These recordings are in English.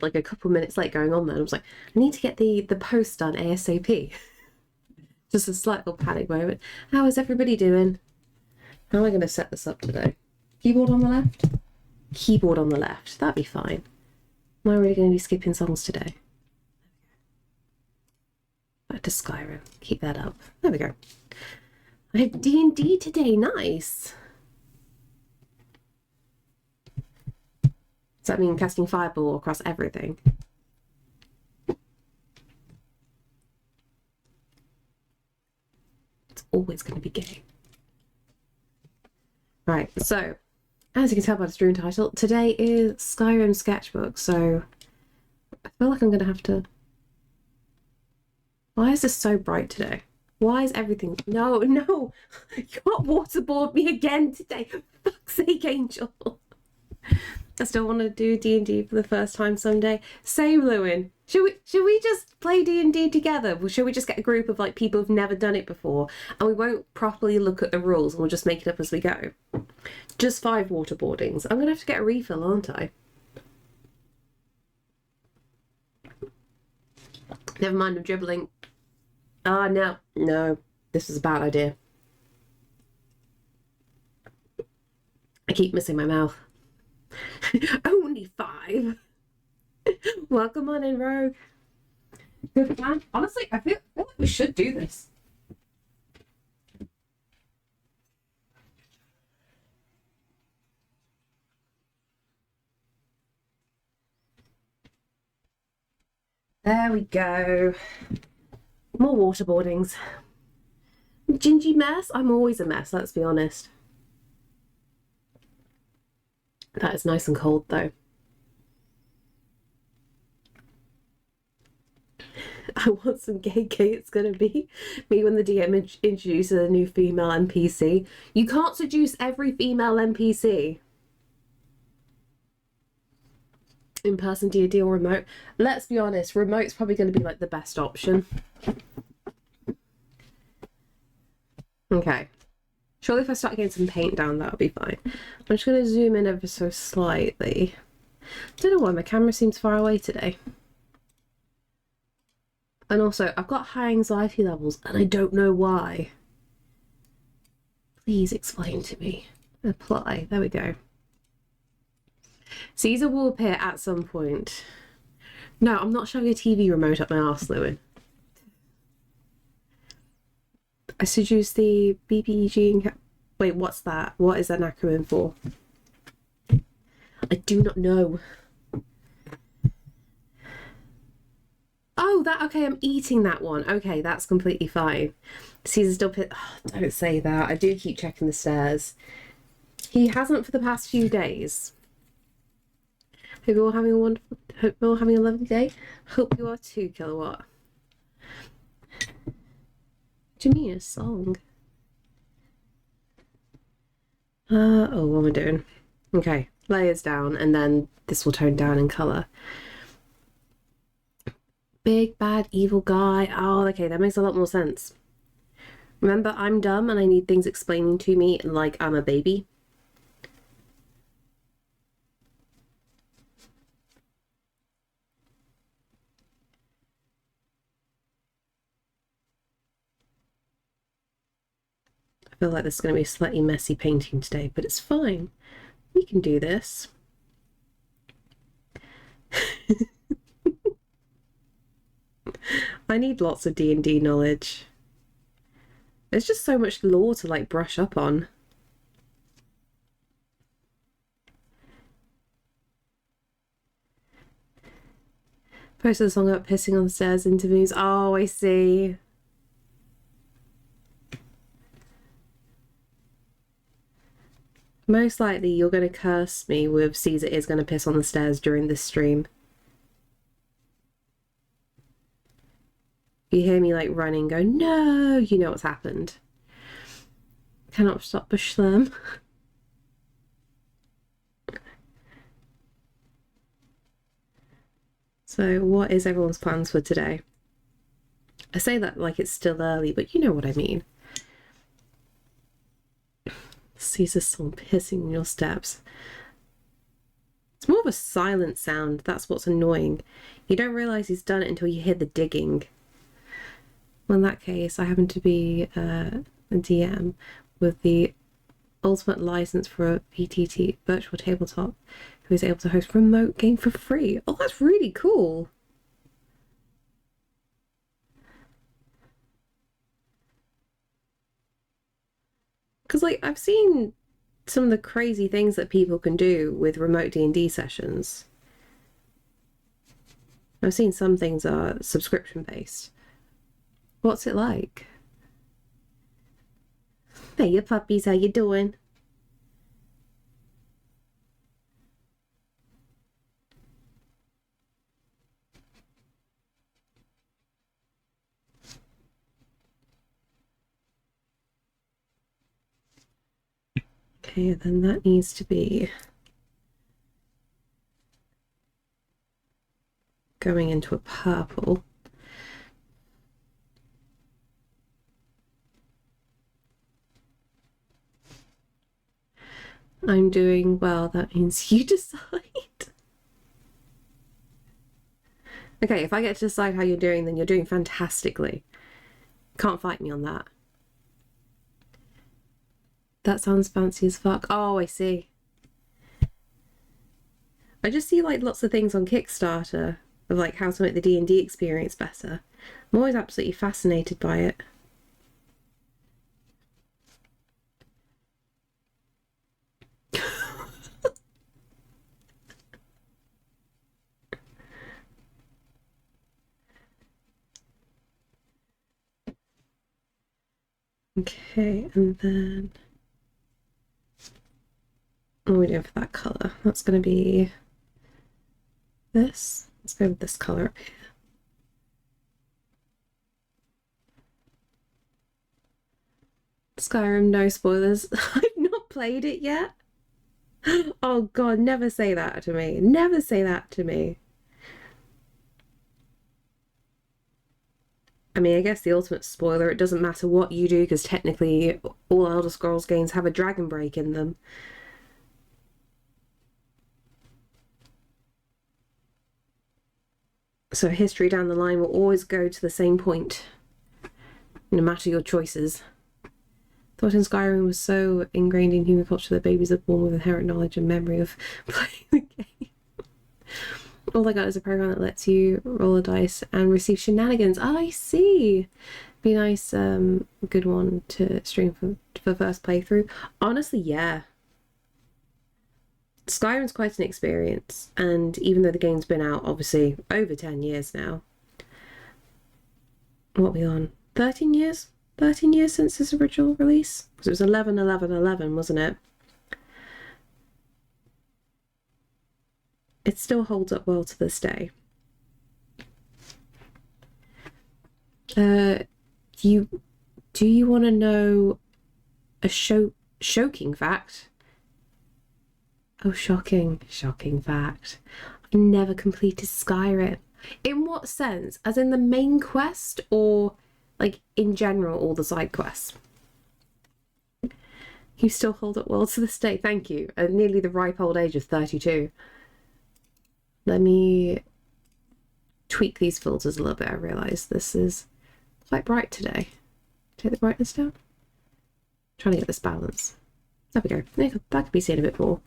like a couple minutes late going on there. And I was like, I need to get the post done ASAP. Just a slight little panic moment. How is everybody doing? How am I going to set this up today? Keyboard on the left? Keyboard on the left. That'd be fine. Am I really going to be skipping songs today? Back to Skyrim. Keep that up. There we go. I have D&D today. Nice. Does that mean casting fireball across everything? It's always going to be gay. Right, so as you can tell by the stream title, today is Skyrim Sketchbook, so I feel like I'm going to have to... Why is this so bright today? Why is everything... No, no! You can't waterboard me again today! For fuck's sake, Angel! I still want to do D&D for the first time someday. Same, Lewin. Should we just play D&D together? Or should we just get a group of like people who've never done it before and we won't properly look at the rules and we'll just make it up as we go? Just 5 waterboardings. I'm going to have to get a refill, aren't I? Never mind, I'm dribbling. Ah, no. No. This is a bad idea. I keep missing my mouth. Only 5. Welcome on in, Rogue. Good plan. Honestly, I feel like we should do this. There we go. More waterboardings. Gingy mess? I'm always a mess, let's be honest. That is nice and cold, though. I want some gay it's gonna be. Me when the DM introduces a new female NPC. You can't seduce every female NPC. In-person D&D or remote. Let's be honest, remote's probably going to be like the best option. Okay. Surely if I start getting some paint down, that'll be fine. I'm just going to zoom in ever so slightly. Don't know why my camera seems far away today. And also, I've got high anxiety levels and I don't know why. Please explain to me. Apply. There we go. Caesar will appear at some point. No, I'm not showing a TV remote up my arse, Lewin. I seduce the BBG and... Wait, what's that? What is that an acronym for? I do not know. Oh, that... Okay, I'm eating that one. Okay, that's completely fine. Caesar still... Oh, don't say that. I do keep checking the stairs. He hasn't for the past few days. Hope you're all having a wonderful... Hope you're all having a lovely day. Hope you are too, Kilowatt. What do you mean, a song? Oh, what am I doing? Okay, layers down, and then this will tone down in colour. Big, bad, evil guy. Oh, okay, that makes a lot more sense. Remember, I'm dumb and I need things explaining to me like I'm a baby. I feel like this is going to be a slightly messy painting today, but it's fine. We can do this. I need lots of D&D knowledge. There's just so much lore to like brush up on. Posted a song about pissing on the stairs interviews. Oh, I see. Most likely you're going to curse me with Caesar is going to piss on the stairs during this stream. You hear me like running, go, no, you know what's happened. Cannot stop bush them. So what is everyone's plans for today? I say that like it's still early, but you know what I mean. Caesar's song pissing in your steps. It's more of a silent sound. That's what's annoying. You don't realise he's done it until you hear the digging. Well, in that case, I happen to be a DM with the ultimate license for a VTT, virtual tabletop, who is able to host remote game for free. Oh, that's really cool. Because, like, I've seen some of the crazy things that people can do with remote D&D sessions. I've seen some things are subscription-based. What's it like? Hey, your puppies, how you doing? Okay, then that needs to be going into a purple. I'm doing well. That means you decide. Okay, if I get to decide how you're doing, then you're doing fantastically. Can't fight me on that. That sounds fancy as fuck. Oh, I see. I just see like lots of things on Kickstarter of like how to make the D&D experience better. I'm always absolutely fascinated by it. Okay, and then what are we doing for that colour? That's going to be this. Let's go with this colour up here. Skyrim, no spoilers. I've not played it yet. Oh god, never say that to me. Never say that to me. I mean, I guess the ultimate spoiler, it doesn't matter what you do because technically all Elder Scrolls games have a dragon break in them. So history down the line will always go to the same point, no matter your choices. Thought in Skyrim was so ingrained in human culture that babies are born with inherent knowledge and memory of playing the game. All I got is a program that lets you roll a dice and receive shenanigans. Oh, I see. Be nice, good one to stream for first playthrough. Honestly, yeah. Skyrim's quite an experience, and even though the game's been out, obviously, over 10 years now. What are we on? 13 years? 13 years since its original release? Because it was 11/11/11, wasn't it? It still holds up well to this day. Do you want to know a shocking fact? Oh, shocking fact. I've never completed Skyrim. In what sense? As in the main quest, or like in general, all the side quests? You still hold up well to this day. Thank you. At nearly the ripe old age of 32. Let me tweak these filters a little bit. I realise this is quite bright today. Take the brightness down. Trying to get this balance. There we go. That could be seen a bit more.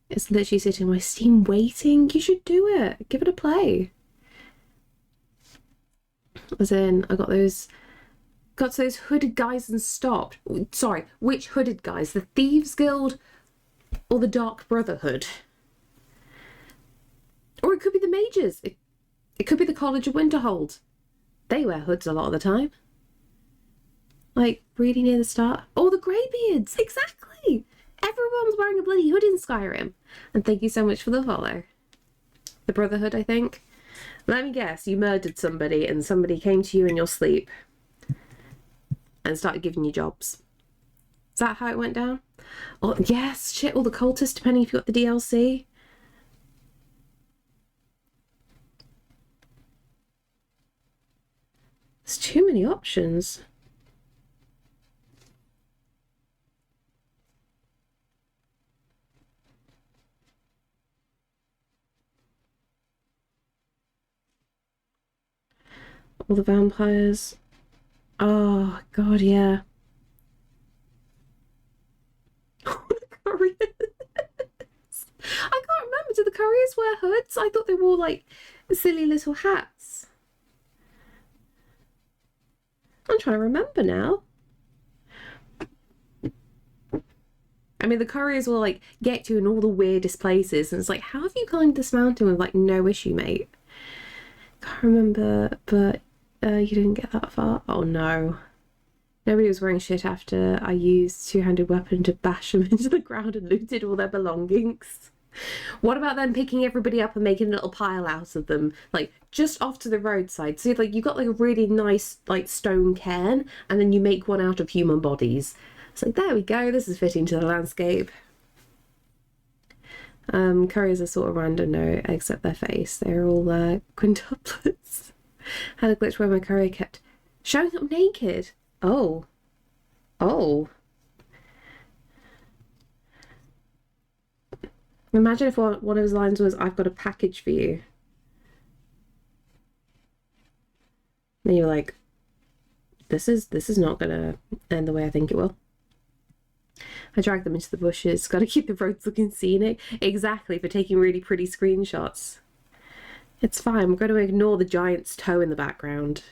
It's literally sitting on my Steam waiting. You should do it. Give it a play. As in, I got those hooded guys and stopped. Sorry, which hooded guys? The Thieves Guild or the Dark Brotherhood? Or it could be the mages. It could be the College of Winterhold. They wear hoods a lot of the time. Like, really near the start. Oh, the Greybeards! Exactly! Everyone's wearing a bloody hood in Skyrim. And thank you so much for the follow. The Brotherhood, I think. Let me guess, you murdered somebody and somebody came to you in your sleep and started giving you jobs. Is that how it went down? Oh, yes, shit, all the cultists, depending if you got the DLC. There's too many options. All the vampires. Oh, God, yeah. The couriers. I can't remember. Do the couriers wear hoods? I thought they wore, like, silly little hats. I'm trying to remember now. I mean, the couriers will, like, get you in all the weirdest places. And it's like, how have you climbed this mountain with, like, no issue, mate? Can't remember, but you didn't get that far. Oh, no. Nobody was wearing shit after I used two-handed weapon to bash them into the ground and looted all their belongings. What about them picking everybody up and making a little pile out of them, like just off to the roadside? So like you got like a really nice like stone cairn, and then you make one out of human bodies. It's like, there we go, this is fitting to the landscape. Couriers are sort of random, no, except their face. They're all quintuplets. Had a glitch where my courier kept showing up naked. Oh. Oh. Imagine if one of his lines was, "I've got a package for you." Then you're like, this is not gonna end the way I think it will. I dragged them into the bushes. Gotta keep the roads looking scenic. Exactly, for taking really pretty screenshots. It's fine, we're going to ignore the giant's toe in the background.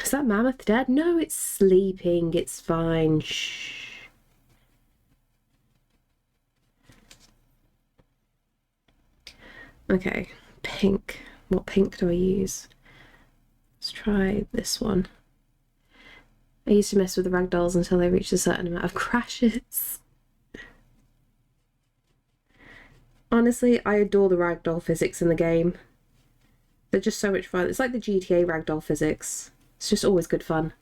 Is that mammoth dead? No, it's sleeping. It's fine. Shh. Okay, pink. What pink do I use? Let's try this one. I used to mess with the ragdolls until they reached a certain amount of crashes. Honestly, I adore the ragdoll physics in the game. They're just so much fun. It's like the GTA ragdoll physics. It's just always good fun.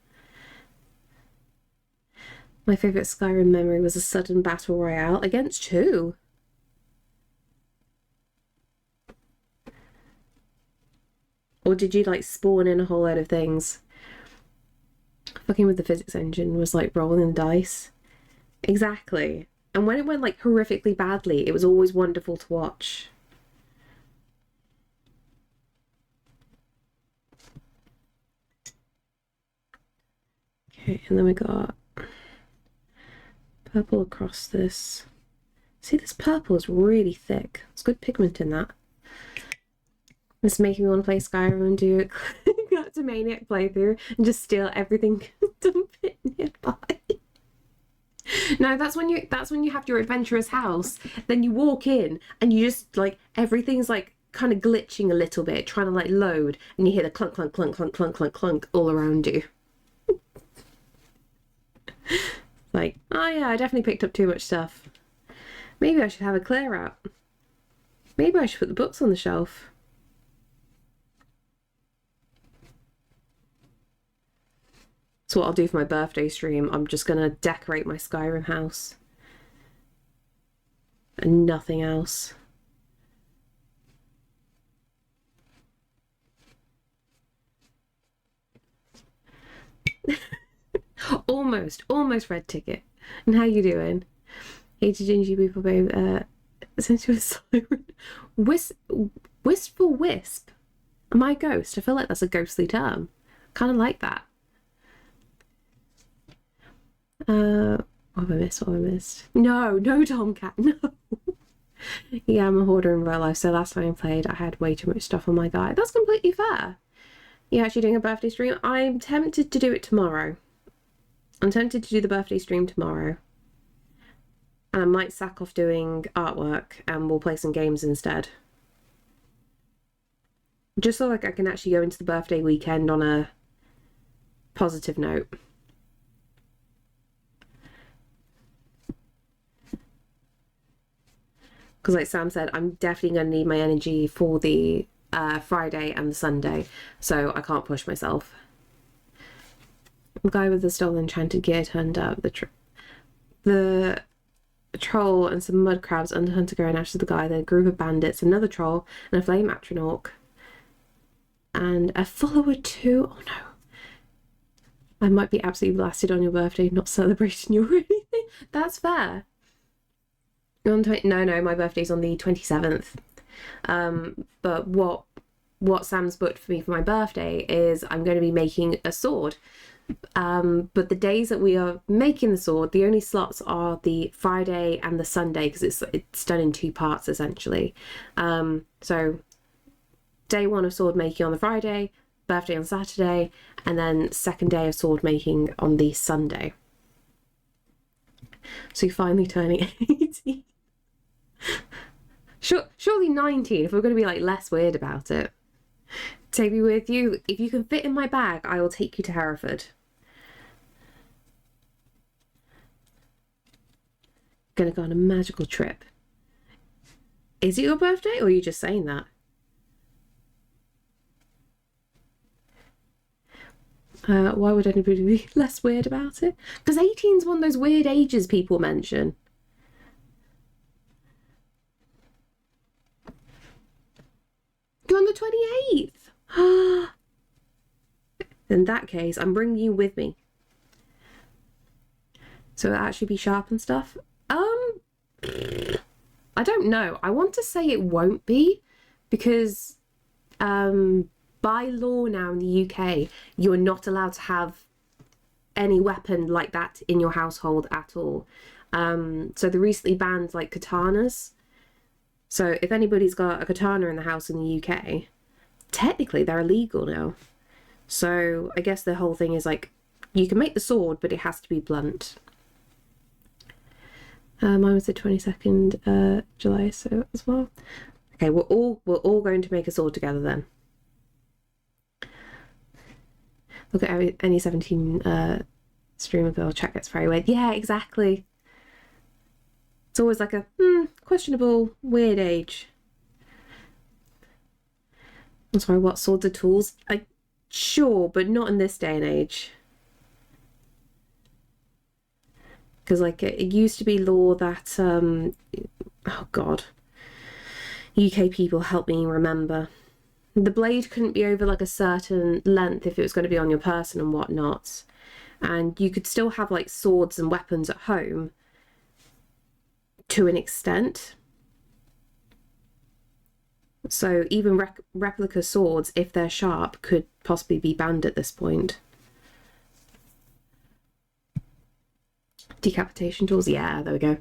My favourite Skyrim memory was a sudden battle royale. Against who? Or did you like spawn in a whole load of things? Fucking with the physics engine was like rolling the dice. Exactly. And when it went like horrifically badly, it was always wonderful to watch. Okay, and then we got purple across this. See, this purple is really thick. It's good pigment in that. This is making me want to play Skyrim and do a Maniac playthrough and just steal everything, dump it nearby. No, that's when you have your adventurous house. Then you walk in and you just like everything's like kind of glitching a little bit, trying to like load, and you hear the clunk, clunk, clunk, clunk, clunk, clunk, clunk all around you. Like, oh yeah, I definitely picked up too much stuff. Maybe I should have a clear out. Maybe I should put the books on the shelf. So what I'll do for my birthday stream, I'm just gonna decorate my Skyrim house. And nothing else. Almost red ticket. And how you doing? Hey to Gingybeer, babe. Since you're a siren. Wistful wisp. Am I a ghost? I feel like that's a ghostly term. Kind of like that. What have I missed? What have I missed? No, Tomcat, no. Yeah, I'm a hoarder in real life, so last time I played, I had way too much stuff on my guy. That's completely fair. You're actually doing a birthday stream? I'm tempted to do it tomorrow. I'm tempted to do the birthday stream tomorrow. And I might sack off doing artwork and we'll play some games instead. Just so like I can actually go into the birthday weekend on a positive note. Because like Sam said, I'm definitely going to need my energy for the Friday and the Sunday, so I can't push myself. The guy with the stolen enchanted gear turned up. The troll and some mud crabs under Hunter going after the guy, then a group of bandits, another troll, and a flame atronach. And a follower too. Oh no. I might be absolutely blasted on your birthday, not celebrating you or anything. That's fair. No, my birthday's on the 27th. But what what Sam's booked for me for my birthday is I'm going to be making a sword. But the days that we are making the sword, the only slots are the Friday and the Sunday, because it's done in 2 parts essentially. So day 1 of sword making on the Friday, birthday on Saturday, and then second day of sword making on the Sunday. So you're finally turning 18. Surely 19, if we're going to be like less weird about it. Take me with you. If you can fit in my bag, I will take you to Hereford. Gonna go on a magical trip. Is it your birthday, or are you just saying that? Why would anybody be less weird about it? Because 18's one of those weird ages people mention. You're on the 28th. In that case, I'm bringing you with me. So it'll actually be sharp and stuff. I don't know. I want to say it won't be, because by law now in the UK, you're not allowed to have any weapon like that in your household at all. So they recently banned like katanas. So if anybody's got a katana in the house in the UK, technically they're illegal now. So I guess the whole thing is like, you can make the sword, but it has to be blunt. Mine was the 22nd July, so as well. Okay, we're all going to make a sword together then. Look at any 17 streamer girl chat gets very weird. Yeah, exactly. It's always like a questionable, weird age. I'm sorry, what swords are tools? Sure, but not in this day and age. Because like it used to be law that oh god, UK people, help me remember, the blade couldn't be over like a certain length if it was going to be on your person and whatnot, and you could still have like swords and weapons at home to an extent. So even replica swords, if they're sharp, could possibly be banned at this point. Decapitation tools, yeah, there we go.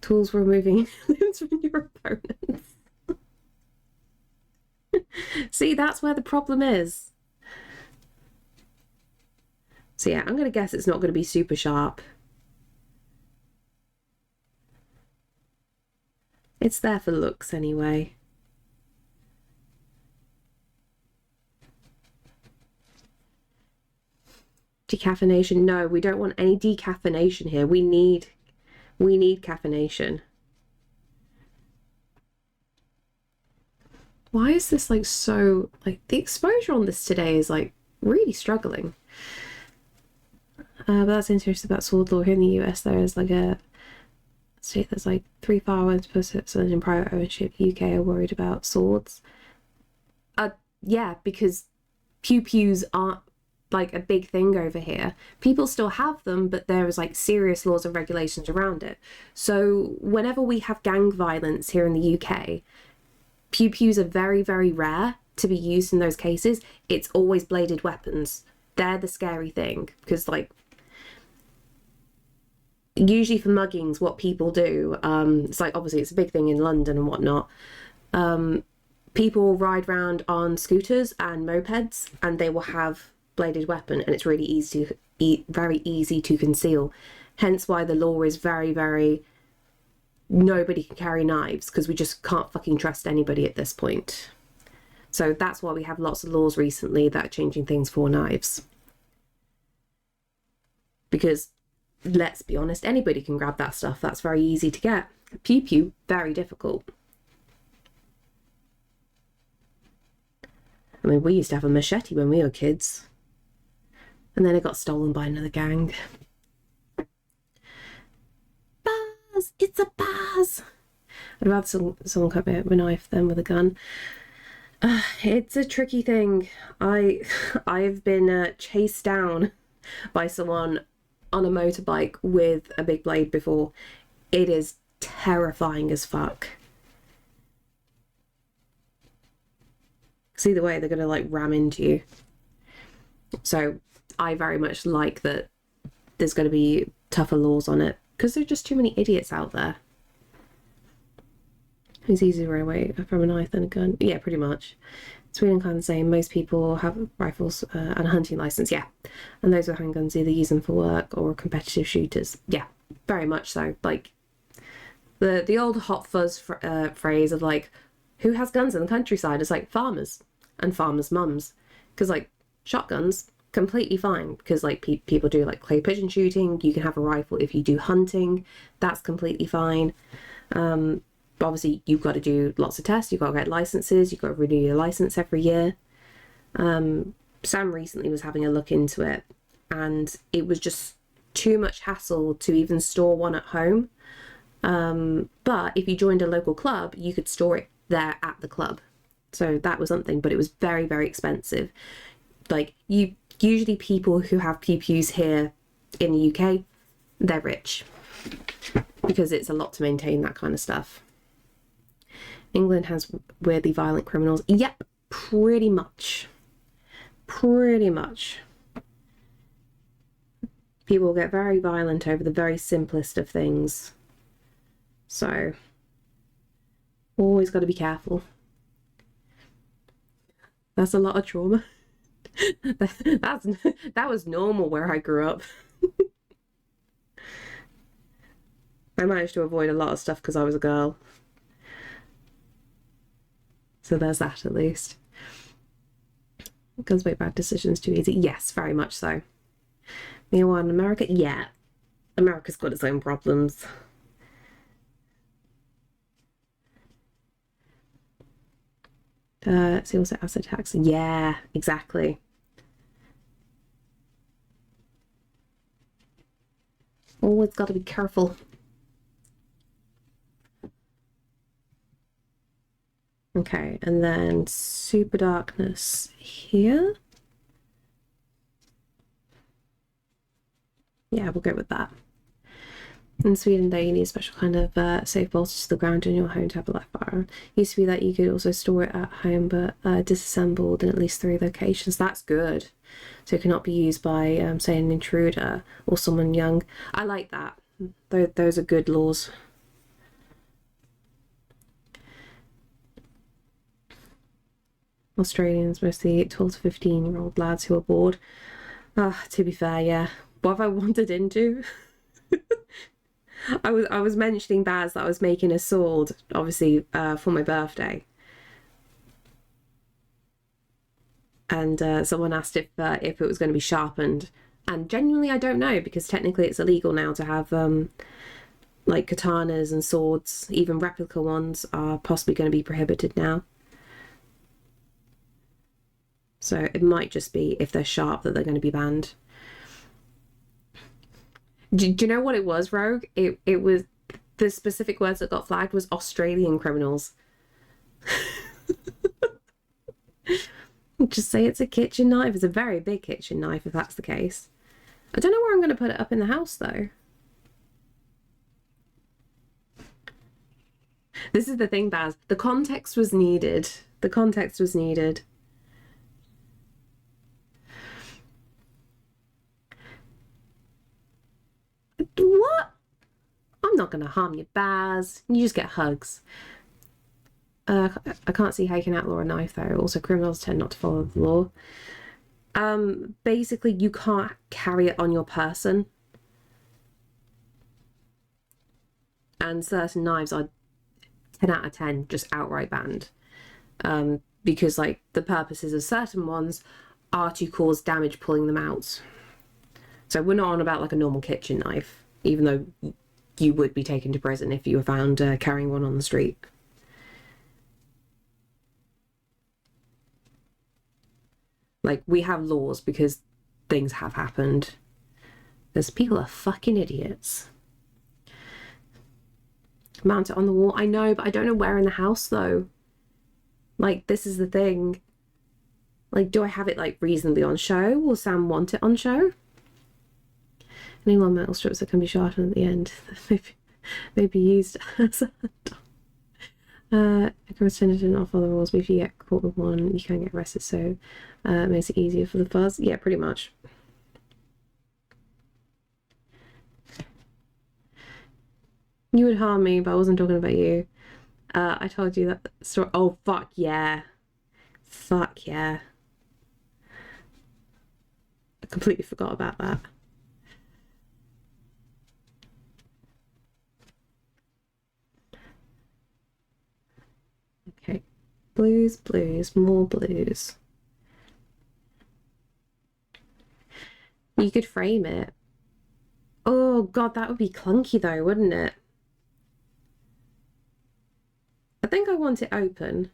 Tools for removing limbs from your opponents. See, that's where the problem is. So yeah, I'm going to guess it's not going to be super sharp. It's there for looks anyway. Decaffeination? No, we don't want any decaffeination here. We need caffeination. Why is this like so, like the exposure on this today is like really struggling. But that's interesting about sword law here in the US. There is like a state that's like 3 firearms per citizen in private ownership. UK are worried about swords. Yeah, because pew-pews aren't like a big thing over here. People still have them, but there is like serious laws and regulations around it. So whenever we have gang violence here in the UK, pew-pews are very, very rare to be used in those cases. It's always bladed weapons. They're the scary thing, because like usually for muggings, what people do, it's like obviously it's a big thing in London and whatnot. People will ride around on scooters and mopeds, and they will have bladed weapon, and it's really very easy to conceal. Hence why the law is very, very, nobody can carry knives, because we just can't fucking trust anybody at this point. So that's why we have lots of laws recently that are changing things for knives. Because let's be honest, anybody can grab that stuff. That's very easy to get. Pew pew, very difficult. I mean, we used to have a machete when we were kids, and then it got stolen by another gang. Buzz! It's a buzz! I'd rather someone cut me out with a knife than with a gun. It's a tricky thing. I've been chased down by someone on a motorbike with a big blade before. It is terrifying as fuck. Because either way, they're going to like ram into you. So I very much like that there's going to be tougher laws on it, because there are just too many idiots out there. It's easier to run away from a knife than a gun. Yeah, pretty much. Sweden kind of saying most people have rifles and a hunting license. Yeah, and those with handguns either use them for work or competitive shooters. Yeah, very much so. Like the old hot fuzz phrase of like, who has guns in the countryside? It's like farmers and farmers' mums, because like shotguns completely fine, because like people do like clay pigeon shooting. You can have a rifle if you do hunting. That's completely fine. But obviously you've got to do lots of tests, you've got to get licenses, you've got to renew your license every year. Sam recently was having a look into it, and it was just too much hassle to even store one at home. But if you joined a local club, you could store it there at the club. So that was something, but it was very, very expensive. Like usually people who have pew-pews here in the UK, they're rich, because it's a lot to maintain that kind of stuff. England has weirdly violent criminals. Yep, pretty much. Pretty much. People get very violent over the very simplest of things. So, always got to be careful. That's a lot of trauma. That was normal where I grew up. I managed to avoid a lot of stuff because I was a girl. So there's that at least. Guns make bad decisions too easy. Yes, very much so. Meanwhile in America, yeah. America's got its own problems. See also asset tax. Yeah, exactly. Always got to be careful. Okay, and then super darkness here. Yeah, we'll go with that. In Sweden, though, you need a special kind of safe bolted to the ground in your home to have a live fire. Used to be that you could also store it at home, but disassembled in at least 3 locations. That's good. So it cannot be used by, say, an intruder or someone young. I like that. Those are good laws. Australians, mostly 12 to 15-year-old lads who are bored. To be fair, yeah. What have I wandered into? I was mentioning Baz that I was making a sword, obviously, for my birthday. And someone asked if it was going to be sharpened. And genuinely, I don't know, because technically it's illegal now to have like katanas and swords. Even replica ones are possibly going to be prohibited now. So it might just be if they're sharp that they're going to be banned. Do you know what it was, Rogue? It was, the specific words that got flagged was Australian criminals. Just say it's a kitchen knife. It's a very big kitchen knife if that's the case. I don't know where I'm going to put it up in the house though. This is the thing, Baz. The context was needed. The context was needed. What? I'm not going to harm you, Baz. You just get hugs. I can't see how you can outlaw a knife, though. Also, criminals tend not to follow the law. Basically, you can't carry it on your person. And certain knives are 10 out of 10 just outright banned. Because, like, the purposes of certain ones are to cause damage pulling them out. So we're not on about like a normal kitchen knife, even though you would be taken to prison if you were found carrying one on the street. Like, we have laws because things have happened. Because people are fucking idiots. Mount it on the wall. I know, but I don't know where in the house though. Like, this is the thing. Like, do I have it like reasonably on show? Will Sam want it on show? Any more metal strips that can be sharpened at the end maybe used as a I can pretend to not follow the rules, but if you get caught with one, you can get arrested, so it makes it easier for the fuzz. Yeah, pretty much. You would harm me, but I wasn't talking about you. I told you that story. Oh, fuck yeah. Fuck yeah. I completely forgot about that. Okay. Blues, blues, more blues. You could frame it. Oh, God, that would be clunky, though, wouldn't it? I think I want it open.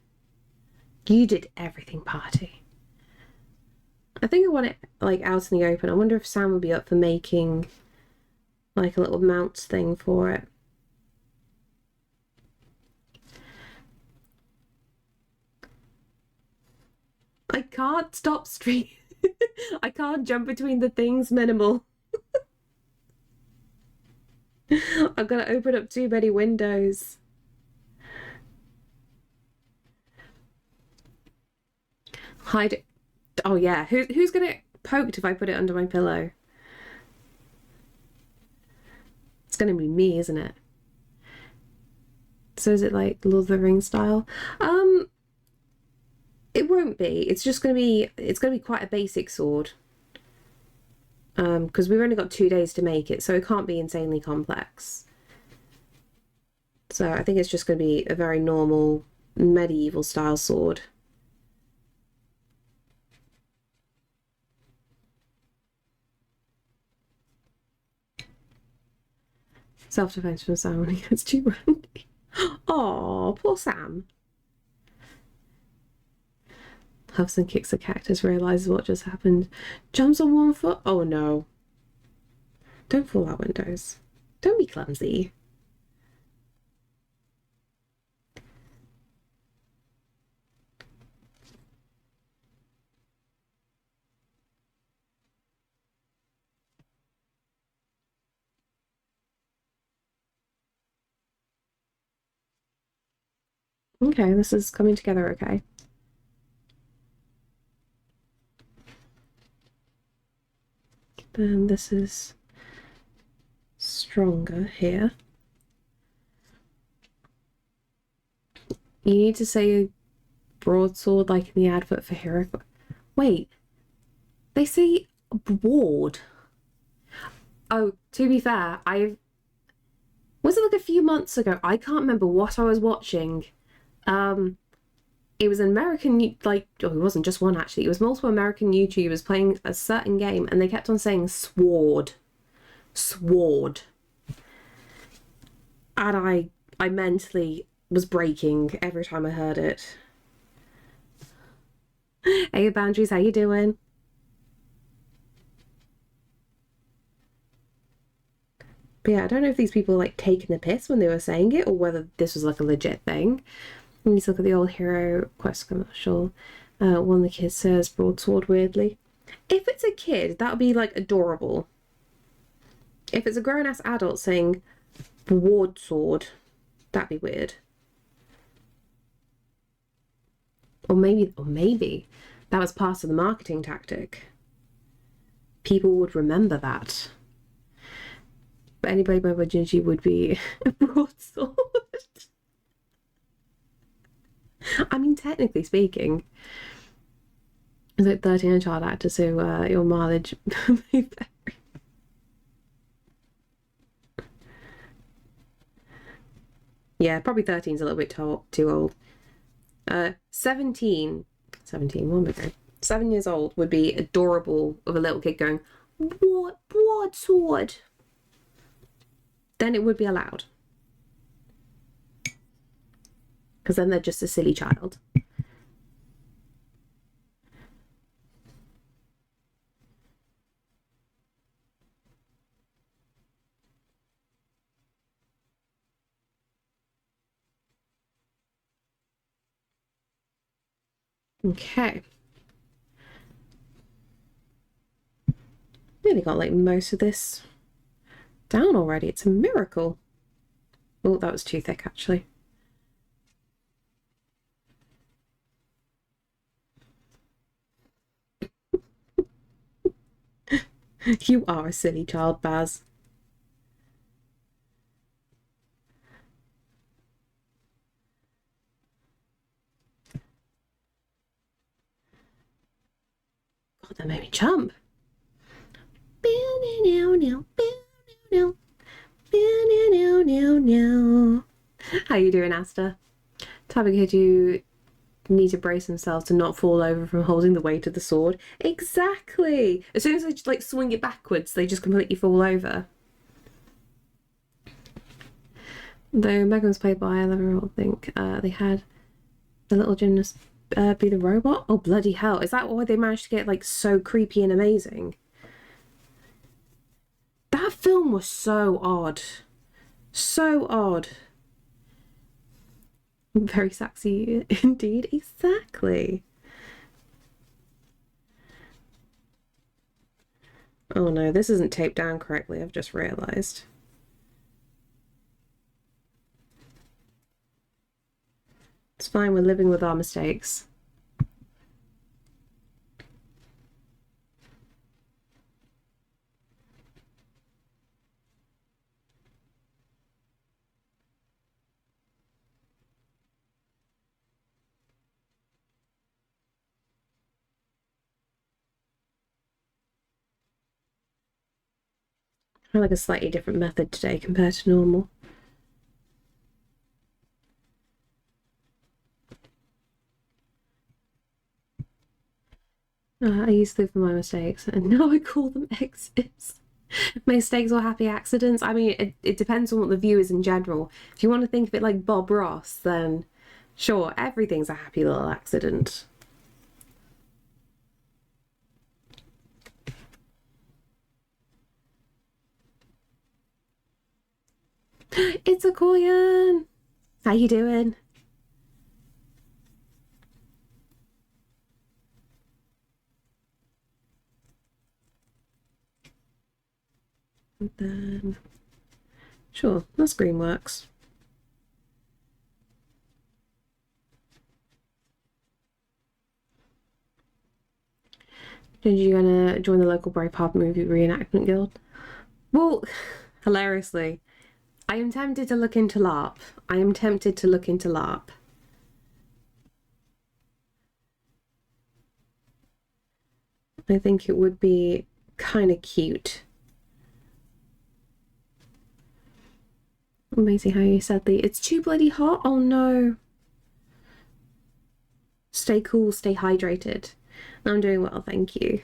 You did everything, party. I think I want it, like, out in the open. I wonder if Sam would be up for making, like, a little mount thing for it. I can't stop stream. I can't jump between the things minimal. I've got to open up too many windows. Hide it. Oh yeah, who's gonna get poked if I put it under my pillow? It's gonna be me, isn't it? So is it like Lord of the Rings style? It won't be. It's gonna be quite a basic sword. Because we've only got 2 days to make it, so it can't be insanely complex. So I think it's just gonna be a very normal medieval style sword. Self-defense from Sam when he gets too randy. Oh, poor Sam. Huffs and kicks a cactus, realizes what just happened. Jumps on one foot. Oh no. Don't fall out windows. Don't be clumsy. Okay, this is coming together okay. Then this is stronger here. You need to say broadsword like in the advert for Hero. Wait, they say ward. Oh, to be fair, was it like a few months ago? I can't remember what I was watching. It was an American, like, oh, it wasn't just one actually. It was multiple American YouTubers playing a certain game, and they kept on saying sword, sword, and I mentally was breaking every time I heard it. Hey, Boundaries, how you doing? But yeah, I don't know if these people like taking the piss when they were saying it, or whether this was like a legit thing. You need to look at the old Hero Quest commercial. One of the kids says broadsword weirdly. If it's a kid, that would be like adorable. If it's a grown-ass adult saying broadsword, that'd be weird. Or maybe that was part of the marketing tactic. People would remember that. But anybody by Gingy would be a broadsword. I mean, technically speaking, it's like 13 and child actor, so your mileage may vary. Yeah, probably 13's a little bit too old. 17, 1 ago. 7 years old would be adorable of a little kid going, what broadsword? Then it would be allowed. Because then they're just a silly child. Okay. Nearly got like most of this down already. It's a miracle. Oh, that was too thick actually. You are a silly child, Baz. God, that made me jump. How you doing, Asta? Type of kid you need to brace themselves to not fall over from holding the weight of the sword. Exactly. As soon as they like swing it backwards, they just completely fall over. Though Megan was played by 11-year-old, I think they had the little gymnast be the robot. Oh bloody hell! Is that why they managed to get like so creepy and amazing? That film was so odd. So odd. Very sexy indeed. Exactly. Oh no, this isn't taped down correctly, I've just realised. It's fine, we're living with our mistakes. I like a slightly different method today compared to normal. I used to live for my mistakes, and now I call them exits. Mistakes or happy accidents. I mean, it depends on what the view is in general. If you want to think of it like Bob Ross, then sure, everything's a happy little accident. It's a Koyan! How you doing? And then... Sure, that screen works. Did you gonna join the local Braveheart movie reenactment guild? Well, hilariously, I am tempted to look into LARP. I am tempted to look into LARP. I think it would be kind of cute. Amazing how you said the it's too bloody hot. Oh no. Stay cool, stay hydrated. I'm doing well, thank you.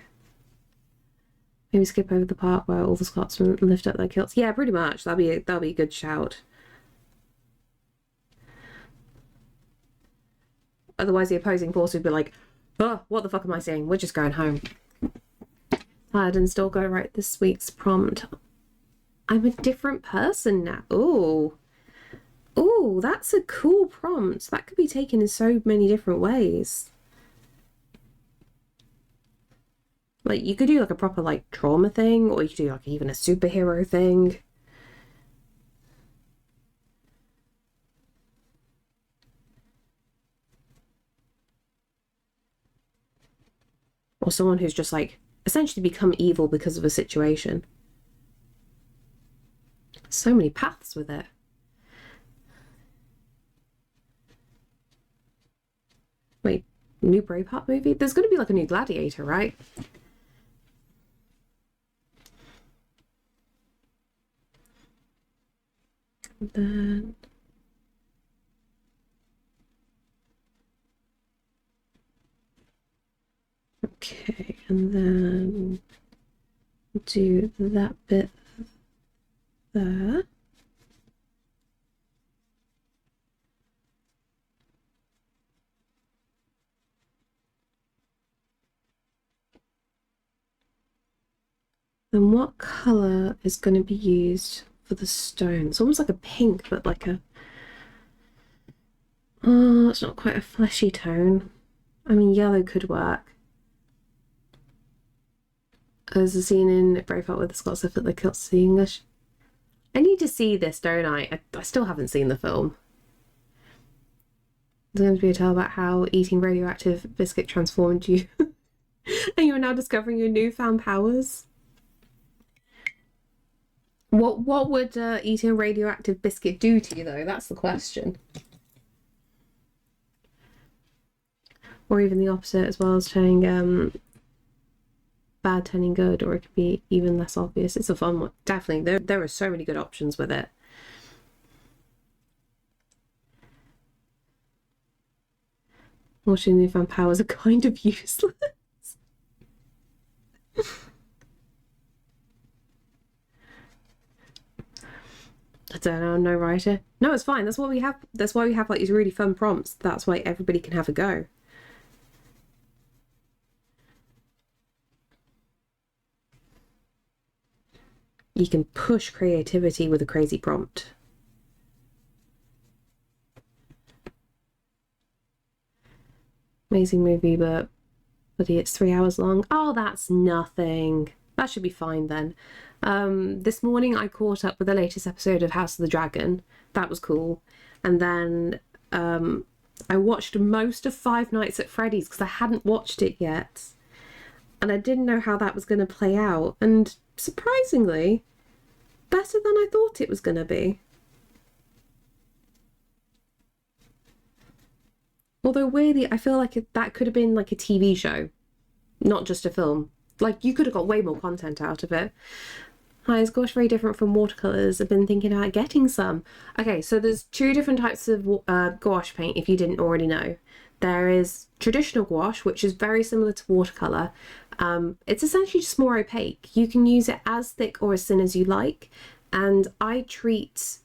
Maybe skip over the part where all the Scotsmen lift up their kilts. Yeah, pretty much. That'll be a good shout. Otherwise, the opposing force would be like, "Oh, what the fuck am I saying? We're just going home." I didn't still go write this week's prompt. I'm a different person now. Oh, oh, that's a cool prompt. That could be taken in so many different ways. Like, you could do like a proper like trauma thing, or you could do like even a superhero thing. Or someone who's just like essentially become evil because of a situation. So many paths with it. Wait, new Braveheart movie? There's going to be like a new Gladiator, right? And then... Okay, and then do that bit there. Then what colour is going to be used for the stone? It's almost like a pink, but like a... Oh, it's not quite a fleshy tone. I mean, yellow could work. There's a scene in Braveheart where the Scots lift up their kilts to the English. I need to see this, don't I? I still haven't seen the film. There's going to be a tale about how eating radioactive biscuit transformed you. And you're now discovering your newfound powers. What would eating a radioactive biscuit do to you, though? That's the question. Or even the opposite, as well as turning bad turning good, or it could be even less obvious. It's a fun one. Definitely, there are so many good options with it. Watching newfound powers are kind of useless. I don't know, I'm no writer. No, it's fine. That's what we have. That's why we have like these really fun prompts. That's why everybody can have a go. You can push creativity with a crazy prompt. Amazing movie, but it's 3 hours long. Oh, that's nothing. That should be fine then. This morning I caught up with the latest episode of House of the Dragon. That was cool. And then I watched most of Five Nights at Freddy's because I hadn't watched it yet. And I didn't know how that was going to play out. And surprisingly, better than I thought it was going to be. Although weirdly, I feel like that could have been like a TV show, not just a film. Like, you could have got way more content out of it. Hi, is gouache very different from watercolours? I've been thinking about getting some. Okay, so there's two different types of gouache paint, if you didn't already know. There is traditional gouache, which is very similar to watercolour. It's essentially just more opaque. You can use it as thick or as thin as you like. And I treat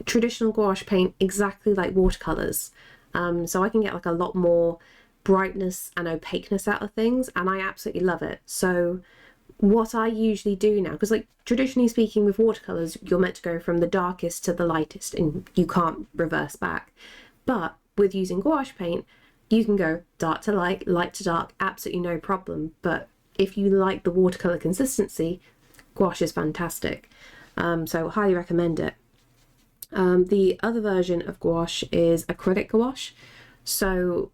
traditional gouache paint exactly like watercolours. So I can get like a lot more brightness and opaqueness out of things, and I absolutely love it. So what I usually do now, because like traditionally speaking with watercolors, you're meant to go from the darkest to the lightest and you can't reverse back. But with using gouache paint, you can go dark to light, light to dark, absolutely no problem. But if you like the watercolor consistency, gouache is fantastic. So highly recommend it. The other version of gouache is acrylic gouache. So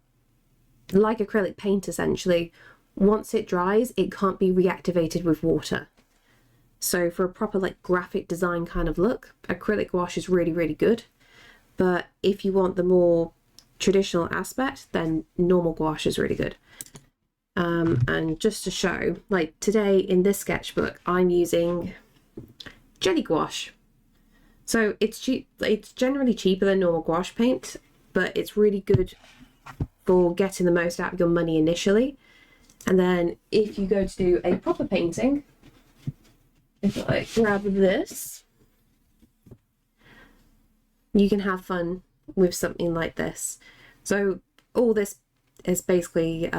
like acrylic paint, essentially, once it dries, it can't be reactivated with water. So for a proper like graphic design kind of look, acrylic gouache is really, really good. But if you want the more traditional aspect, then normal gouache is really good. And just to show, like today in this sketchbook, I'm using jelly gouache. So it's cheap. It's generally cheaper than normal gouache paint, but it's really good for getting the most out of your money initially. And then if you go to do a proper painting, if I grab this, you can have fun with something like this. So all this is basically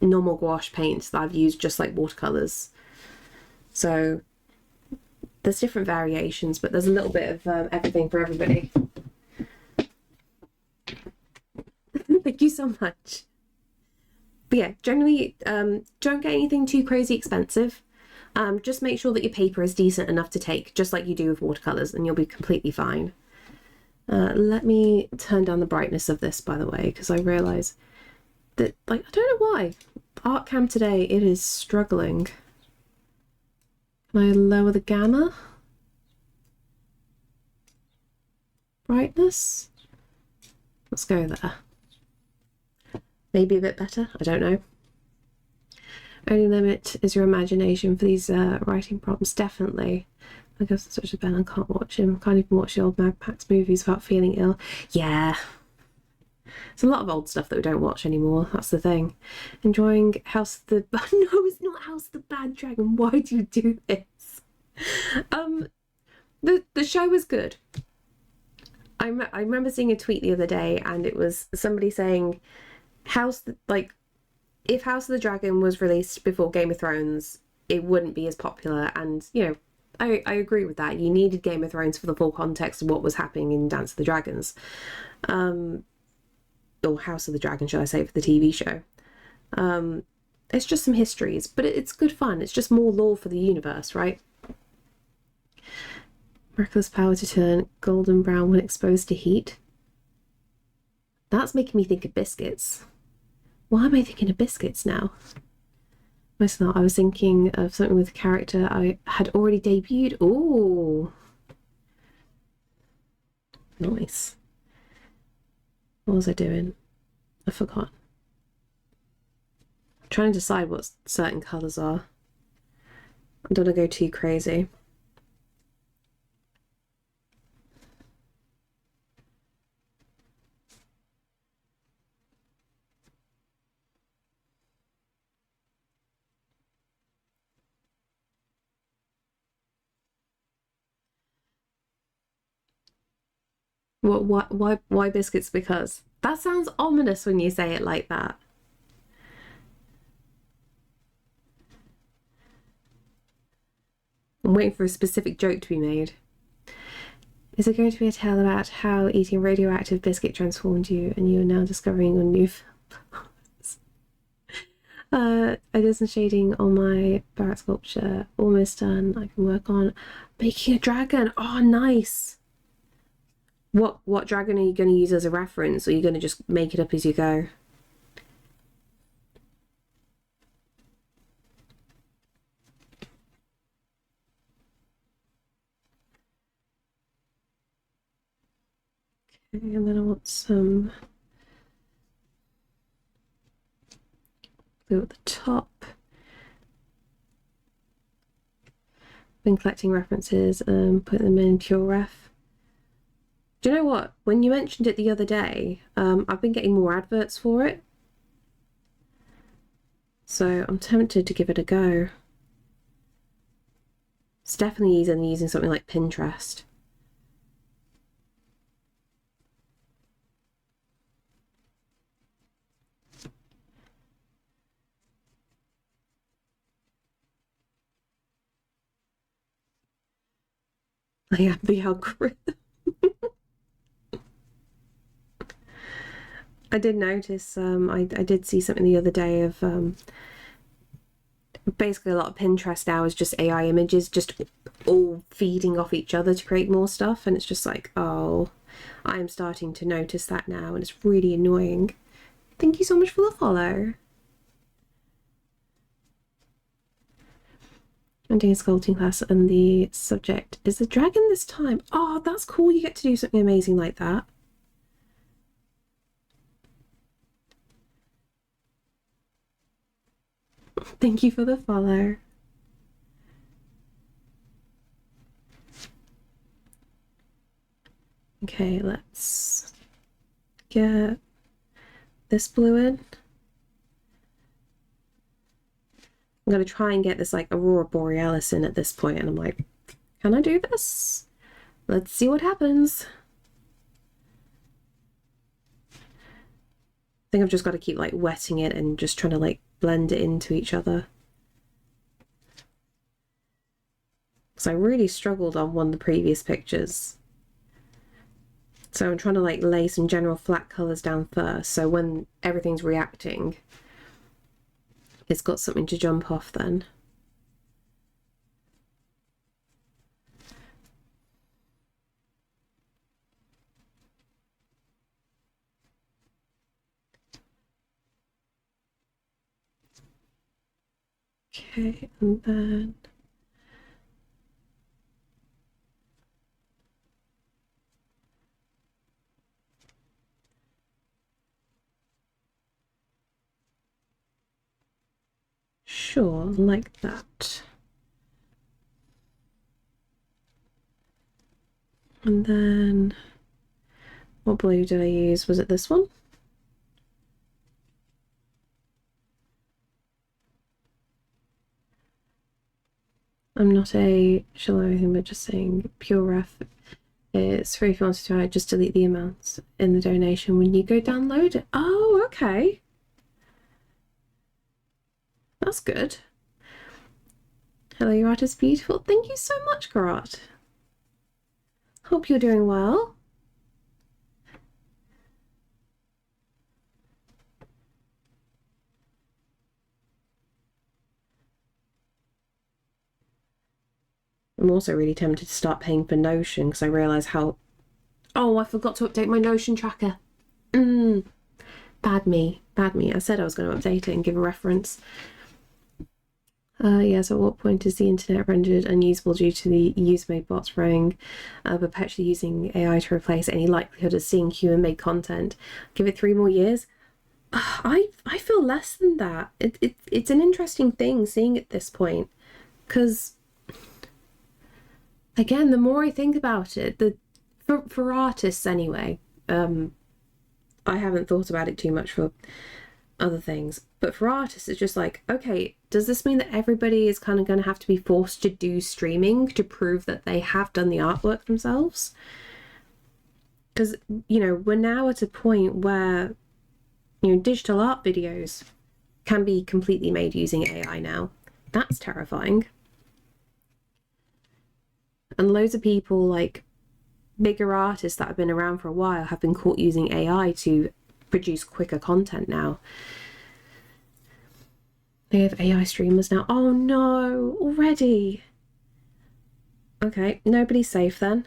normal gouache paint that I've used just like watercolors. So there's different variations, but there's a little bit of everything for everybody. Thank you so much. But yeah, generally don't get anything too crazy expensive. Just make sure that your paper is decent enough to take, just like you do with watercolors, and you'll be completely fine. Let me turn down the brightness of this, by the way, because I realise that, like, I don't know why. Artcam today, it is struggling. Can I lower the gamma? Brightness? Let's go there. Maybe a bit better, I don't know. Only limit is your imagination for these writing prompts, definitely. I guess such as Ben, I can't watch him. Can't even watch the old Mad Max movies without feeling ill. Yeah. There's a lot of old stuff that we don't watch anymore, that's the thing. Enjoying House of the... No, it's not House of the Bad Dragon. Why do you do this? The show was good. I remember seeing a tweet the other day, and it was somebody saying... if House of the Dragon was released before Game of Thrones, it wouldn't be as popular. And, you know, I agree with that. You needed Game of Thrones for the full context of what was happening in Dance of the Dragons. Or House of the Dragon, should I say, for the TV show. It's just some histories, but it's good fun. It's just more lore for the universe, right? Miraculous power to turn golden brown when exposed to heat. That's making me think of biscuits. Why am I thinking of biscuits now? Most not. I was thinking of something with a character I had already debuted. Ooh. Nice. What was I doing? I forgot. I'm trying to decide what certain colours are. I don't want to go too crazy. What? Why biscuits? Because that sounds ominous when you say it like that. I'm waiting for a specific joke to be made. Is it going to be a tale about how eating a radioactive biscuit transformed you and you are now discovering your new I did some shading on my barrett sculpture. Almost done. I can work on making a dragon. Oh, nice. What dragon are you going to use as a reference, or are you going to just make it up as you go? Okay, and then I want some blue at the top. Been collecting references and putting them in pure ref. Do you know what? When you mentioned it the other day, I've been getting more adverts for it. So I'm tempted to give it a go. It's definitely easier than using something like Pinterest. I have the algorithm. I did notice, I did see something the other day of basically a lot of Pinterest now is just AI images just all feeding off each other to create more stuff, and it's just like, oh, I'm starting to notice that now, and it's really annoying. Thank you so much for the follow. I'm doing a sculpting class and the subject is a dragon this time. Oh, that's cool. You get to do something amazing like that. Thank you for the follow. Okay, let's get this blue in. I'm going to try and get this like Aurora Borealis in at this point, and I'm like, can I do this? Let's see what happens. I think I've just got to keep like wetting it and just trying to like blend it into each other. Because I really struggled on one of the previous pictures. So I'm trying to like lay some general flat colours down first, so when everything's reacting, it's got something to jump off then. Okay, and then sure, like that. And then what blue did I use? Was it this one? I'm not a shall or anything, but just saying pure ref. It's free if you wanted to. Just delete the amounts in the donation when you go download it. Oh, okay. That's good. Hello, your art is beautiful. Thank you so much, Garot. Hope you're doing well. I'm also really tempted to start paying for Notion because I realise how... Oh, I forgot to update my Notion tracker. Bad me. Bad me. I said I was going to update it and give a reference. Yeah, so at what point is the internet rendered unusable due to the user-made bots running, perpetually using AI to replace any likelihood of seeing human-made content? Give it 3 more years? I feel less than that. It's an interesting thing seeing at this point, because again, the more I think about it, for artists anyway, I haven't thought about it too much for other things, but for artists it's just like, okay, does this mean that everybody is kind of going to have to be forced to do streaming to prove that they have done the artwork themselves? Because, you know, we're now at a point where, you know, digital art videos can be completely made using AI now. That's terrifying. And loads of people, like bigger artists that have been around for a while, have been caught using AI to produce quicker content now. They have AI streamers now. Oh no, already. Okay, nobody's safe then.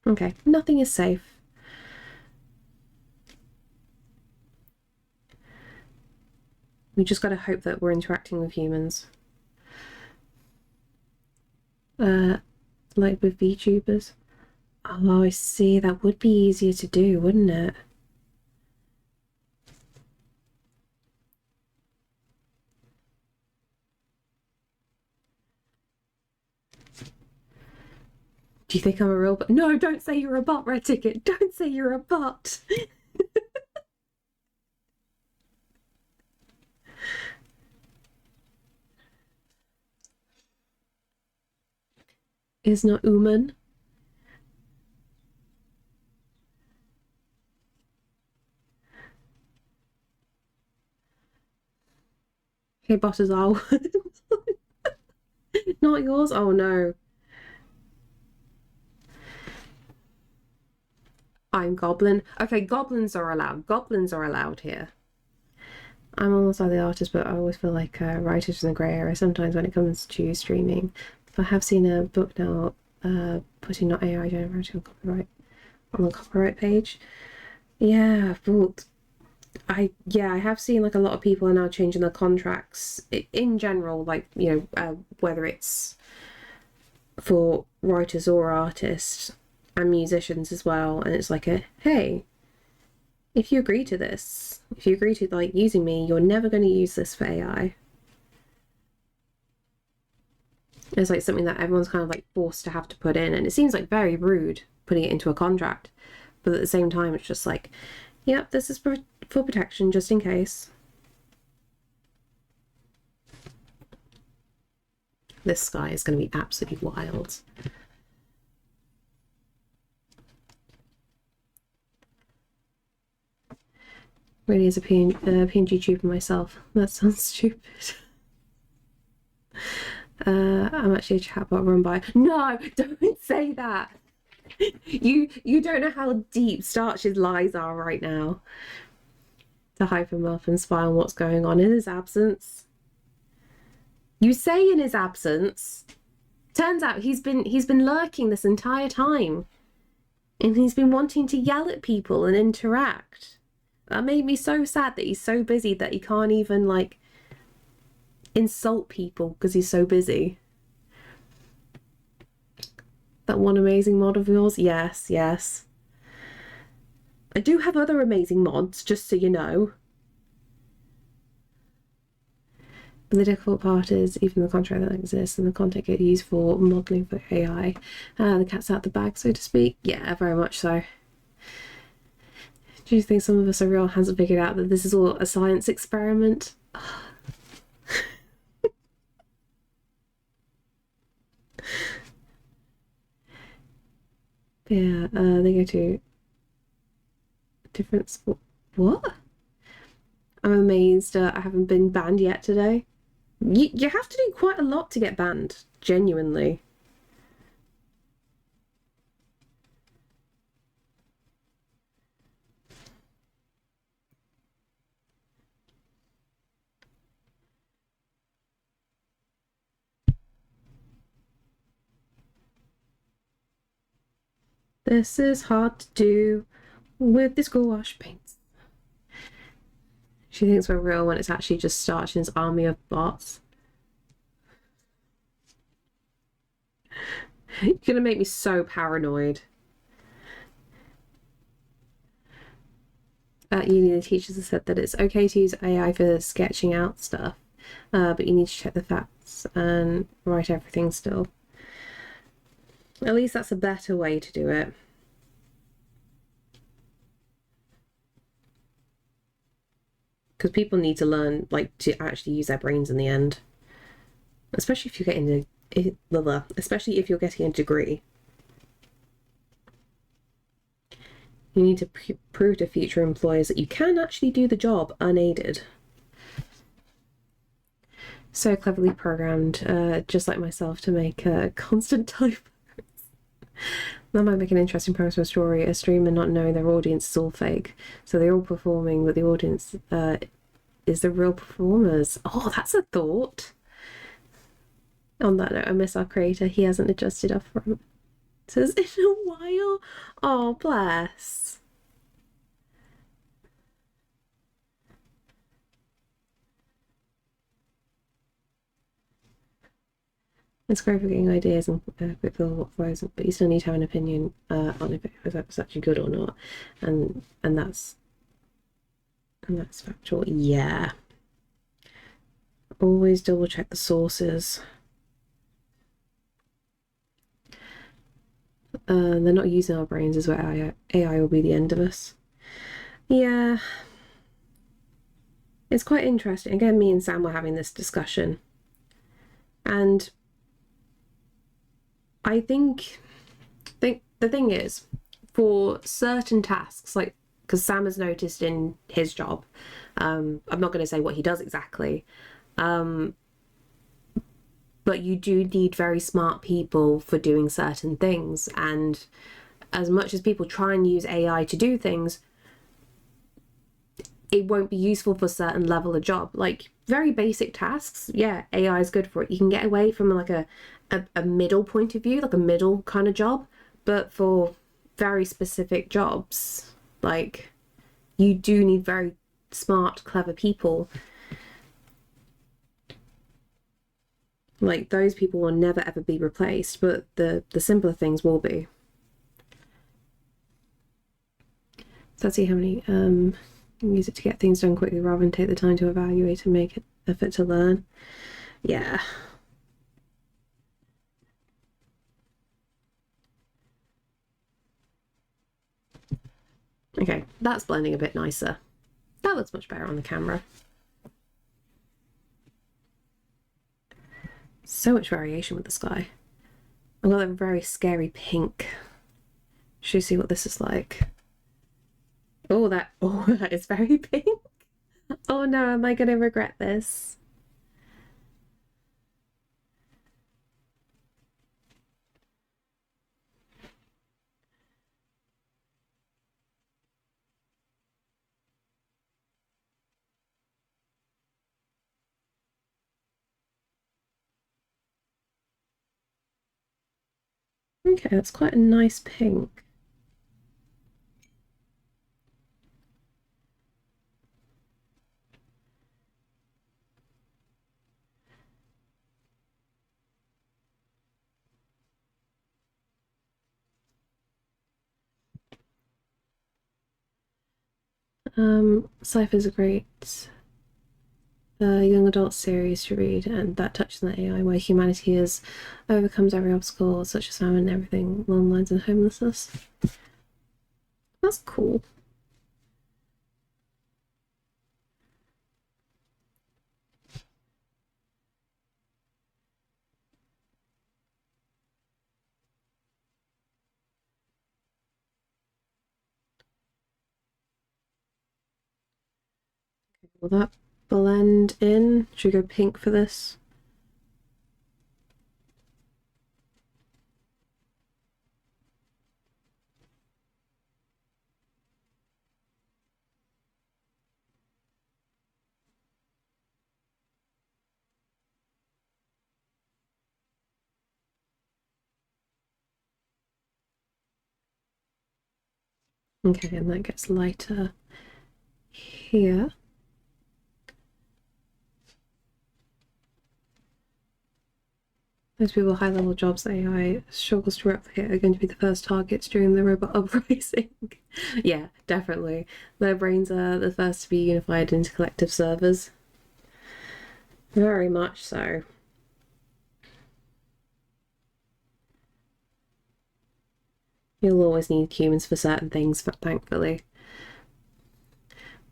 Okay, nothing is safe. We just gotta hope that we're interacting with humans. Like with VTubers. Oh, I see. That would be easier to do, wouldn't it? Do you think I'm a real bot? No, don't say you're a bot, Red Ticket. Don't say you're a bot. Is not Uman. Hey, bot as well. Not yours? Oh no. I'm Goblin. Okay, goblins are allowed. Goblins are allowed here. I'm almost like the artist, but I always feel like writers in the grey area sometimes when it comes to streaming. I have seen a book now putting not AI generated on the copyright page. Yeah, but I have seen like a lot of people are now changing their contracts in general, like, you know, whether it's for writers or artists and musicians as well, and it's like a hey, if you agree to this, if you agree to like using me, you're never going to use this for AI. It's like something that everyone's kind of like forced to have to put in, and it seems like very rude putting it into a contract, but at the same time it's just like, yep, this is for protection just in case. This sky is going to be absolutely wild. Really is a PNG tuber myself. That sounds stupid. I'm actually a chatbot run by. No, don't say that. You don't know how deep Starch's lies are right now. To hype him up and spy on what's going on in his absence. You say in his absence. Turns out he's been lurking this entire time. And he's been wanting to yell at people and interact. That made me so sad that he's so busy that he can't even like insult people because he's so busy. That one amazing mod of yours? Yes, yes. I do have other amazing mods, just so you know. But the difficult part is even the contract that exists and the content get used for modelling for AI. The cat's out the bag, so to speak. Yeah, very much so. Do you think some of us are real hasn't figured out that this is all a science experiment? Yeah, they go to different sport. What? I'm amazed I haven't been banned yet today. You have to do quite a lot to get banned, genuinely. This is hard to do with this gouache paint. She thinks we're real when it's actually just starch and his army of bots. You're gonna make me so paranoid. At uni, the teachers have said that it's okay to use AI for sketching out stuff, but you need to check the facts and write everything still. At least that's a better way to do it. Because people need to learn, like, to actually use their brains in the end. Especially if you're getting especially if you're getting a degree. You need to prove to future employers that you can actually do the job unaided. So cleverly programmed, just like myself, to make constant typos. That might make an interesting premise for a story. A streamer not knowing their audience is all fake. So they're all performing, but the audience is the real performers. Oh, that's a thought. On that note, I miss our creator. He hasn't adjusted up front. Says in a while. Oh, bless. It's great for getting ideas and quick feel what flows, but you still need to have an opinion on if it's actually good or not, and that's factual. Yeah. Always double check the sources. They're not using our brains is where AI will be the end of us. Yeah. It's quite interesting. Again, me and Sam were having this discussion. And I think the thing is, for certain tasks, like, because Sam has noticed in his job, I'm not going to say what he does exactly, but you do need very smart people for doing certain things. And as much as people try and use AI to do things, it won't be useful for a certain level of job. Like very basic tasks, yeah, AI is good for it. You can get away from like a middle point of view, like a middle kind of job. But for very specific jobs, like you do need very smart, clever people. Like those people will never ever be replaced, but the simpler things will be. So let's see how many use it to get things done quickly rather than take the time to evaluate and make an effort to learn. Yeah. Okay, that's blending a bit nicer. That looks much better on the camera. So much variation with the sky. I've got a very scary pink. Should we see what this is like? Oh, that is very pink. Oh no, am I gonna regret this? Okay, that's quite a nice pink. Cypher's a great young adult series to read, and that touches on the AI where humanity overcomes every obstacle, such as famine and everything along the lines of homelessness. That's cool. Will that blend in? Should we go pink for this? Okay, and that gets lighter here. Those people with high-level jobs AI struggles to replicate are going to be the first targets during the robot uprising. Yeah, definitely. Their brains are the first to be unified into collective servers. Very much so. You'll always need humans for certain things, thankfully.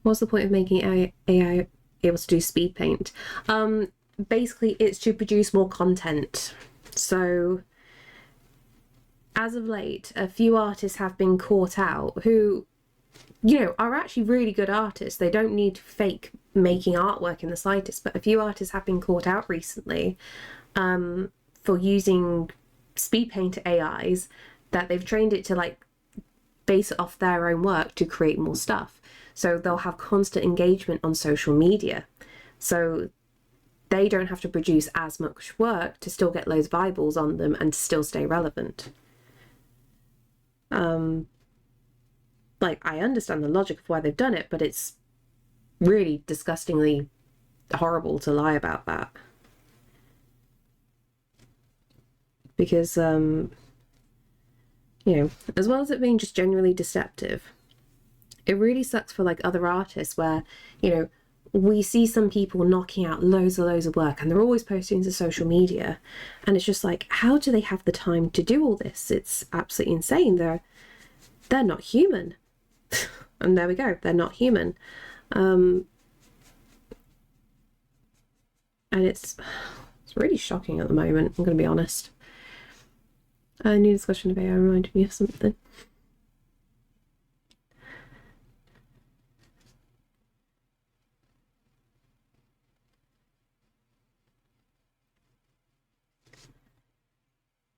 What's the point of making AI able to do speed paint? Basically, it's to produce more content. So, as of late, a few artists have been caught out who, you know, are actually really good artists. They don't need to fake making artwork in the slightest, but a few artists have been caught out recently for using speed paint AIs that they've trained it to like base it off their own work to create more stuff. So they'll have constant engagement on social media. So they don't have to produce as much work to still get loads of eyeballs on them and to still stay relevant. Like, I understand the logic of why they've done it, but it's really disgustingly horrible to lie about that. Because, you know, as well as it being just generally deceptive, it really sucks for like other artists where, you know, we see some people knocking out loads of work and they're always posting to social media, and it's just like, how do they have the time to do all this? It's absolutely insane. They're not human. And there we go, they're not human. And it's really shocking at the moment, I'm going to be honest. A new discussion of AI reminded me of something.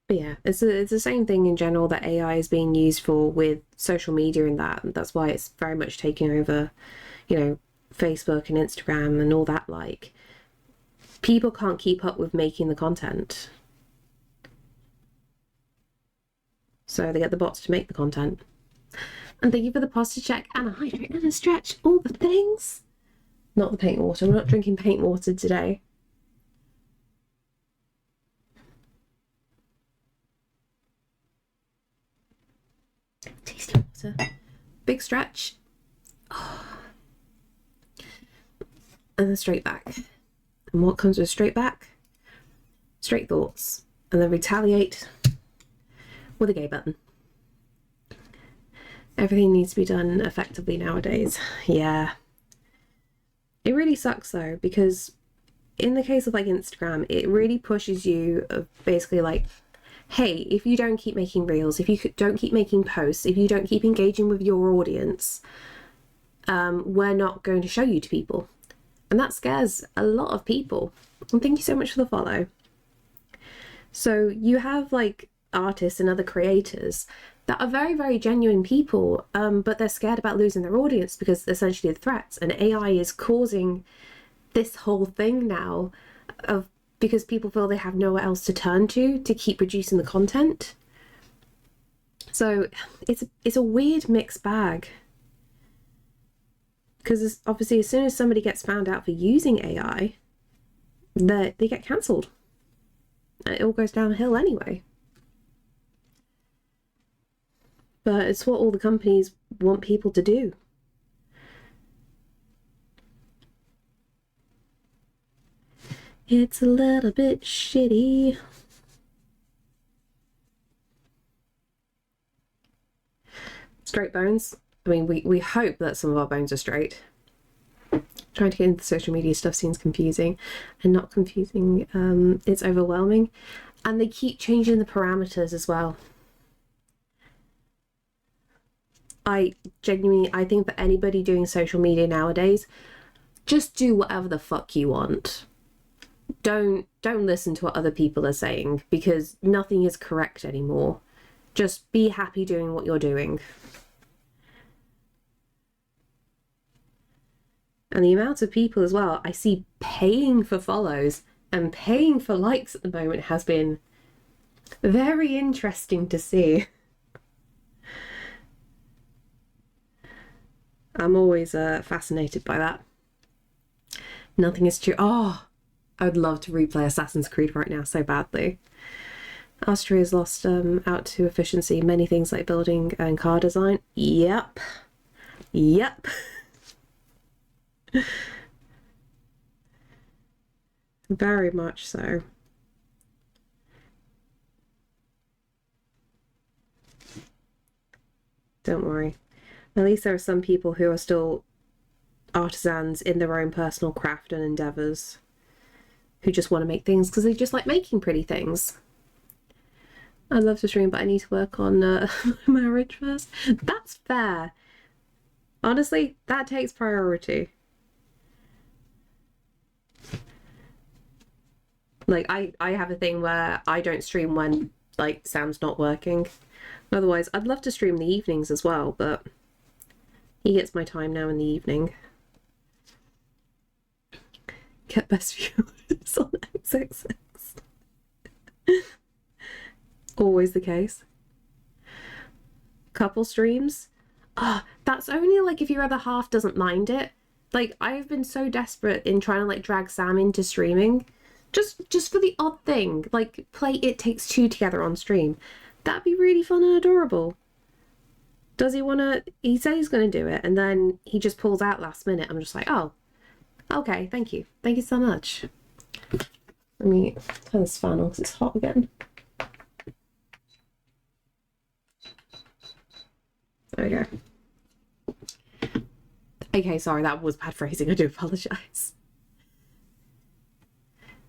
But yeah, it's the same thing in general that AI is being used for with social media and that. And that's why it's very much taking over, you know, Facebook and Instagram and all that. Like, people can't keep up with making the content. So they get the bots to make the content. And thank you for the posture check and a hydrate and a stretch. All the things. Not the paint water. We're not drinking paint water today. Tasty water. Big stretch. Oh. And then straight back. And what comes with straight back? Straight thoughts. And then retaliate with a gay button. Everything needs to be done effectively nowadays. Yeah. It really sucks though, because in the case of like Instagram, it really pushes you of basically like, hey, if you don't keep making reels, if you don't keep making posts, if you don't keep engaging with your audience, we're not going to show you to people. And that scares a lot of people. And thank you so much for the follow. So you have like artists and other creators that are very, very genuine people, but they're scared about losing their audience because essentially the threats, and AI is causing this whole thing now of because people feel they have nowhere else to turn to keep producing the content. So it's a weird mixed bag, because obviously as soon as somebody gets found out for using AI, they get cancelled. It all goes downhill anyway. But it's what all the companies want people to do. It's a little bit shitty. Straight bones. I mean, we hope that some of our bones are straight. Trying to get into social media stuff seems confusing, and not confusing. It's overwhelming, and they keep changing the parameters as well. I think for anybody doing social media nowadays, just do whatever the fuck you want. Don't listen to what other people are saying, because nothing is correct anymore. Just be happy doing what you're doing. And the amount of people as well I see paying for follows and paying for likes at the moment has been very interesting to see. I'm always fascinated by that. Nothing is true. Oh, I would love to replay Assassin's Creed right now so badly. Austria's lost out to efficiency. Many things like building and car design. Yep. Yep. Very much so. Don't worry. At least there are some people who are still artisans in their own personal craft and endeavors, who just want to make things because they just like making pretty things. I'd love to stream, but I need to work on marriage first. That's fair. Honestly, that takes priority. Like, I have a thing where I don't stream when, like, Sam's not working. Otherwise, I'd love to stream in the evenings as well, but he gets my time now in the evening. Get best viewers on XXX. Always the case. Couple streams? Ah, that's only like if your other half doesn't mind it. Like, I've been so desperate in trying to like drag Sam into streaming. Just for the odd thing. Like, play It Takes Two together on stream. That'd be really fun and adorable. Does he wanna... He said he's gonna do it, and then he just pulls out last minute. I'm just like, oh, okay, thank you. Thank you so much. Let me turn this fan on because it's hot again. There we go. Okay, sorry, that was bad phrasing. I do apologise.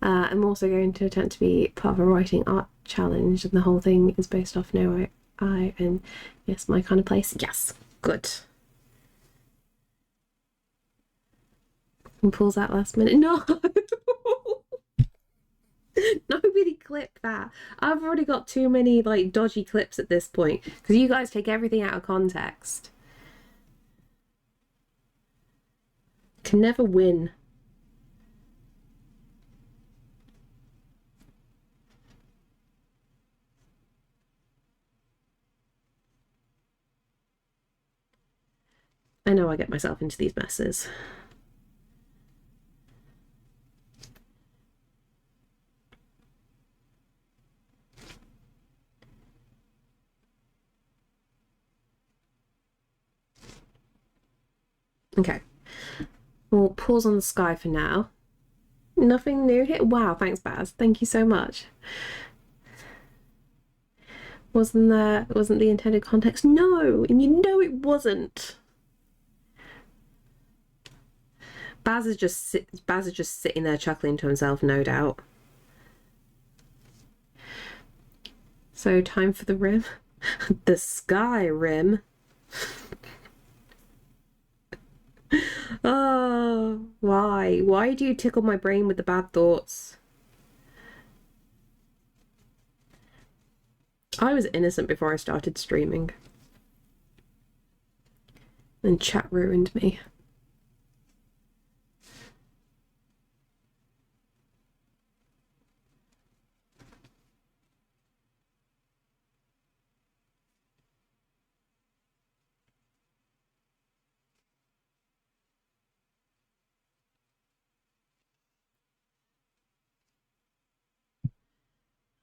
I'm also going to attempt to be part of a writing art challenge, and the whole thing is based off No I and yes, my kind of place. Yes, good. And pulls out last minute. No! Nobody clip that. I've already got too many like dodgy clips at this point because you guys take everything out of context. Can never win. I know I get myself into these messes. Okay. We'll pause on the sky for now. Nothing new here? Wow, thanks, Baz. Thank you so much. Wasn't the intended context? No, and you know it wasn't. Baz is just sitting there chuckling to himself, no doubt. So time for the rim. The Skyrim. Oh, why? Why do you tickle my brain with the bad thoughts? I was innocent before I started streaming. And chat ruined me.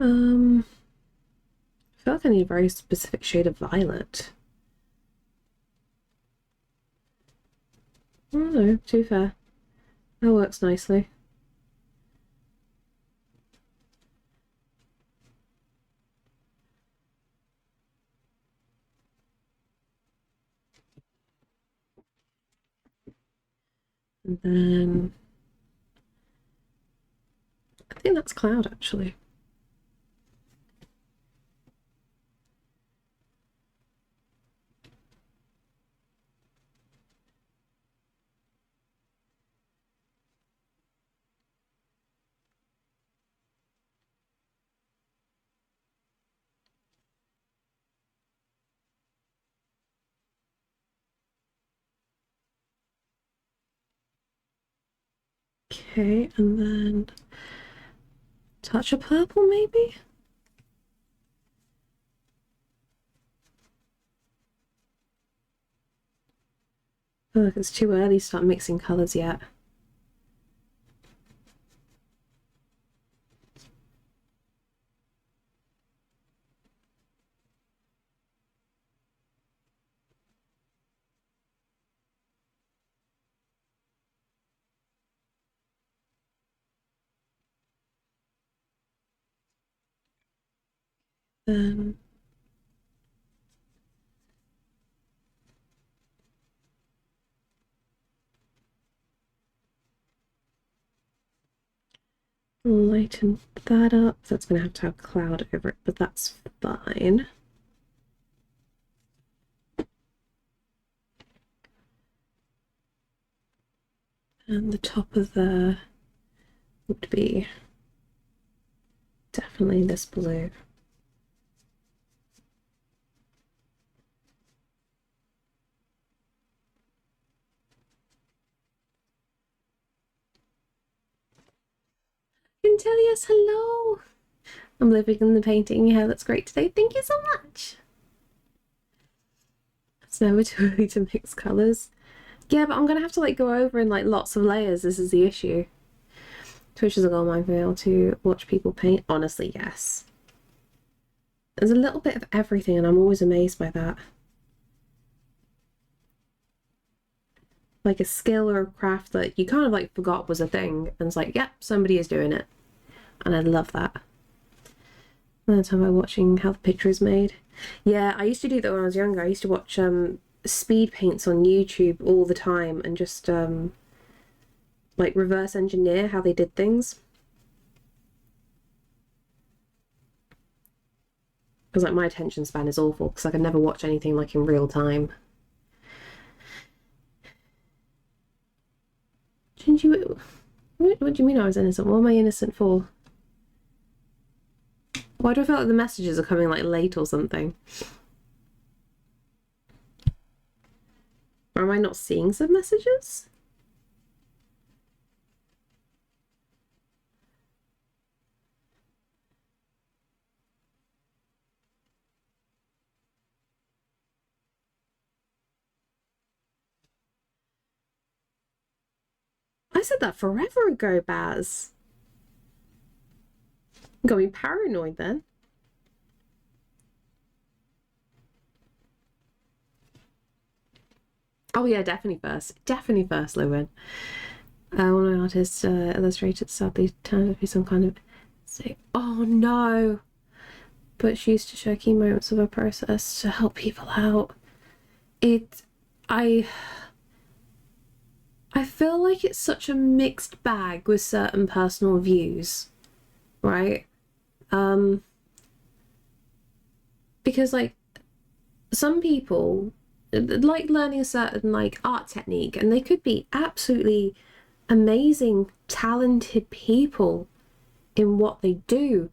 I feel like I need a very specific shade of violet. Oh no, too fair. That works nicely. And then I think that's cloud actually. Okay, and then touch of purple maybe? feel like it's too early to start mixing colours yet. Lighten that up. That's going to have a cloud over it, but that's fine. And the top of the would be definitely this blue. Quintilius, hello! I'm living in the painting. Yeah, that's great today. Thank you so much. It's never too early to mix colours. Yeah, but I'm gonna have to like go over in like lots of layers. This is the issue. Twitch is a goldmine for being able to watch people paint. Honestly, yes. There's a little bit of everything, and I'm always amazed by that. Like a skill or a craft that you kind of like forgot was a thing, and it's like, yep, somebody is doing it. And I love that. Another time by watching how the picture is made. Yeah, I used to do that when I was younger. I used to watch speed paints on YouTube all the time and just like reverse engineer how they did things. Because like my attention span is awful because I can never watch anything like in real time. Gingybeer, what do you mean I was innocent? What am I innocent for? Why do I feel like the messages are coming like late or something? Or am I not seeing some messages? I said that forever ago, Baz. Got me paranoid then. Oh yeah, definitely first. Definitely first, Lewin. One of my artists illustrated sadly turned out to be some kind of say, oh no. But she used to share key moments of her process to help people out. I feel like it's such a mixed bag with certain personal views, right? Because like some people like learning a certain like art technique and they could be absolutely amazing, talented people in what they do,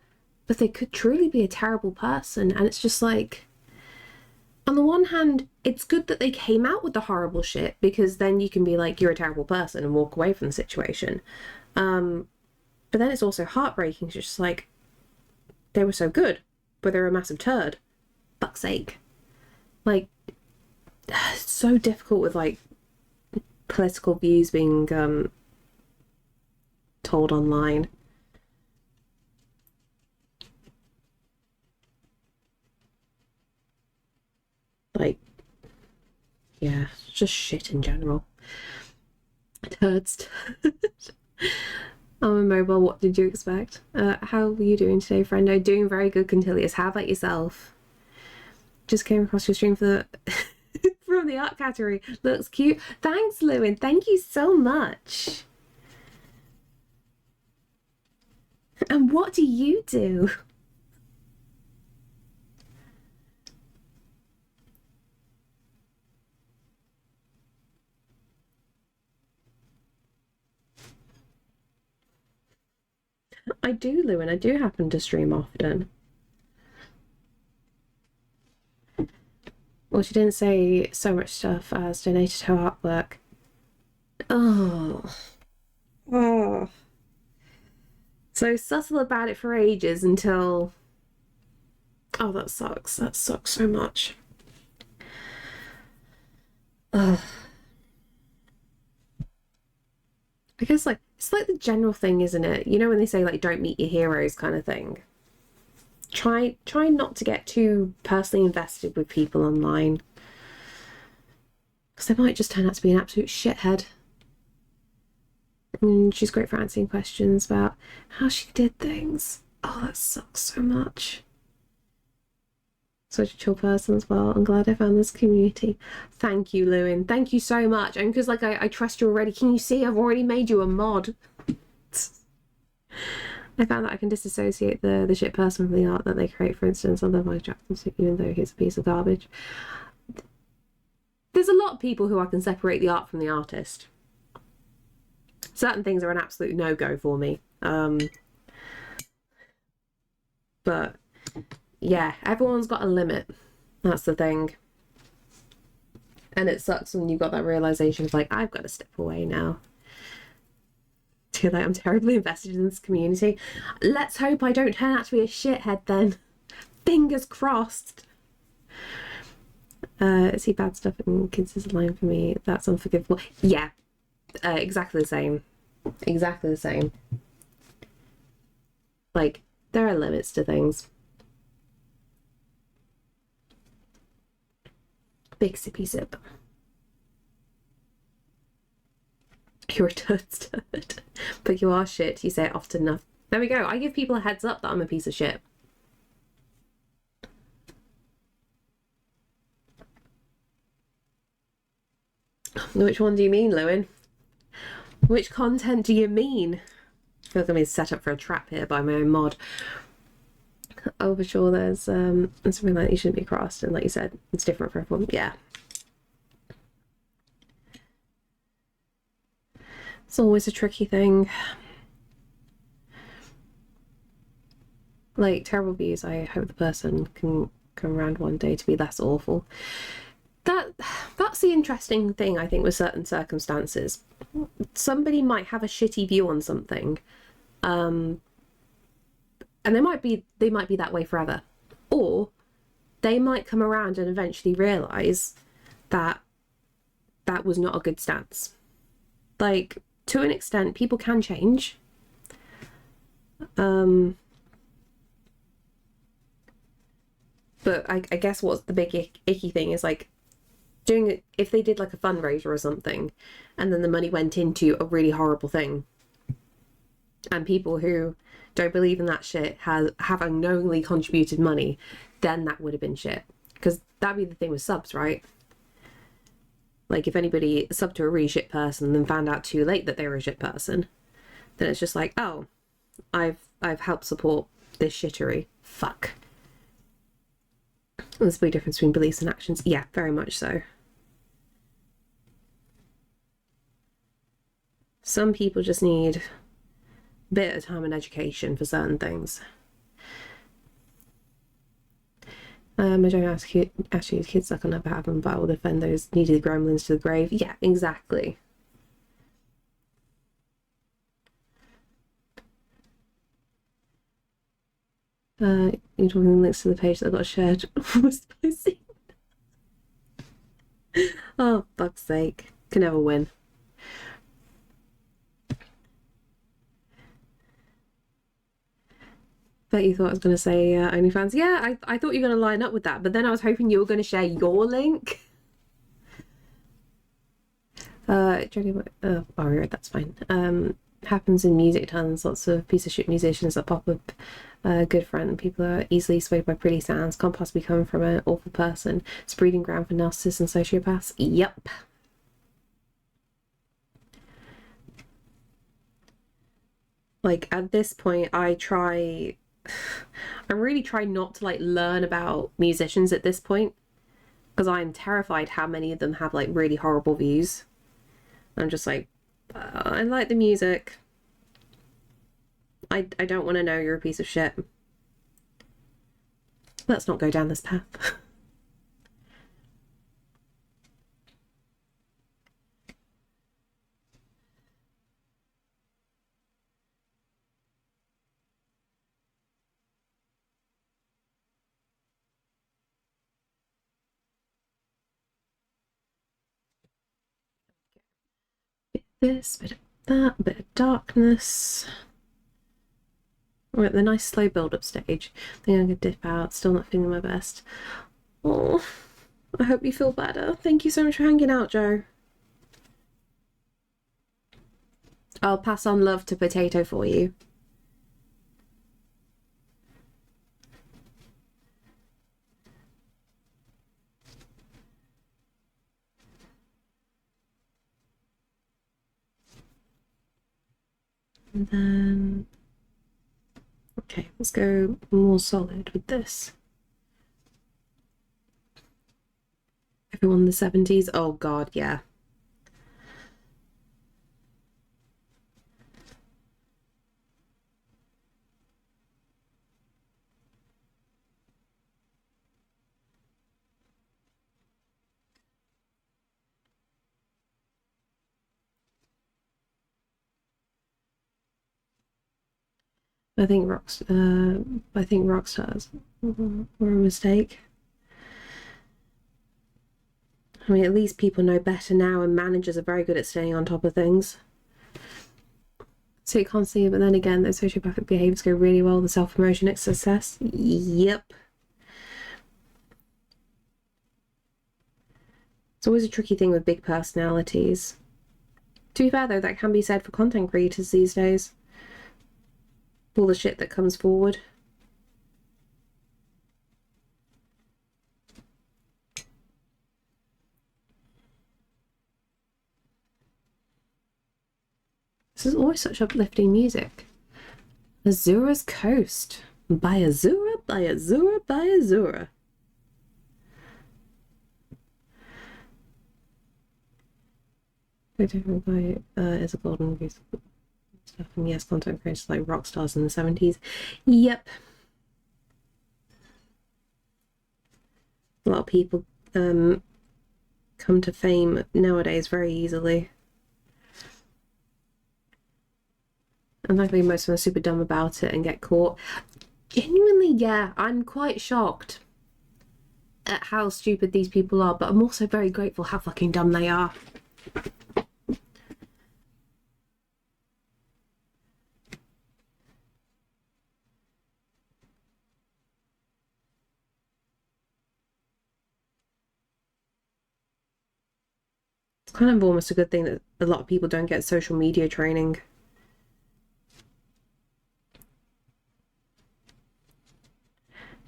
but they could truly be a terrible person. And it's just like, on the one hand, it's good that they came out with the horrible shit because then you can be like, you're a terrible person and walk away from the situation. But then it's also heartbreaking. It's just like, they were so good, but they're a massive turd. Fuck's sake. Like, it's so difficult with like political views being told online. Like, yeah, just shit in general. Turds. I'm immobile. What did you expect? How were you doing today, friendo? Doing very good, Quintilius. How about yourself? Just came across your stream for the from the art category. Looks cute. Thanks, Lewin. Thank you so much. And what do you do? I do, Lewin. I do happen to stream often. Well, she didn't say so much stuff as donated her artwork. Oh. Oh. So subtle about it for ages until... Oh, that sucks. That sucks so much. Ugh. I guess like it's like the general thing, isn't it? You know when they say like don't meet your heroes kind of thing. Try not to get too personally invested with people online. Because they might just turn out to be an absolute shithead. And she's great for answering questions about how she did things. Oh, that sucks so much. Such a chill person as well. I'm glad I found this community. Thank you, Lewin. Thank you so much. And because like I trust you already. Can you see I've already made you a mod? I found that I can disassociate the shit person from the art that they create. For instance, I love Mike Jackson, even though he's a piece of garbage. There's a lot of people who I can separate the art from the artist. Certain things are an absolute no-go for me. But yeah, everyone's got a limit. That's the thing. And it sucks when you've got that realization of like, I've got to step away now. Like, I'm terribly invested in this community. Let's hope I don't turn out to be a shithead then. Fingers crossed. See bad stuff in kids is a line for me. That's unforgivable. Yeah, exactly the same. Exactly the same. Like, there are limits to things. Big sippy sip. You're a turd, but you are shit. You say it often enough. There we go. I give people a heads up that I'm a piece of shit. Which one do you mean, Lewin? Which content do you mean? I feel like I'm being set up for a trap here by my own mod. Oh, for sure, there's something like you shouldn't be crossed, and like you said, it's different for everyone. Yeah. It's always a tricky thing. Like, terrible views, I hope the person can come around one day to be less awful. That's the interesting thing, I think, with certain circumstances. Somebody might have a shitty view on something, and they might be that way forever. Or they might come around and eventually realise that that was not a good stance. Like, to an extent, people can change. But I guess what's the big icky thing is like doing it if they did like a fundraiser or something and then the money went into a really horrible thing and people who don't believe in that shit have unknowingly contributed money, then that would have been shit. Because that'd be the thing with subs, right? Like if anybody subbed to a really shit person and then found out too late that they were a shit person, then it's just like, oh, I've helped support this shittery. Fuck. There's a big difference between beliefs and actions. Yeah, very much so. Some people just need a bit of time and education for certain things. I don't ask you, actually, kids suck on never happen, but I will defend those needy gremlins to the grave. Yeah, exactly. You're talking links to the page that got shared. Oh, fuck's sake. Can never win. Bet you thought I was going to say OnlyFans. Yeah, I thought you were going to line up with that, but then I was hoping you were going to share your link. Alright, that's fine. Happens in music tons. Lots of piece of shit musicians that pop up. Good friend. People are easily swayed by pretty sounds. Can't possibly come from an awful person. It's a breeding ground for narcissists and sociopaths. Yep. Like at this point, I really try not to like learn about musicians at this point because I'm terrified how many of them have like really horrible views. I'm just like, I like the music. I don't want to know you're a piece of shit. Let's not go down this path. This bit. that, a bit of darkness. We're at the nice slow build-up stage. I think I'm going to dip out, still not feeling my best. Oh, I hope you feel better. Thank you so much for hanging out, Joe. I'll pass on love to Potato for you. And then, okay, let's go more solid with this. Everyone in the 70s? Oh God, yeah. I think Rockstars were a mistake. I mean, at least people know better now, and managers are very good at staying on top of things. So you can't see it, but then again, those sociopathic behaviors go really well with the self-promotion at success. Yep. It's always a tricky thing with big personalities. To be fair, though, that can be said for content creators these days. All the shit that comes forward. This is always such uplifting music. Azura's Coast. By Azura, by Azura, by Azura. Is a golden goose stuff, and yes, content creators like rock stars in the 70s. Yep. A lot of people come to fame nowadays very easily. And luckily most of them are super dumb about it and get caught. Genuinely, yeah, I'm quite shocked at how stupid these people are, but I'm also very grateful how fucking dumb they are. It's kind of almost a good thing that a lot of people don't get social media training.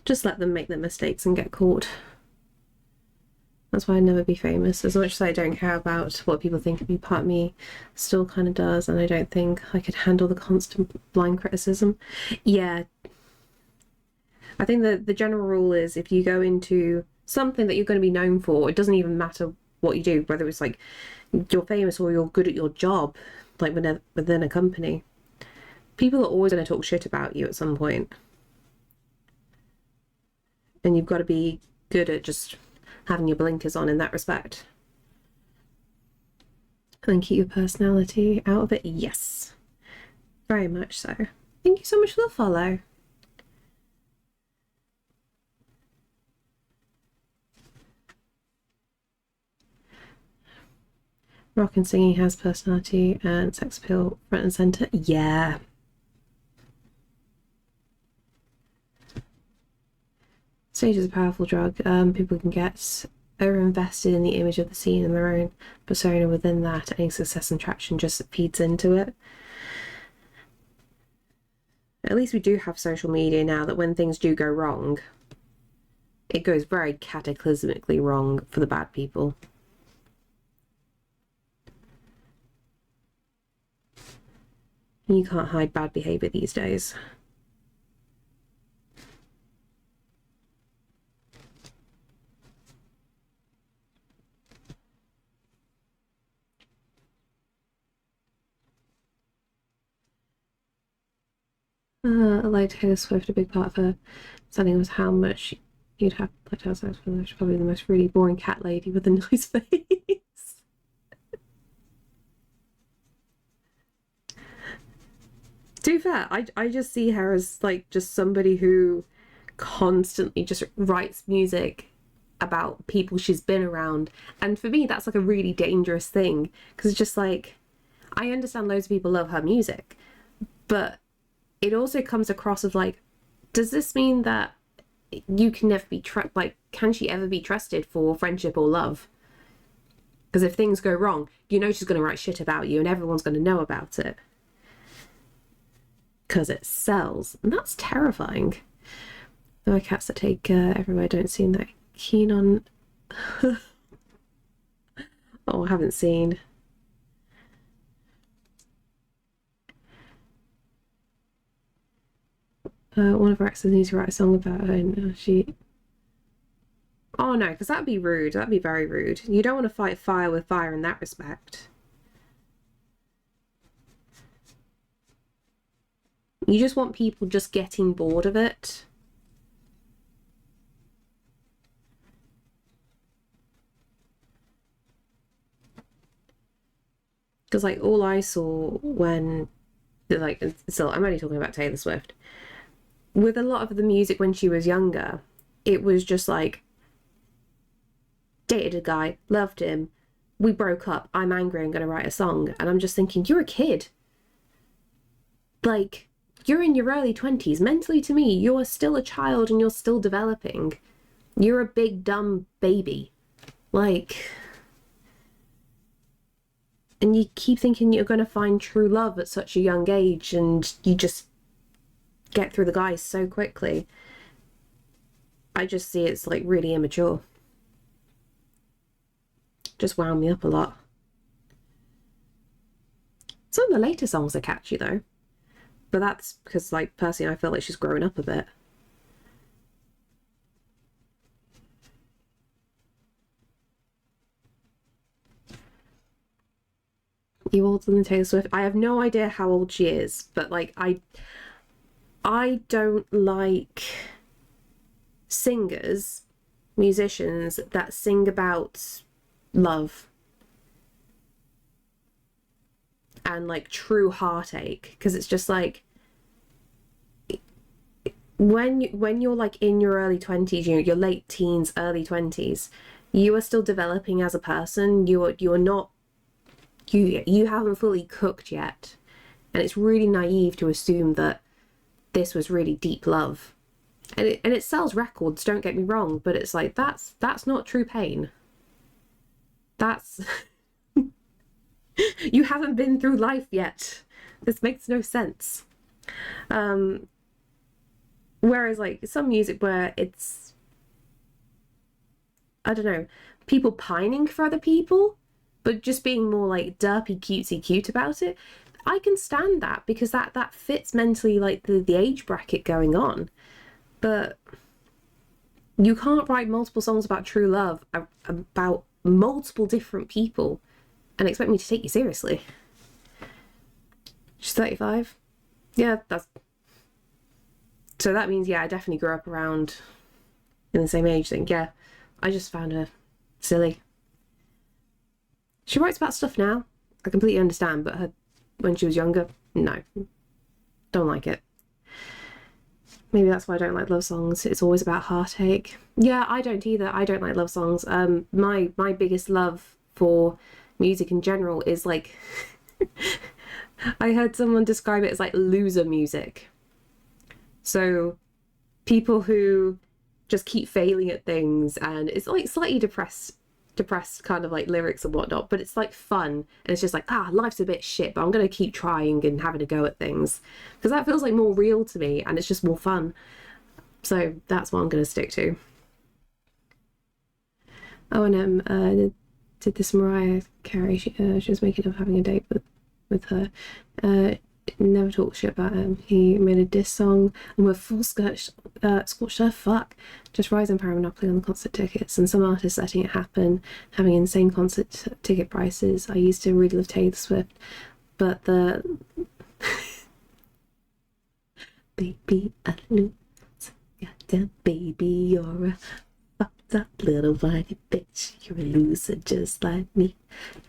Just let them make their mistakes and get caught. That's why I'd never be famous. As much as I don't care about what people think of me, part of me still kind of does, and I don't think I could handle the constant blind criticism. Yeah. I think that the general rule is if you go into something that you're going to be known for, it doesn't even matter what you do, whether it's like you're famous or you're good at your job, like within a company. People are always going to talk shit about you at some point. And you've got to be good at just having your blinkers on in that respect. And keep your personality out of it. Yes. Very much so. Thank you so much for the follow. Rock and singing has personality and sex appeal front and center. Yeah. Stage is a powerful drug. People can get over-invested in the image of the scene and their own persona within that. Any success and traction just feeds into it. At least we do have social media now that when things do go wrong, it goes very cataclysmically wrong for the bad people. You can't hide bad behavior these days. Like Taylor Swift, a big part of her selling was how much you'd have to play sex for. She's probably the most really boring cat lady with a nice face. To be fair, I just see her as like just somebody who constantly just writes music about people she's been around, and for me that's like a really dangerous thing, because it's just like I understand loads of people love her music, but it also comes across of like, does this mean that you can never be can she ever be trusted for friendship or love? Because if things go wrong, you know she's going to write shit about you and everyone's going to know about it. Because it sells. And that's terrifying. The cats that take everywhere don't seem that keen on... Oh, I haven't seen. One of our exes needs to write a song about her and she... Oh no, because that'd be rude. That'd be very rude. You don't want to fight fire with fire in that respect. You just want people just getting bored of it. Because like all I saw when, like, so I'm only talking about Taylor Swift. With a lot of the music when she was younger, it was just like, dated a guy, loved him, we broke up, I'm angry, I'm going to write a song. And I'm just thinking, you're a kid. Like, you're in your early 20s. Mentally, to me, you're still a child and you're still developing. You're a big, dumb baby. Like... And you keep thinking you're going to find true love at such a young age and you just get through the guys so quickly. I just see it's like really immature. Just wound me up a lot. Some of the later songs are catchy though. But that's because, like, personally I feel like she's growing up a bit. You older than Taylor Swift? I have no idea how old she is, but like I don't like singers, musicians that sing about love and like true heartache, because it's just like when you're like in your early 20s, your late teens, early 20s, you are still developing as a person. You are not, you haven't fully cooked yet, and it's really naive to assume that this was really deep love. And it sells records, don't get me wrong, but it's like that's not true pain. That's you haven't been through life yet. This makes no sense. Whereas like some music where it's, I don't know, people pining for other people, but just being more like derpy cutesy cute about it, I can stand that because that fits mentally like the age bracket going on. But you can't write multiple songs about true love about multiple different people and expect me to take you seriously. She's 35. Yeah, that's... So that means, yeah, I definitely grew up around in the same age thing. Yeah, I just found her silly. She writes about stuff now. I completely understand, but her, when she was younger, no. Don't like it. Maybe that's why I don't like love songs. It's always about heartache. Yeah, I don't either. I don't like love songs. My biggest love for music in general is like... I heard someone describe it as like loser music. So people who just keep failing at things, and it's like slightly depressed kind of like lyrics and whatnot, but it's like fun, and it's just like, life's a bit shit, but I'm gonna keep trying and having a go at things, because that feels like more real to me and it's just more fun. So that's what I'm gonna stick to. Oh, and did this Mariah Carey, she was making up having a date with her. Never talk shit about him. He made a diss song and with full scorched earth, fuck. Just rising power monopoly on the concert tickets, and some artists letting it happen, having insane concert ticket prices. I used to really love Taylor Swift, but the baby, I lose, goddamn baby, you're a fucked up little whitey bitch. You're a loser just like me.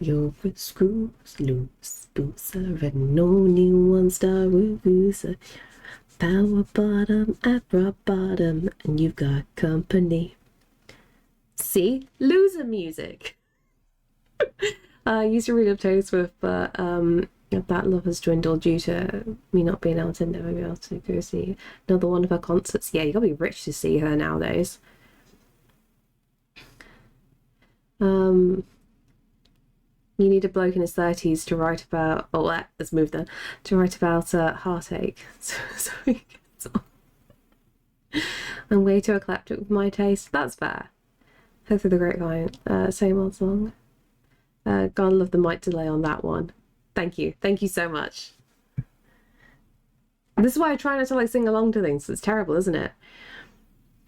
You're a screws loose boozer and only one star reviewer. Power bottom at rock bottom, and you've got company. See? Loser music. I used to read up Taste with, but that love has dwindled due to me not being able to never be able to go see another one of her concerts. Yeah, you gotta be rich to see her nowadays. You need a bloke in his 30s to write about, oh, let's move then, to write about heartache. So he gets on. I'm way too eclectic with my taste. That's fair. Heard through the grapevine. Same old song. Gotta love the mic delay on that one. Thank you. Thank you so much. This is why I try not to like sing along to things. It's terrible, isn't it?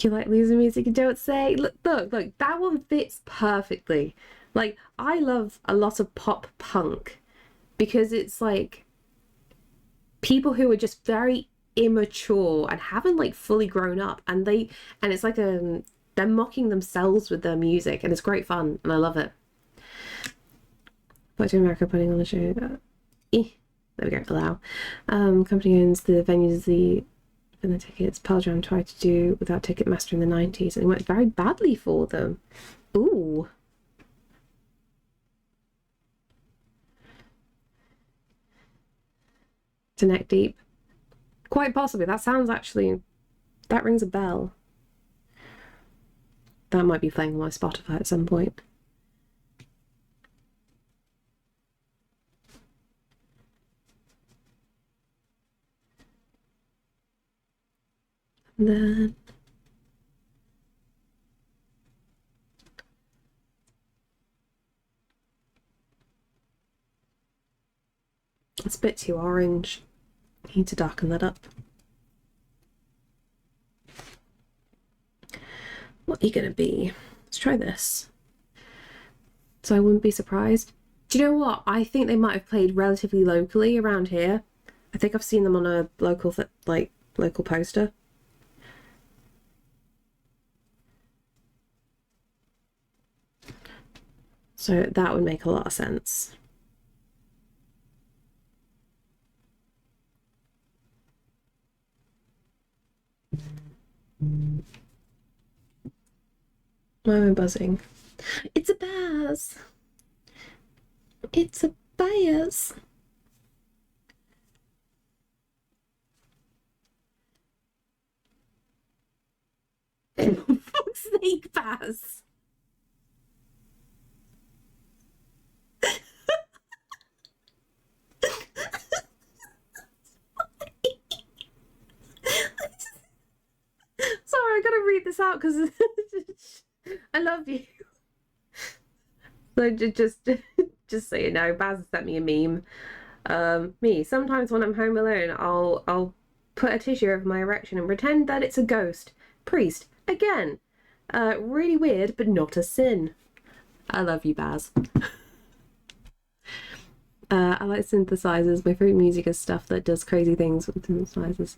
You like losing music you don't say? Look, that one fits perfectly. Like, I love a lot of pop punk because it's like people who are just very immature and haven't like fully grown up, and it's like they're mocking themselves with their music, and it's great fun, and I love it. Back to America, putting on a show. There we go. Allow. Company owns the venues, and the tickets. Pearl Jam tried to do without Ticketmaster in the 90s, and it went very badly for them. Ooh. To Neck Deep. Quite possibly. That rings a bell. That might be playing on my Spotify at some point. And then it's a bit too orange. I need to darken that up. What are you gonna be? Let's try this. So I wouldn't be surprised. Do you know what? I think they might have played relatively locally around here. I think I've seen them on a local poster. So that would make a lot of sense. Why am I buzzing? It's a Baz! It's a Baz! For fuck's sake, Baz! Sorry, I gotta read this out because I love you. So just so you know, Baz sent me a meme. Me, sometimes when I'm home alone, I'll put a tissue over my erection and pretend that it's a ghost. Priest, again. Really weird, but not a sin. I love you, Baz. I like synthesizers. My favorite music is stuff that does crazy things with synthesizers.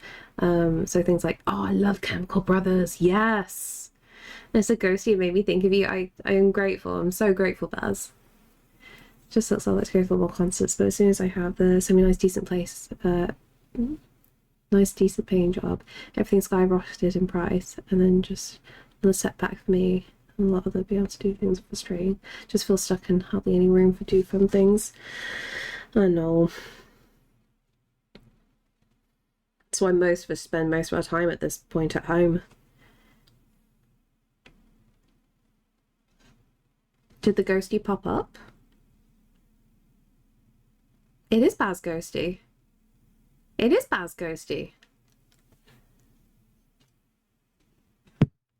So things like, oh, I love Chemical Brothers. Yes. It's a ghosty. It made me think of you. I am grateful. I'm so grateful, Baz. Just looks like I like to go for more concerts, but as soon as I have the semi-nice, decent place, nice, decent paying job, everything skyrocketed in price, and then just another setback for me. A lot of them be able to do things frustrating. Just feel stuck and hardly any room for do fun things. I know. That's why most of us spend most of our time at this point at home. Did the ghosty pop up? It is Baz Ghosty. It is Baz Ghosty.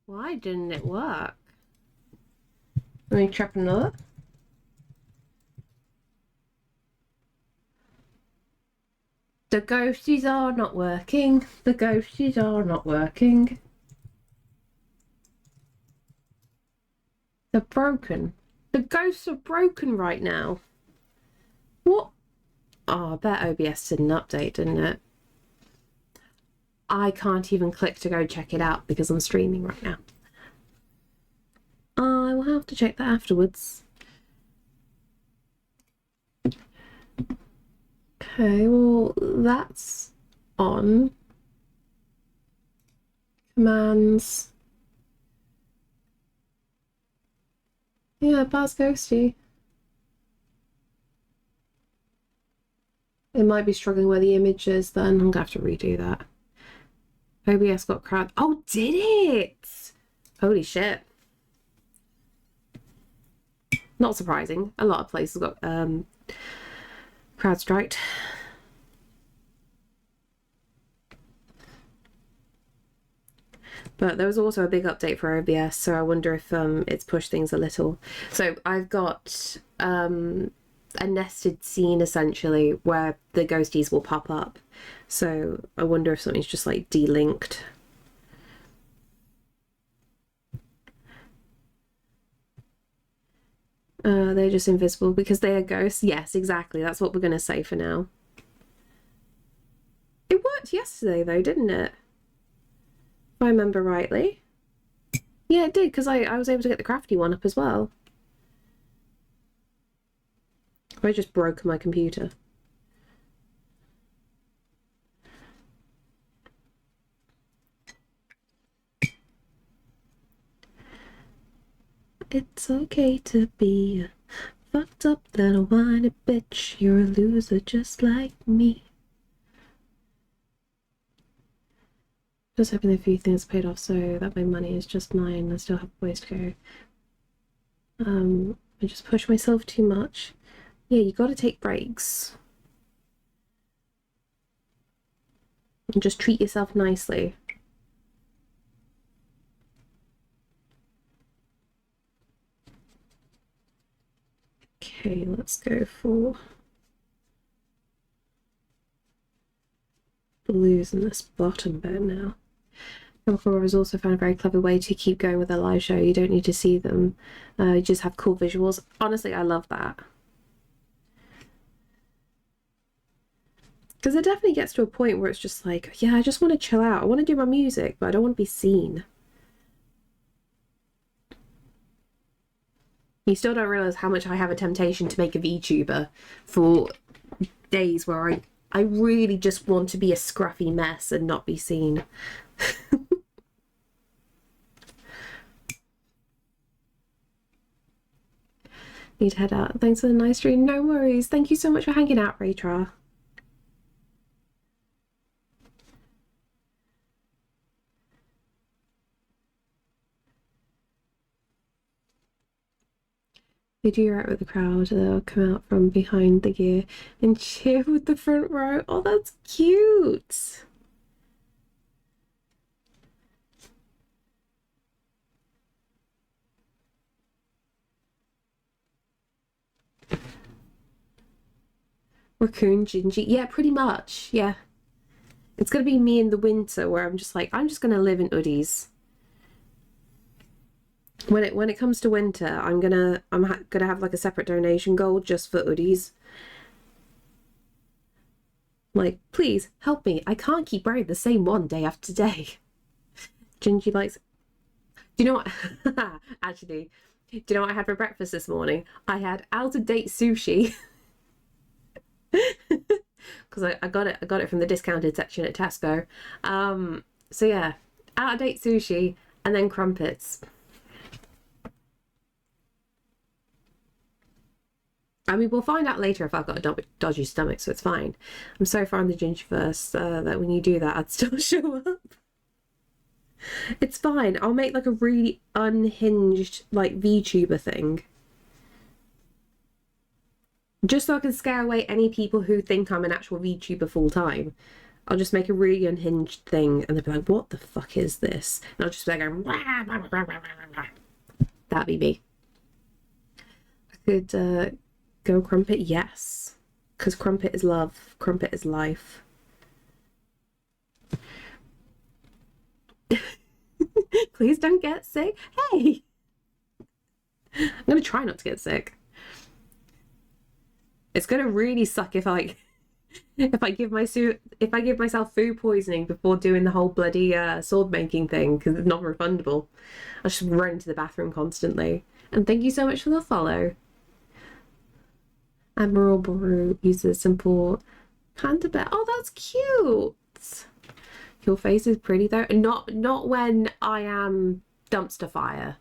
Why didn't it work? Let me trap another. The ghosties are not working. The ghosties are not working. They're broken. The ghosts are broken right now. What? Oh, I bet OBS did an update, didn't it? I can't even click to go check it out because I'm streaming right now. I will have to check that afterwards. Okay, well, that's on. Commands. Yeah, Baz Ghosty. It might be struggling where the image is then. I'm gonna have to redo that. OBS got crowd. Oh, did it? Holy shit. Not surprising. A lot of places got crowd striked. But there was also a big update for OBS, so I wonder if it's pushed things a little. So I've got a nested scene essentially where the ghosties will pop up. So I wonder if something's just like delinked. They're just invisible because they are ghosts. Yes, exactly. That's what we're going to say for now. It worked yesterday though, didn't it? If I remember rightly. Yeah, it did, because I was able to get the crafty one up as well. I just broke my computer. It's okay to be a fucked up little whiny bitch. You're a loser just like me. Just hoping a few things paid off so that my money is just mine. I still have ways to go. I just push myself too much. Yeah, you gotta take breaks. And just treat yourself nicely. Okay, let's go for blues in this bottom bit now. Rowney has also found a very clever way to keep going with their live show. You don't need to see them. You just have cool visuals. Honestly, I love that. Because it definitely gets to a point where it's just like, yeah, I just want to chill out. I want to do my music, but I don't want to be seen. You still don't realise how much I have a temptation to make a VTuber for days where I really just want to be a scruffy mess and not be seen. Need to head out. Thanks for the nice stream. No worries. Thank you so much for hanging out, Raytra. They do right with the crowd. They'll come out from behind the gear and cheer with the front row. Oh, that's cute. Raccoon Gingy. Yeah, pretty much. Yeah. It's gonna be me in the winter where I'm just like, I'm just gonna live in hoodies. When it comes to winter, I'm gonna have like a separate donation goal just for hoodies. Like, please help me. I can't keep wearing the same one day after day. Gingy likes. Do you know what? Actually, do you know what I had for breakfast this morning? I had out of date sushi. Because I got it from the discounted section at Tesco. So yeah, out of date sushi and then crumpets. I mean, we'll find out later if I've got a dodgy stomach, so it's fine. I'm so far in the Gingyverse that when you do that, I'd still show up. It's fine. I'll make like a really unhinged like VTuber thing. Just so I can scare away any people who think I'm an actual VTuber full time. I'll just make a really unhinged thing and they'll be like, what the fuck is this? And I'll just be like, that'd be me. I could go crumpet, yes. Because crumpet is love. Crumpet is life. Please don't get sick. Hey! I'm going to try not to get sick. It's going to really suck if I give myself food poisoning before doing the whole bloody sword making thing, because it's not refundable. I just run into the bathroom constantly. And thank you so much for the follow. Admiral Baru uses simple panda bear. Oh, that's cute. Your face is pretty though. Not when I am dumpster fire.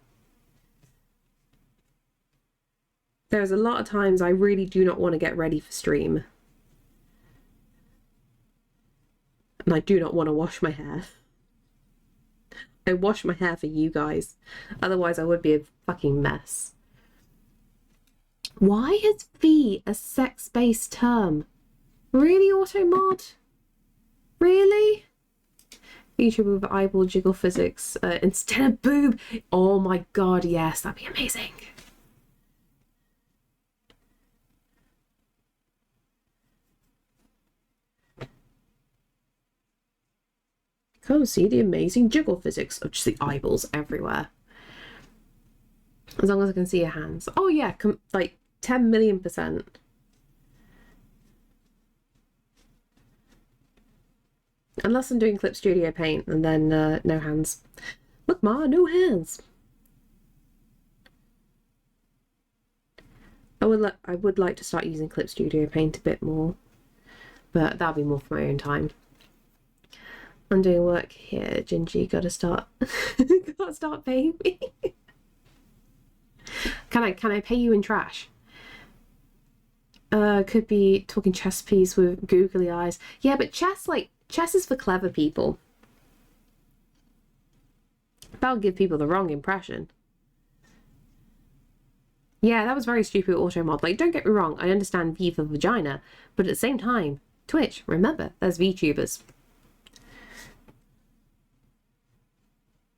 There's a lot of times I really do not want to get ready for stream. And I do not want to wash my hair. I wash my hair for you guys. Otherwise I would be a fucking mess. Why is V a sex-based term? Really, Automod? Really? YouTuber with eyeball jiggle physics instead of boob. Oh my god, yes, that'd be amazing. Come see the amazing jiggle physics of just the eyeballs everywhere. As long as I can see your hands. Oh yeah, like 10 million %. Unless I'm doing Clip Studio Paint, and then no hands. Look, Ma, no hands. I would like to start using Clip Studio Paint a bit more, but that'll be more for my own time. I'm doing work here, Gingy. Gotta start paying me. Can I pay you in trash? Could be talking chess piece with googly eyes. Yeah, but chess is for clever people. That'll give people the wrong impression. Yeah, that was very stupid, Automod. Like, don't get me wrong, I understand V for vagina, but at the same time, Twitch, remember, there's VTubers.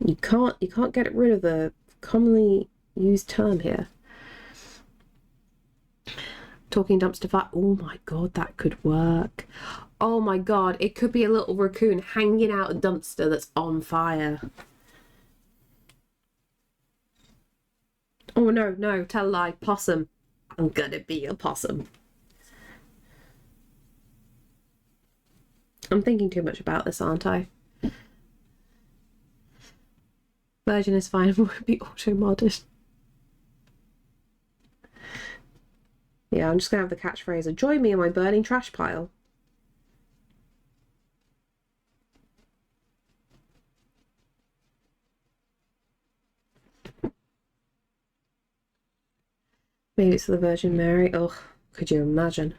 You can't get rid of the commonly used term here. Talking dumpster fire. Oh my god, that could work. Oh my god, it could be a little raccoon hanging out a dumpster that's on fire. Oh no, tell a lie. Possum. I'm gonna be a possum. I'm thinking too much about this, aren't I? Virgin is fine, would be auto-modded. Yeah, I'm just gonna have the catchphrase of join me in my burning trash pile. Maybe it's the Virgin Mary. Ugh, could you imagine?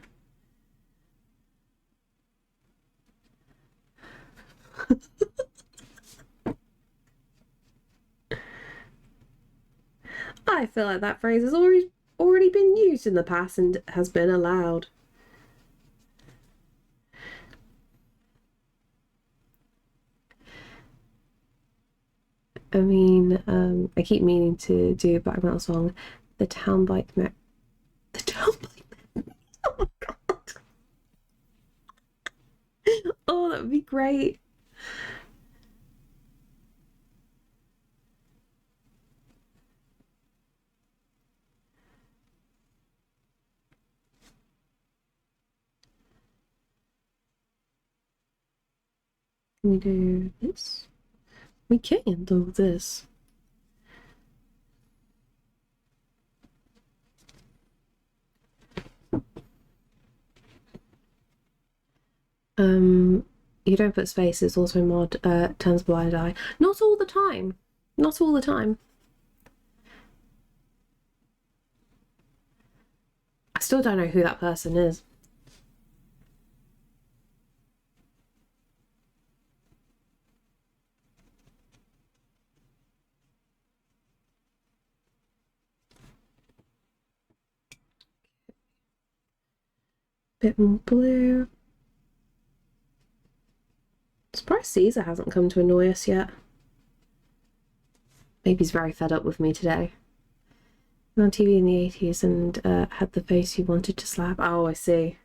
I feel like that phrase has already been used in the past and has been allowed. I mean, I keep meaning to do a black metal song. The town bike mech. The town bike mech. Oh my god. Oh, that would be great. Can we do this? We can do this. You don't put spaces, also mod turns blind eye. Not all the time. Not all the time. I still don't know who that person is. Bit more blue. Surprised Caesar hasn't come to annoy us yet. Maybe he's very fed up with me today. On TV in the 80s and had the face he wanted to slap. Oh, I see.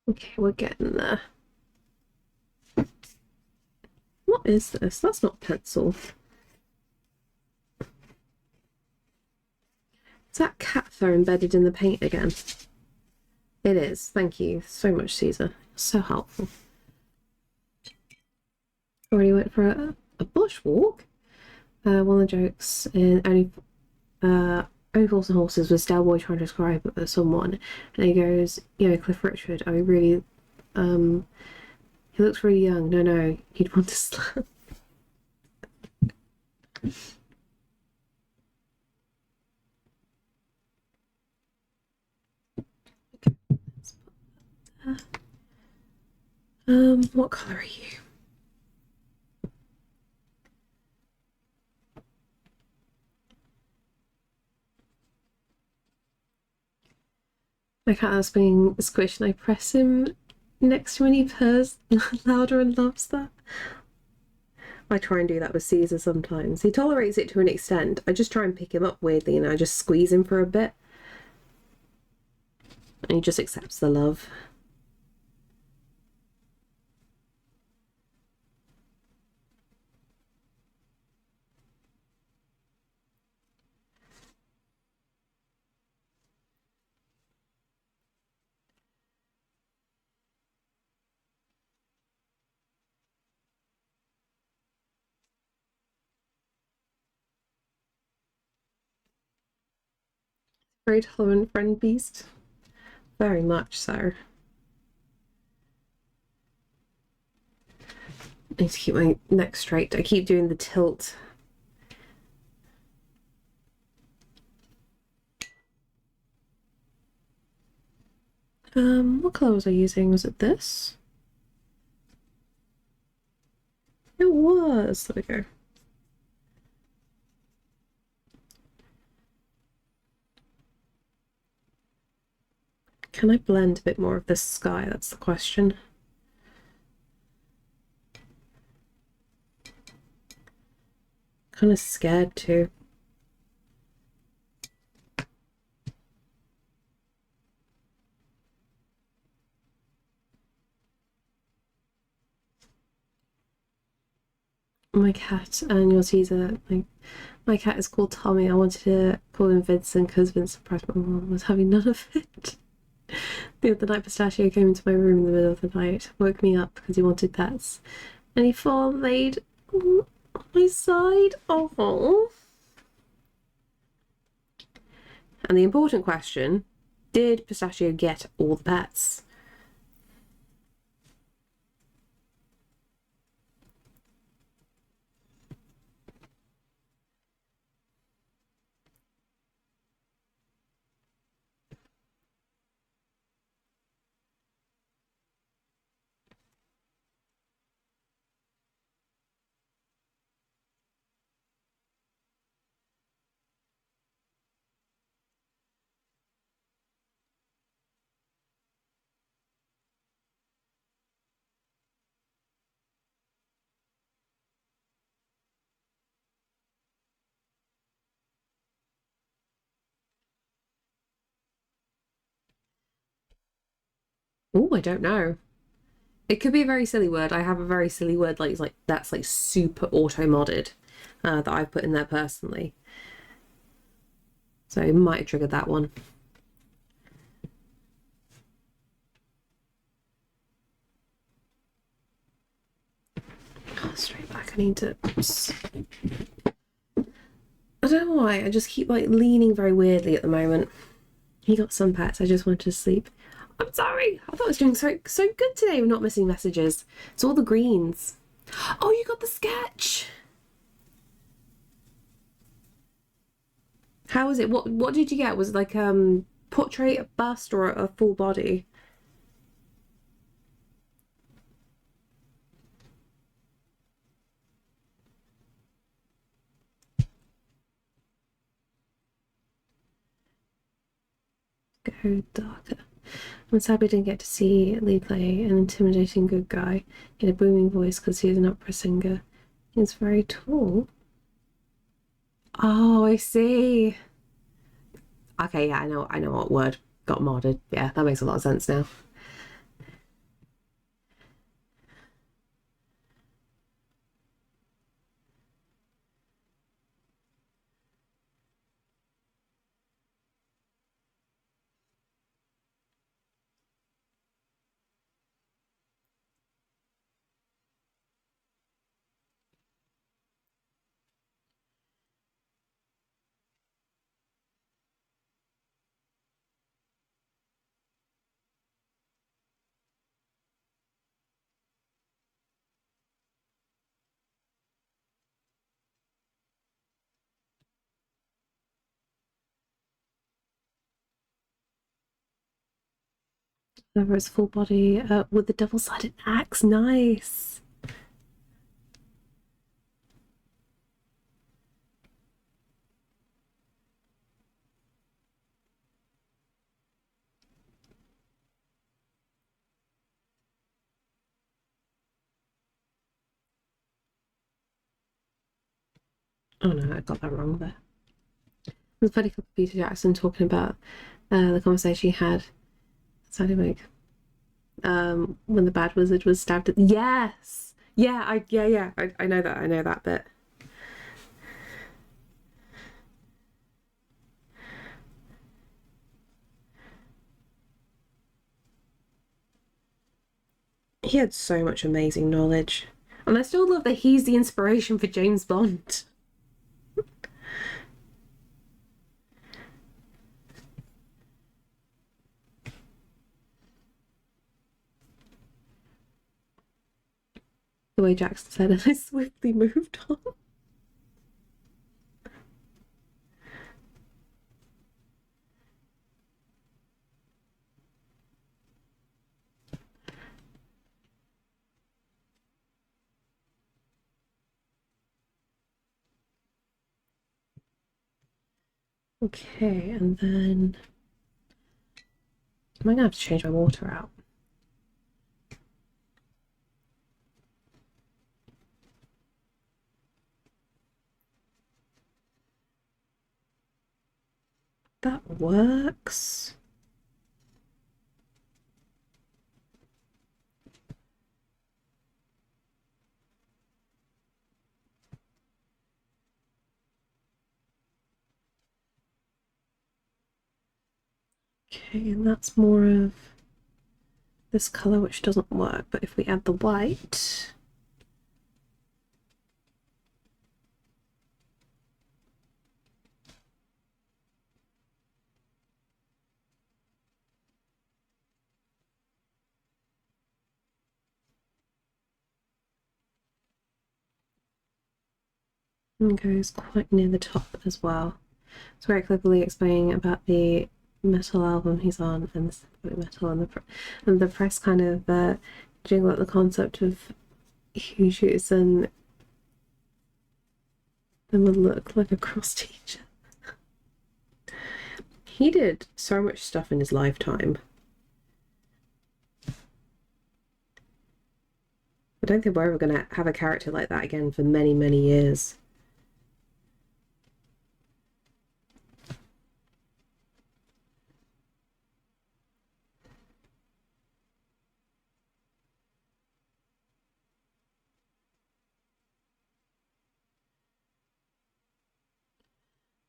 Okay, we're getting there. What is this? That's not pencil. Is that cat fur embedded in the paint again? It is. Thank you so much, Caesar. So helpful. Already went for a bushwalk. One of the jokes in Only Fools and Horses was Delboy trying to describe someone, and he goes, Cliff Richard. I really, he looks really young. No, you'd want to slap. What colour are you? My cat is being squished and I press him next to when he purrs louder and loves that. I try and do that with Caesar sometimes. He tolerates it to an extent. I just try and pick him up weirdly and I just squeeze him for a bit. And he just accepts the love. Very tolerant friend beast. Very much so. I need to keep my neck straight. I keep doing the tilt. What colour was I using? Was it this? It was. There we go. Can I blend a bit more of this sky? That's the question. Kind of scared too. My cat and your Caesar, my cat is called Tommy. I wanted to call him Vincent because Vincent surprised my mom was having none of it. The other night, Pistachio came into my room in the middle of the night, woke me up because he wanted pets, and he laid on my side. Oh. And the important question, did Pistachio get all the pets? Oh, I don't know. It could be a very silly word. I have a very silly word that's like super auto-modded that I've put in there personally. So it might have triggered that one. Oh, straight back. I need to. I don't know why. I just keep like leaning very weirdly at the moment. He got some pets. I just wanted to sleep. I'm sorry. I thought I was doing so good today with not missing messages. It's all the greens. Oh, you got the sketch. How was it? What did you get? Was it like portrait, a bust, or a full body? Go darker. I'm sad we didn't get to see Lee play an intimidating good guy. He had a booming voice because he was an opera singer. He's very tall. Oh, I see. Okay, yeah, I know what word got modded. Yeah, that makes a lot of sense now. Over its full body with the double-sided axe. Nice. Oh no, I got that wrong there. There's a funny clip of Peter Jackson talking about the conversation he had. How do you make? When the bad wizard was stabbed at. Yes! Yeah, I know that. I know that bit. He had so much amazing knowledge. And I still love that he's the inspiration for James Bond. The way Jackson said it, I swiftly moved on. Okay, and then am I gonna have to change my water out? That works. Okay, and that's more of this color, which doesn't work, but if we add the white, and goes quite near the top as well. It's very cleverly explaining about the metal album he's on and the symphonic metal and the press kind of doing like the concept of huge shoes and them would look like a cross teacher. He did so much stuff in his lifetime. I don't think we're ever going to have a character like that again for many, many years.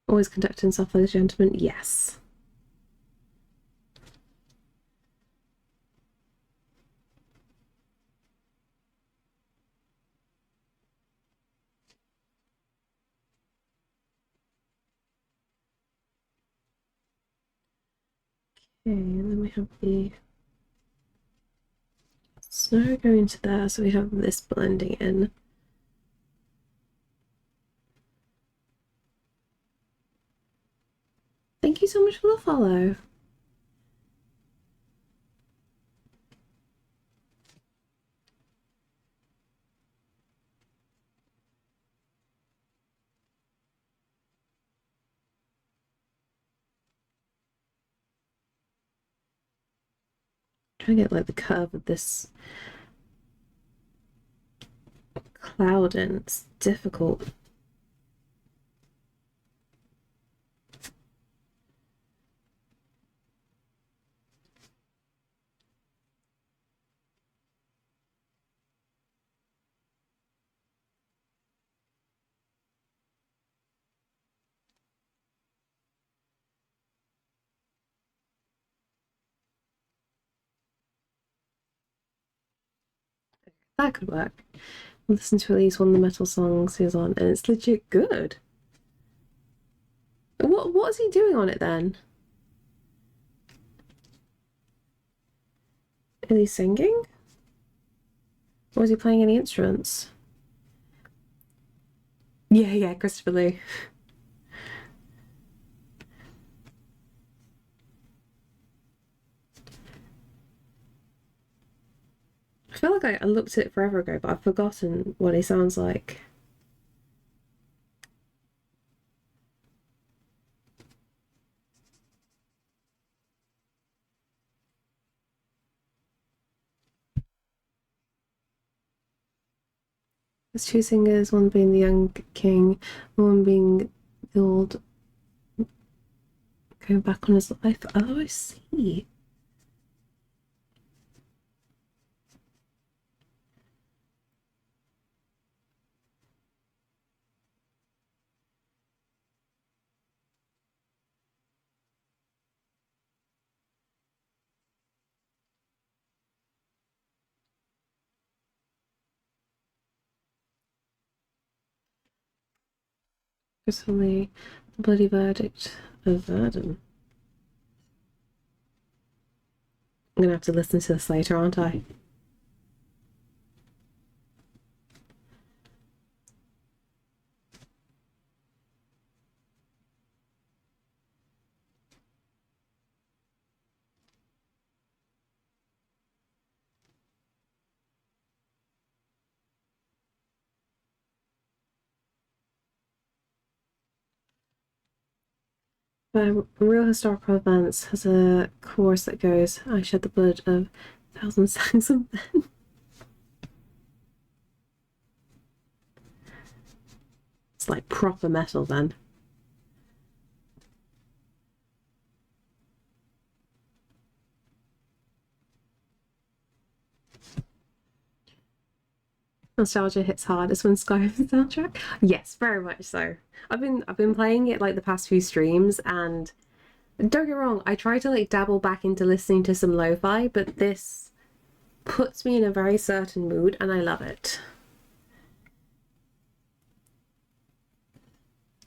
Always conduct himself like a gentleman? Yes. Okay, and then we have the snow going to there, so we have this blending in. Thank you so much for the follow. Trying to get like the curve of this cloud in. It's difficult. That could work. Listen to at least one of the metal songs he's on, and it's legit good. What is he doing on it then? Is he singing? Or is he playing any instruments? Yeah, Christopher Lee. feel like I looked at it forever ago, but I've forgotten what he sounds like. There's two singers, one being the young king, one being the old, going back on his life. Oh, I see. Personally, the bloody verdict of Verdun. I'm gonna have to listen to this later, aren't I? Real historical events has a chorus that goes, I shed the blood of thousands songs of men. It's like proper metal then. Nostalgia hits hardest when Skyrim soundtrack. Yes, very much so. I've been playing it like the past few streams, and don't get wrong, I try to like dabble back into listening to some lo-fi, but this puts me in a very certain mood and I love it.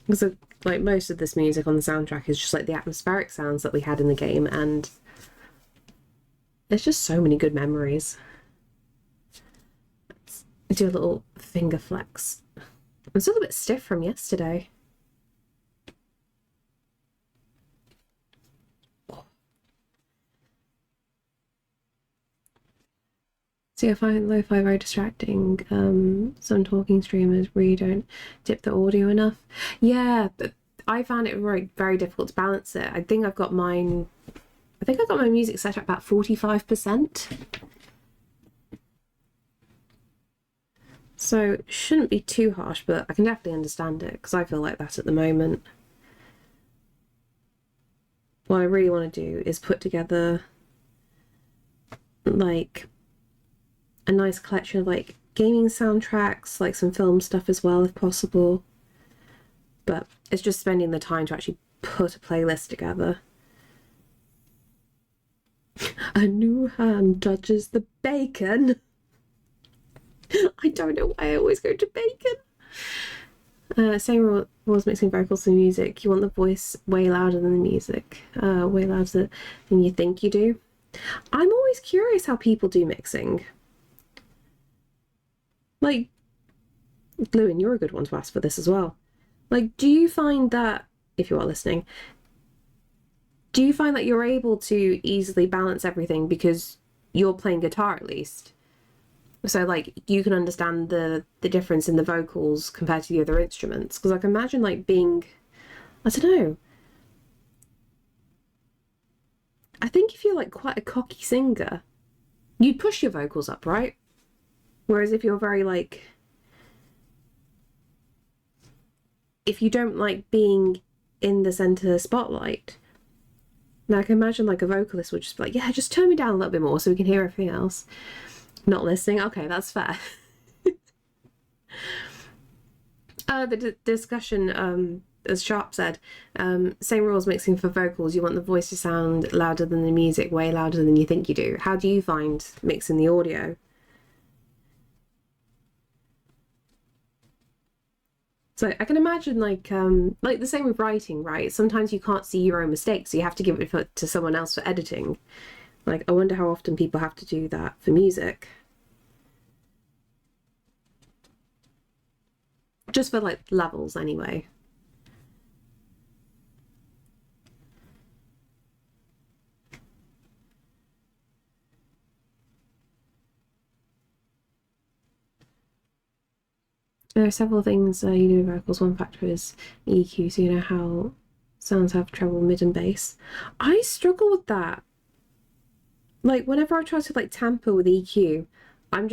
Because like most of this music on the soundtrack is just like the atmospheric sounds that we had in the game, and there's just so many good memories. Let's do a little finger flex. I'm still a bit stiff from yesterday. See, I find lo-fi very distracting. Some talking streamers really don't dip the audio enough. Yeah, but I found it very difficult to balance it. I think I've got my music set at about 45%. So it shouldn't be too harsh, but I can definitely understand it because I feel like that at the moment. What I really want to do is put together like a nice collection of like gaming soundtracks, like some film stuff as well if possible. But it's just spending the time to actually put a playlist together. A new hand touches the bacon. I don't know why I always go to bacon. Same rules mixing vocals and music. You want the voice way louder than the music. Way louder than you think you do. I'm always curious how people do mixing. Like, Lewin, you're a good one to ask for this as well. Like, do you find that, if you are listening, do you find that you're able to easily balance everything because you're playing guitar at least? So, like, you can understand the difference in the vocals compared to the other instruments. Because I can imagine, like, being, I don't know. I think if you're, like, quite a cocky singer, you'd push your vocals up, right? Whereas if you're very, like, if you don't like being in the center spotlight, now I can imagine, like, a vocalist would just be like, yeah, just turn me down a little bit more so we can hear everything else. Not listening. Okay, that's fair. The discussion, as Sharp said, same rules mixing for vocals. You want the voice to sound louder than the music, way louder than you think you do. How do you find mixing the audio? So I can imagine like the same with writing, right? Sometimes you can't see your own mistakes, so you have to give it to someone else for editing. Like, I wonder how often people have to do that for music. Just for like levels anyway. There are several things you do with vocals. One factor is EQ, so you know how sounds have treble, mid, and bass. I struggle with that. Like, whenever I try to, like, tamper with EQ, I'm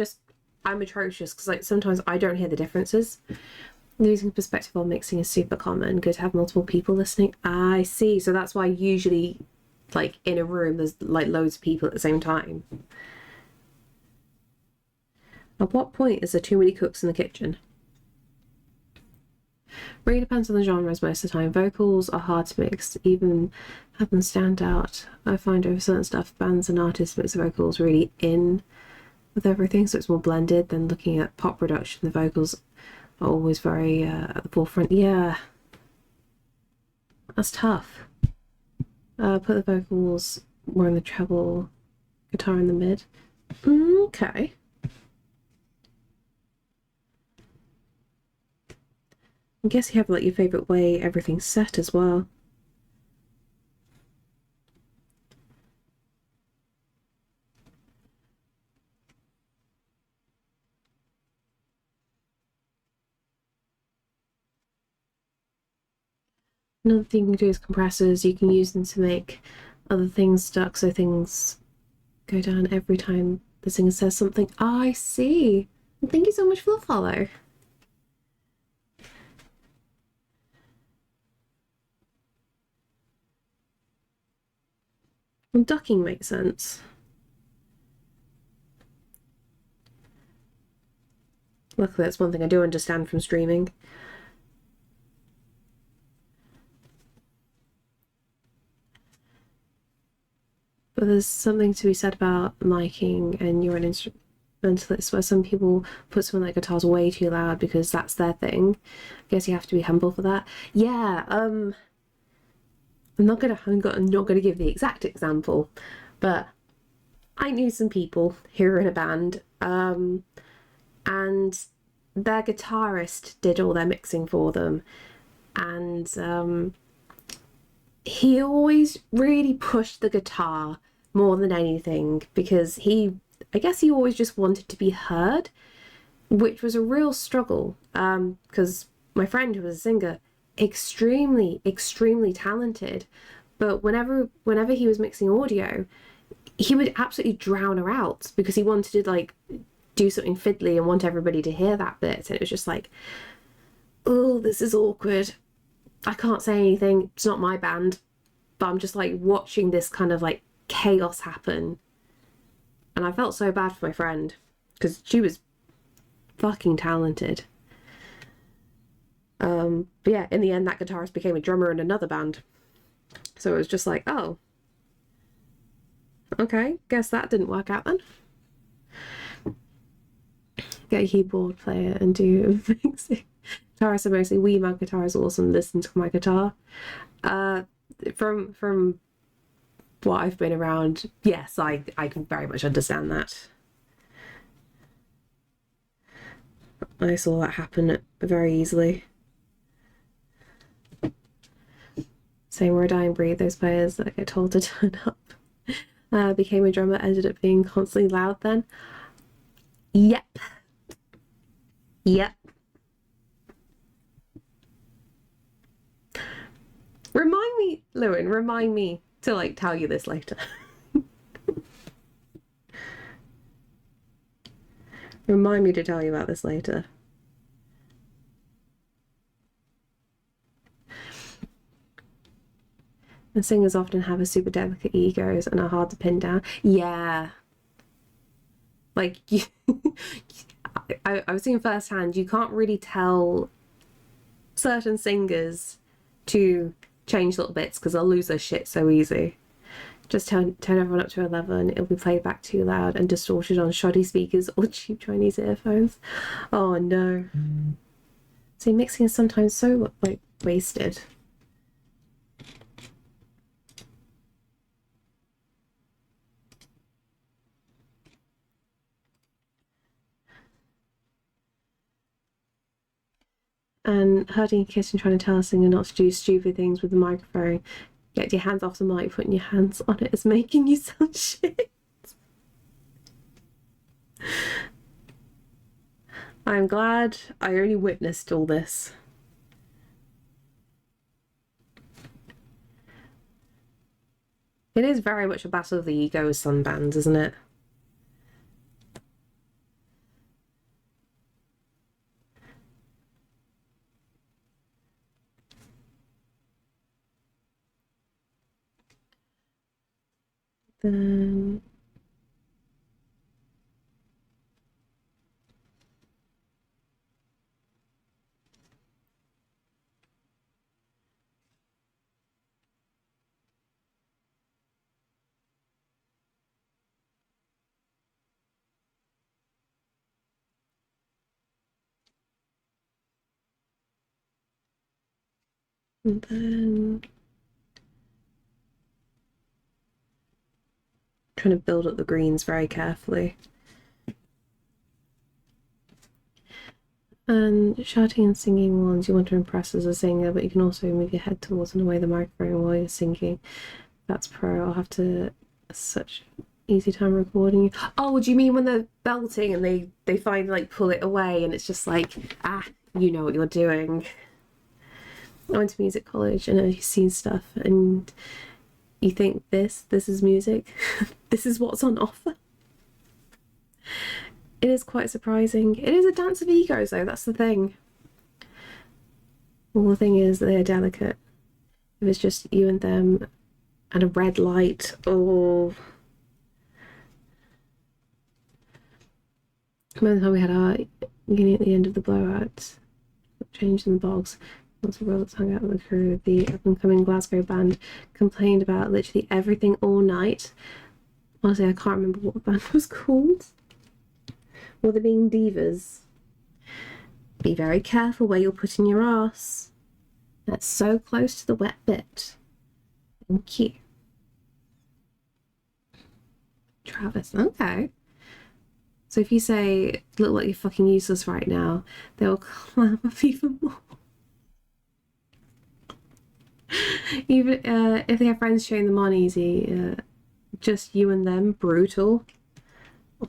atrocious, because, like, sometimes I don't hear the differences. Losing perspective while mixing is super common. Good to have multiple people listening. I see. So that's why usually, like, in a room, there's, like, loads of people at the same time. At what point is there too many cooks in the kitchen? Really depends on the genres most of the time. Vocals are hard to mix, even have them stand out. I find over certain stuff, bands and artists mix the vocals really in with everything, so it's more blended than looking at pop production. The vocals are always very at the forefront. Yeah, that's tough. Put the vocals more in the treble, guitar in the mid. Okay. I guess you have like your favourite way everything's set as well. Another thing you can do is compressors. You can use them to make other things stuck, so things go down every time the singer says something. I see. Thank you so much for the follow. Well, ducking makes sense. Luckily, that's one thing I do understand from streaming. But there's something to be said about miking, and you're an instrumentalist, where some people put some of their guitars way too loud because that's their thing. I guess you have to be humble for that. Yeah, I'm not gonna give the exact example, but I knew some people who were in a band, and their guitarist did all their mixing for them, and he always really pushed the guitar more than anything, because I guess he always just wanted to be heard, which was a real struggle, because my friend, who was a singer, extremely talented, but whenever he was mixing audio, he would absolutely drown her out because he wanted to like do something fiddly and want everybody to hear that bit, and it was just like, oh, this is awkward. I can't say anything, it's not my band, but I'm just like watching this kind of like chaos happen, and I felt so bad for my friend because she was fucking talented. But yeah, in the end, that guitarist became a drummer in another band. So it was just like, oh, okay, guess that didn't work out then. Get a keyboard player and do mixing. Guitarists are mostly wee man guitar is awesome. Listen to my guitar. From what I've been around, yes, I can very much understand that. I saw that happen very easily. Same where I die and breathe, those players that get told to turn up. Became a drummer, ended up being constantly loud then. Yep. Remind me, Lewin, to like tell you this later. Remind me to tell you about this later. And singers often have a super delicate egos and are hard to pin down. Yeah. Like, I was seeing firsthand, you can't really tell certain singers to change little bits because they'll lose their shit so easy. Just turn everyone up to 11, it'll be played back too loud and distorted on shoddy speakers or cheap Chinese earphones. Oh no. See, mixing is sometimes so like wasted. And hurting a kid and trying to tell a singer not to do stupid things with the microphone. Get your hands off the mic, putting your hands on it is making you sound shit. I'm glad I only witnessed all this. It is very much a battle of the ego with sunbands, isn't it? Then... And then trying to build up the greens very carefully. And shouting and singing ones you want to impress as a singer, but you can also move your head towards and away the microphone while you're singing. That's pro. I'll have to such easy time recording you. Oh, do you mean when they're belting and they finally like pull it away and it's just like, ah, you know what you're doing. I went to music college and I've seen stuff and you think this is music. This is what's on offer. It is quite surprising. It is a dance of egos though, that's the thing. Well, the thing is they're delicate. If it's just you and them and a red light, oh. Remember the time we had our uni at the end of the blowout, changed in the bogs. Lots of brothers hung out with the crew. The up-and-coming Glasgow band complained about literally everything all night. Honestly, I can't remember what the band was called. Well, they're being divas. Be very careful where you're putting your ass. That's so close to the wet bit. Thank you. Travis, okay. So if you say, look like you're fucking useless right now, they'll clam up even more. Even if they have friends showing them on easy, just you and them, brutal.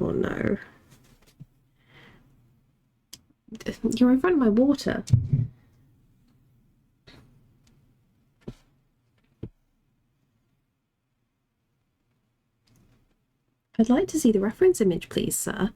Oh no. You're in front of my water. I'd like to see the reference image, please, sir.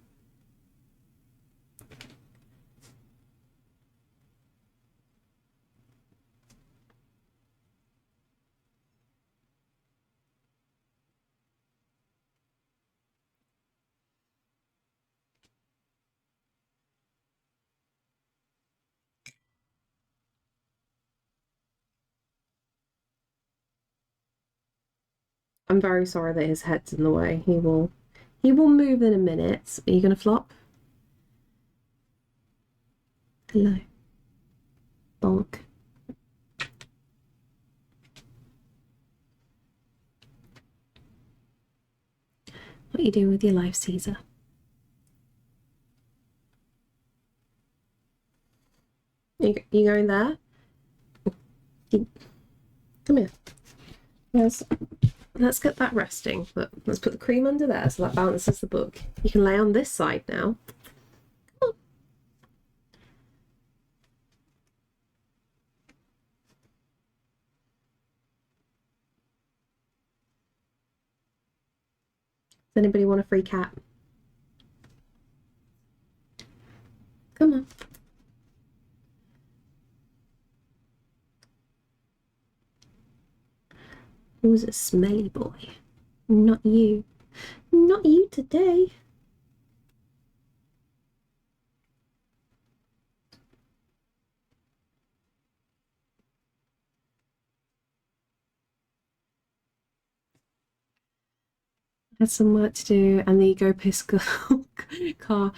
I'm very sorry that his head's in the way. He will move in a minute. Are you gonna flop? Hello. Bonk. What are you doing with your life, Caesar? You going there? Come here. Let's get that resting, but let's put the cream under there so that balances the book. You can lay on this side now. Come on. Does anybody want a free cat? Come on. Who's a smelly boy? Not you. Not you today. Had some work to do and the Go Piss car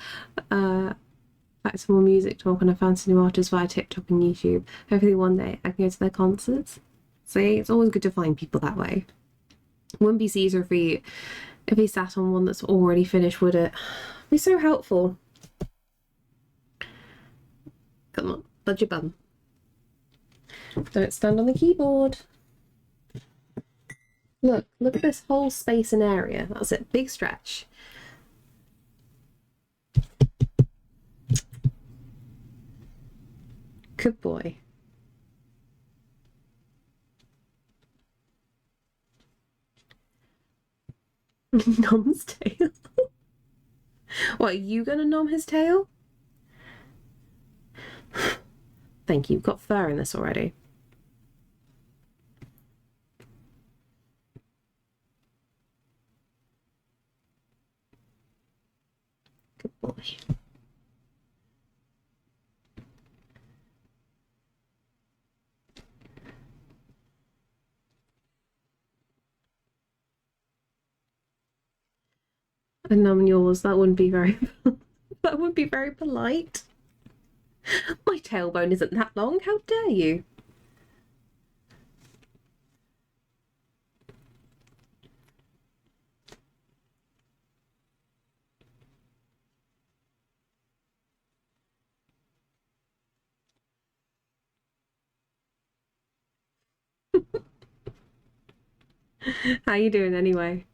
back to more music talk and I found some new artists via TikTok and YouTube. Hopefully one day I can go to their concerts. See, it's always good to find people that way. Wouldn't be Caesar if he sat on one that's already finished, would it? It'd be so helpful. Come on, budge your bum. Don't stand on the keyboard. Look at this whole space and area. That's it, big stretch. Good boy. Nom's tail. What, are you gonna nom his tail? Thank you. You've got fur in this already. Good boy. And nom yours. That wouldn't be very. That would be very polite. My tailbone isn't that long. How dare you? How you doing anyway?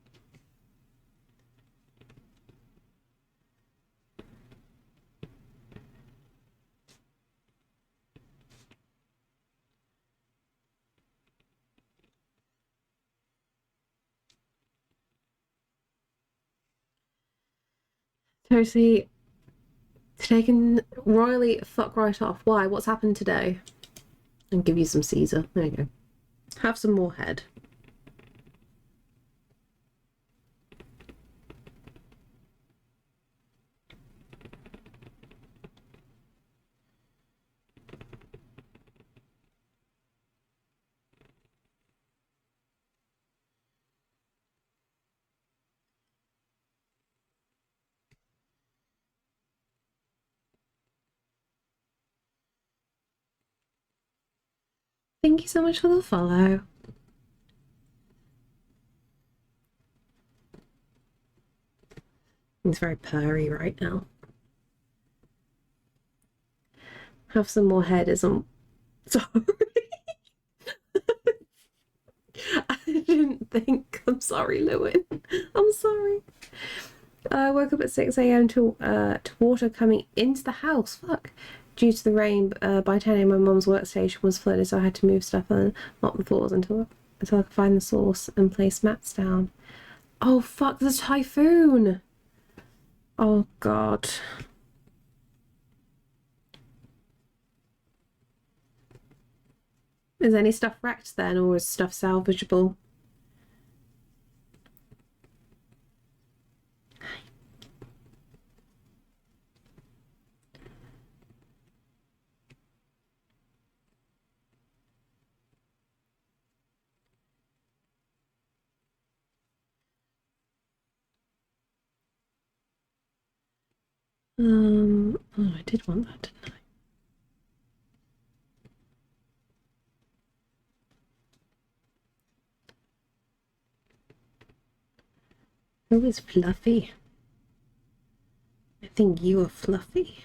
Seriously, today can royally fuck right off. Why? What's happened today? And give you some Caesar. There you go. Have some more head. Thank you so much for the follow. He's very purry right now. Have some more head isn't. Sorry. I didn't think. I'm sorry, Lewin. I'm sorry. I woke up at 6 a.m. to water coming into the house. Fuck. Due to the rain, by 10 a.m. my mum's workstation was flooded, so I had to move stuff and mop the floors until I could find the source and place mats down. Oh fuck, there's a typhoon! Oh god. Is any stuff wrecked then, or is stuff salvageable? Oh, I did want that, didn't I? Who is Fluffy? I think you are Fluffy.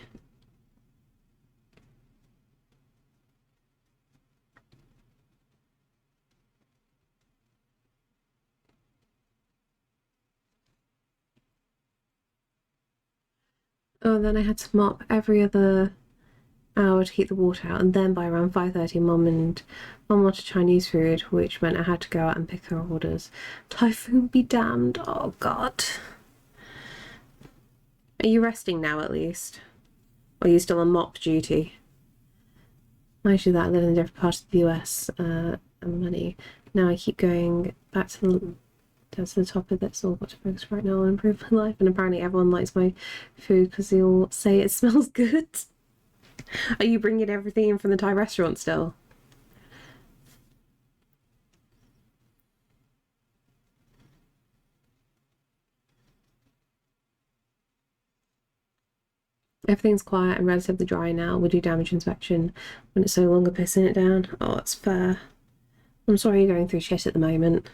Oh, then I had to mop every other hour to keep the water out, and then by around 5:30 Mum wanted Chinese food, which meant I had to go out and pick her orders. Typhoon be damned. Oh god. Are you resting now at least? Or are you still on mop duty? I do that. I live in a different part of the US and money. Now I keep going back to the topic that's all got to focus right now on improve my life, and apparently everyone likes my food because they all say it smells good. Are you bringing everything in from the Thai restaurant still? Everything's quiet and relatively dry now. We do damage inspection when it's no longer pissing it down. Oh, that's fair. I'm sorry you're going through shit at the moment.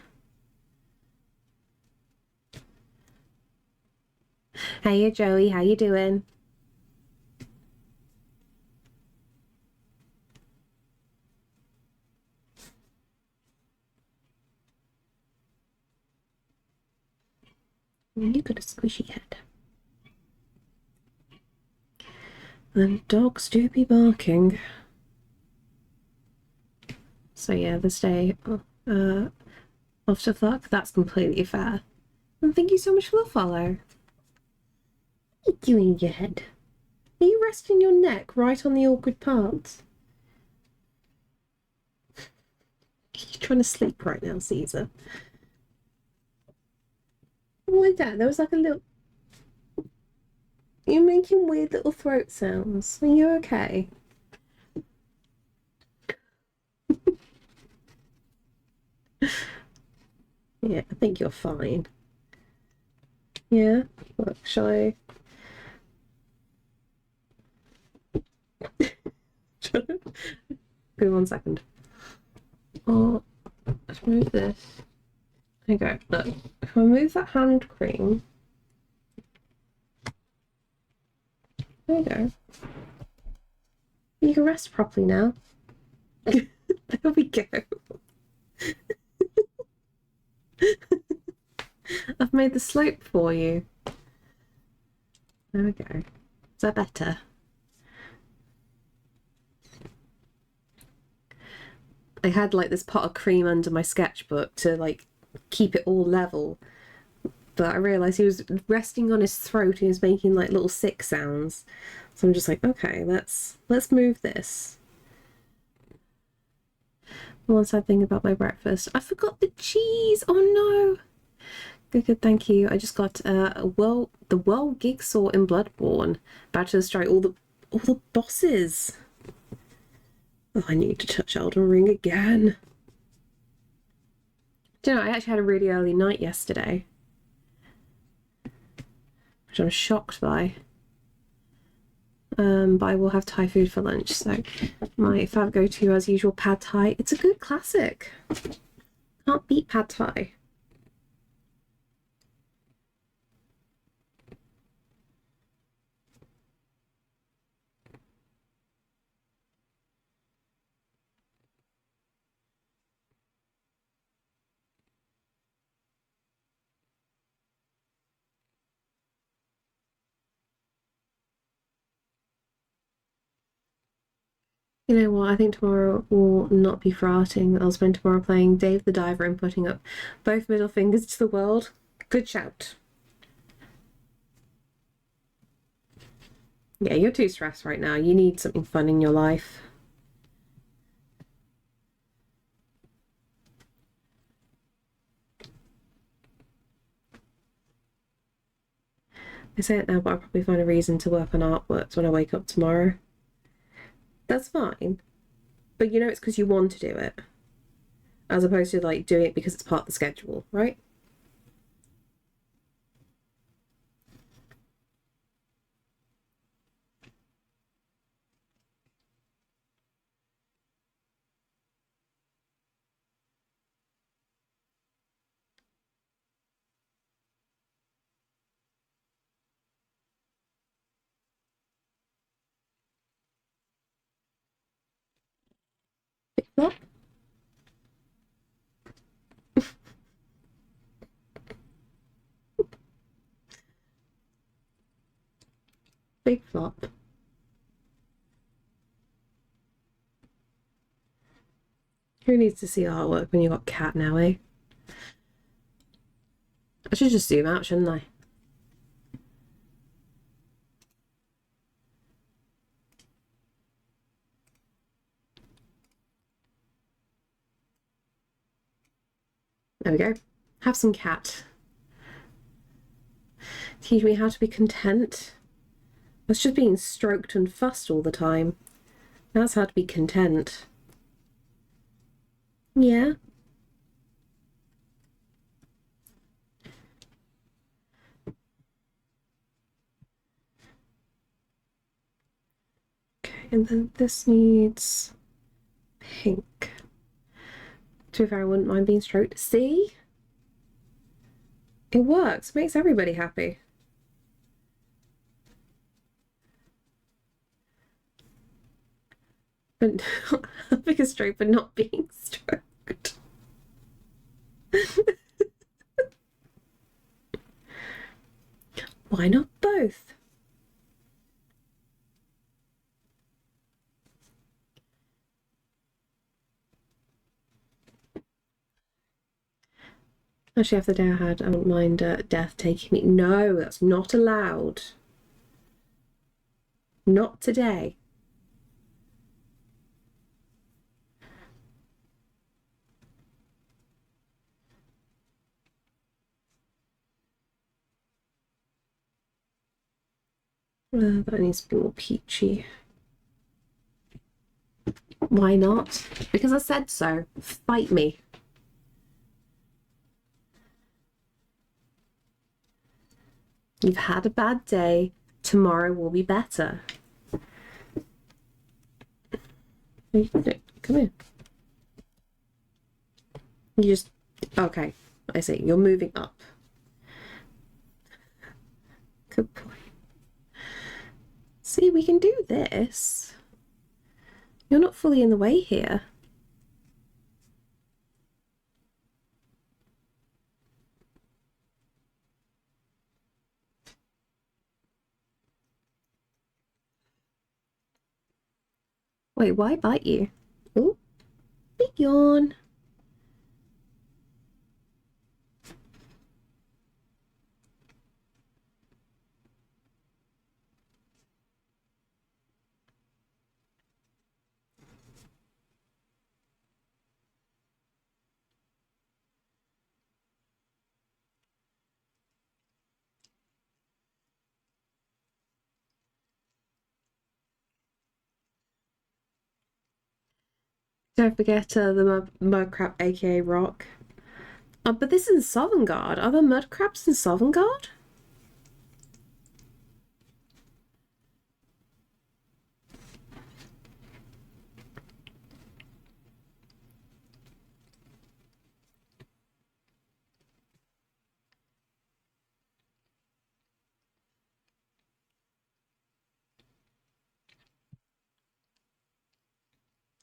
Hey, Joey, how you doing? You got a squishy head. And dogs do be barking. So yeah, this day after fuck, that's completely fair. And thank you so much for the follow. What are you doing in your head? Are you resting your neck right on the awkward parts? You're trying to sleep right now, Caesar. What was that? There was like a little... You're making weird little throat sounds. Are you okay? Yeah, I think you're fine. Yeah? Look, shall I... Give me 1 second. Oh, let's move this. There you go. Look, if I move that hand cream... There you go. You can rest properly now. There we go. I've made the slope for you. There we go. Is that better? I had like this pot of cream under my sketchbook to like keep it all level, but I realised he was resting on his throat and he was making like little sick sounds. So I'm just like, okay, let's move this. One sad thing about my breakfast, I forgot the cheese. Oh no. Good, thank you. I just got the World Gig Saw in Bloodborne. About to strike all the bosses. Oh, I need to touch Elden Ring again. Do you know, I actually had a really early night yesterday, which I'm shocked by. But I will have Thai food for lunch. So my fave go-to, as usual, pad Thai. It's a good classic. Can't beat pad Thai. You know what? I think tomorrow will not be farting. I'll spend tomorrow playing Dave the Diver and putting up both middle fingers to the world. Good shout. Yeah, you're too stressed right now. You need something fun in your life. I say it now, but I'll probably find a reason to work on artworks when I wake up tomorrow. That's fine. But you know it's because you want to do it. As opposed to like doing it because it's part of the schedule, right? Big flop. Big flop. Who needs to see artwork when you've got cat now, eh? I should just zoom out, shouldn't I? There we go. Have some cat. Teach me how to be content. That's just being stroked and fussed all the time. That's how to be content. Yeah. Okay, and then this needs pink. To be fair, I wouldn't mind being stroked. See? It works. It makes everybody happy. But having a stroke but not being stroked. Why not both? Actually, after the day I had, I wouldn't mind death taking me. No, that's not allowed. Not today. That needs to be more peachy. Why not? Because I said so. Fight me. You've had a bad day. Tomorrow will be better. Come here. You just... Okay. I see. You're moving up. Good boy. See, we can do this. You're not fully in the way here. Wait, why bite you? Oh, big yawn. Don't forget the mud crab, aka rock. Oh, but this is in Sovngarde. Are there mud crabs in Sovngarde?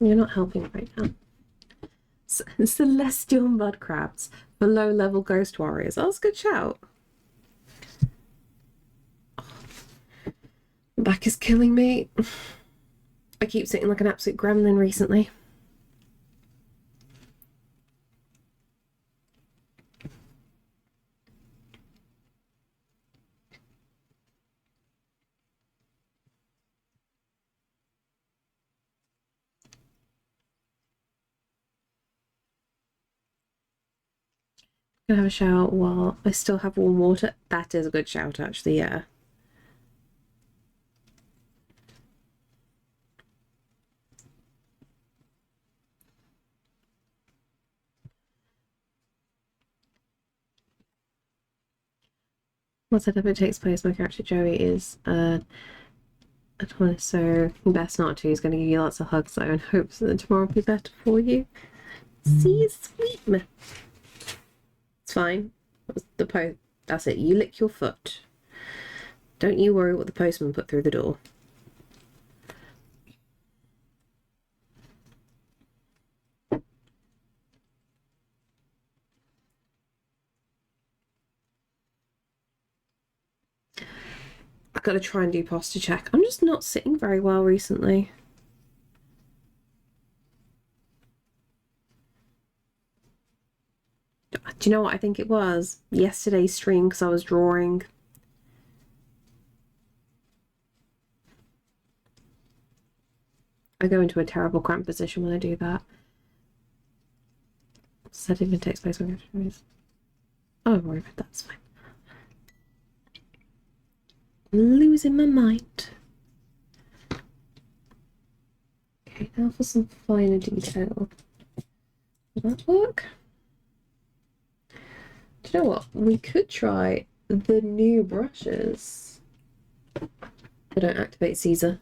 You're not helping right now. Celestial mud crabs for low-level ghost warriors. Oh, that's a good shout. Oh, my back is killing me. I keep sitting like an absolute gremlin recently. Gonna have a shower while I still have warm water. That is a good shout, actually, yeah. Once that ever takes place, my character Joey is a twin, so best not to. He's going to give you lots of hugs though, and hopes that tomorrow will be better for you. See, sweet me. It's fine. The post. That's it. You lick your foot. Don't you worry what the postman put through the door. I've got to try and do posture check. I'm just not sitting very well recently. Do you know what I think it was? Yesterday's stream, because I was drawing. I go into a terrible cramped position when I do that. So that even takes place when I oh, don't worry about that, that's fine. I'm losing my mind. Okay, now for some finer detail. Will that work? Do you know what? We could try the new brushes. They don't activate Caesar.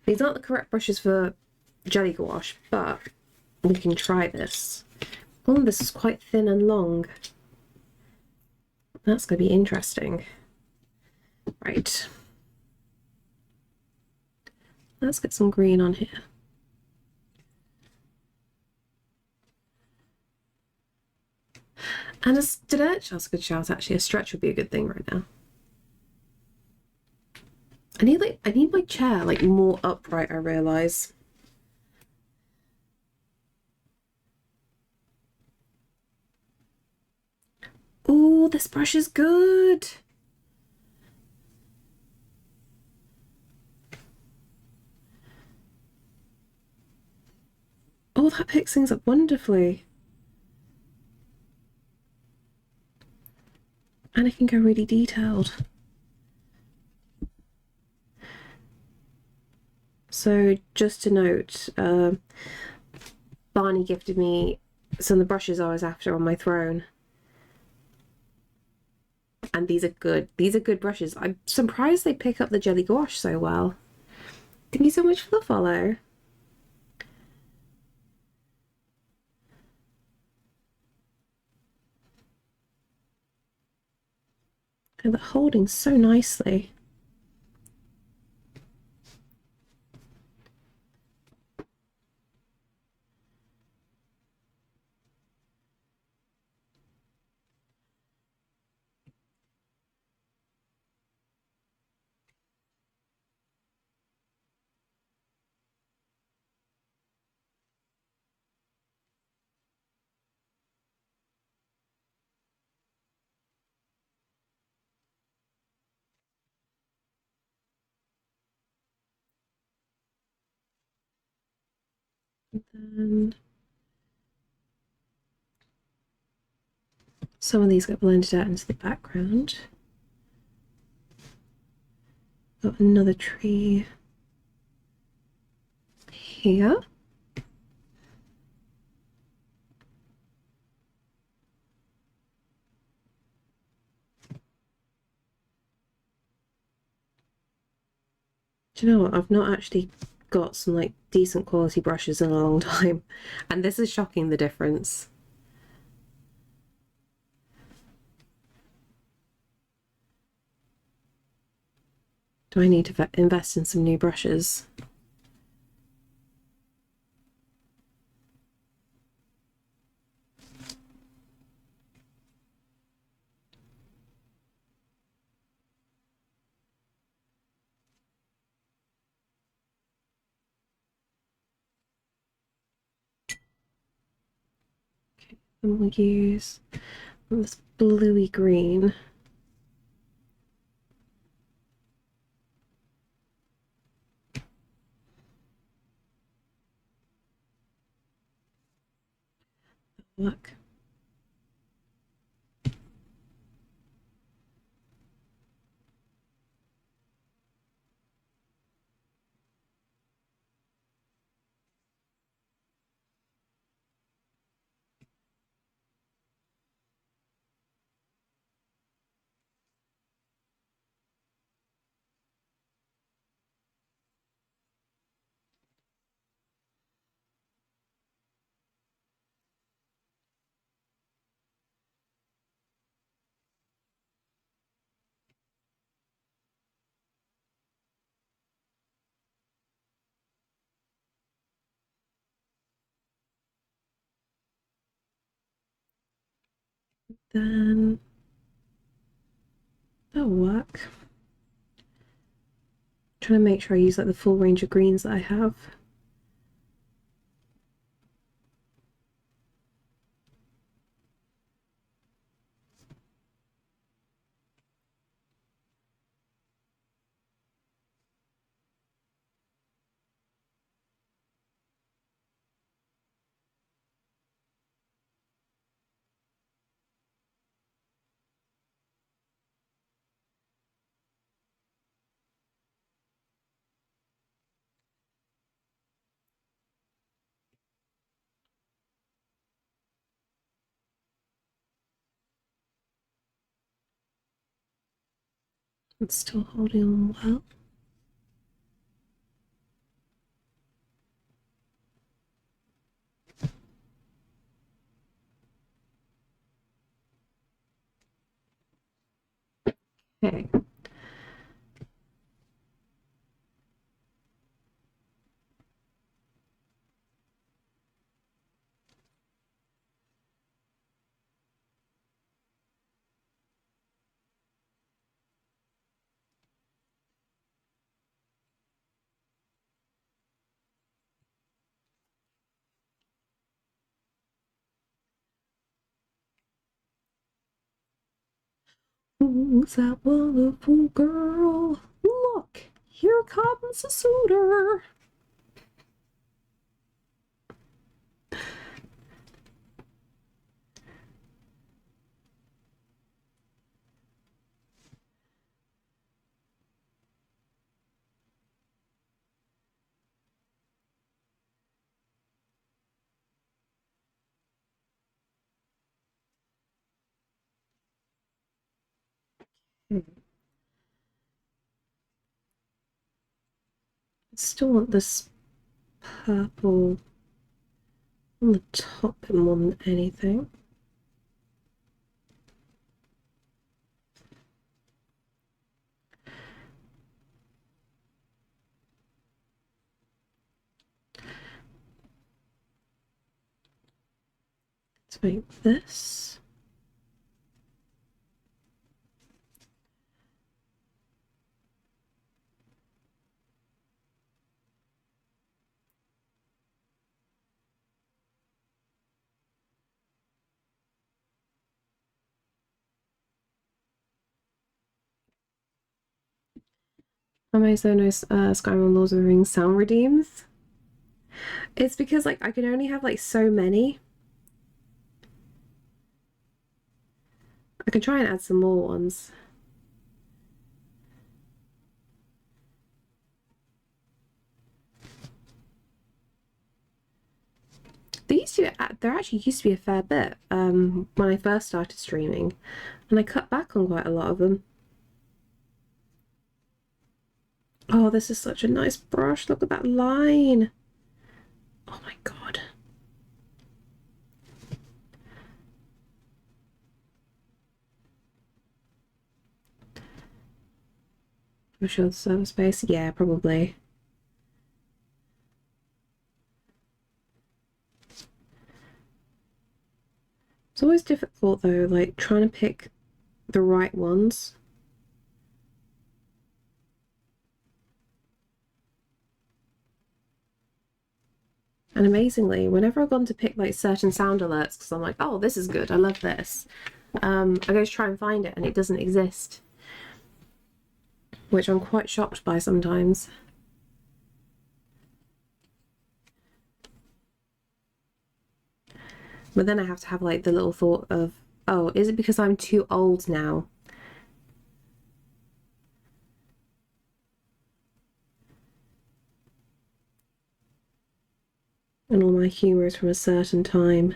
These aren't the correct brushes for jelly gouache, but we can try this. Oh, this is quite thin and long. That's going to be interesting. Right. Let's get some green on here. And a stretch. That's a good shout, actually. A stretch would be a good thing right now. I need my chair like more upright, I realise. Oh, this brush is good. Oh, that picks things up wonderfully. And it can go really detailed. So just to note, Barney gifted me some of the brushes I was after on my throne. And these are good. These are good brushes. I'm surprised they pick up the jelly gouache so well. Thank you so much for the follow. And they're holding so nicely. And then some of these get blended out into the background. Got another tree here. Do you know what? I've not actually got some like decent quality brushes in a long time, and this is shocking, the difference. Do I need to invest in some new brushes? Okay, and we'll use this bluey green. Look. Then that'll work. Trying to make sure I use like the full range of greens that I have. It's still holding on well. Okay. Who's that wonderful girl? Look, here comes a suitor. I still want this purple on the top bit more than anything. Let's make this. Amazing, no Skyrim Lords of the Rings sound redeems. It's because like I can only have like so many. I can try and add some more ones. There actually used to be a fair bit when I first started streaming, and I cut back on quite a lot of them. Oh, this is such a nice brush. Look at that line. Oh my god. I'm sure the server space. Yeah, probably. It's always difficult though, like trying to pick the right ones. And amazingly, whenever I've gone to pick like certain sound alerts, because I'm like, oh, this is good, I love this, I go to try and find it and it doesn't exist, which I'm quite shocked by sometimes. But then I have to have like the little thought of, oh, is it because I'm too old now? And all my humour is from a certain time.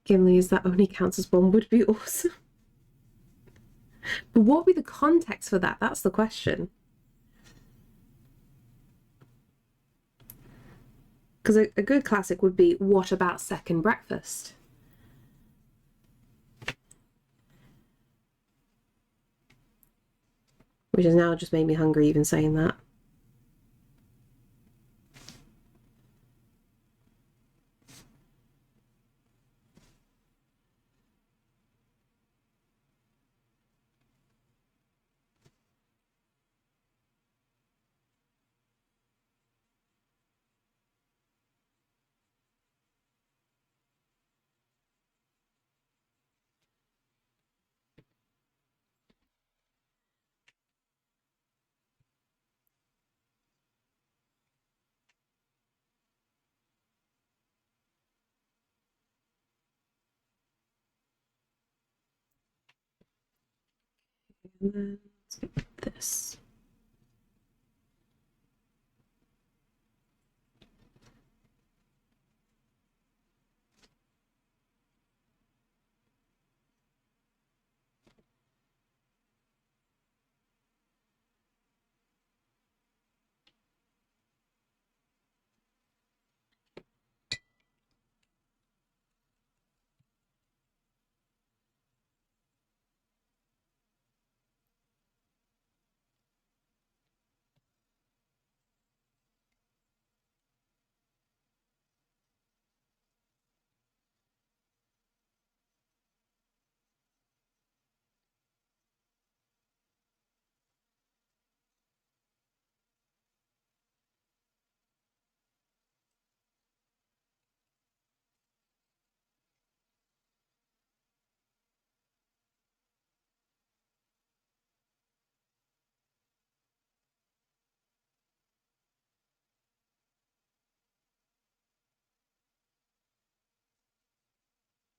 Gimli's that only counts as one would be awesome. But what would be the context for that? That's the question. Because a good classic would be, what about second breakfast? Which has now just made me hungry even saying that. And then let's get this.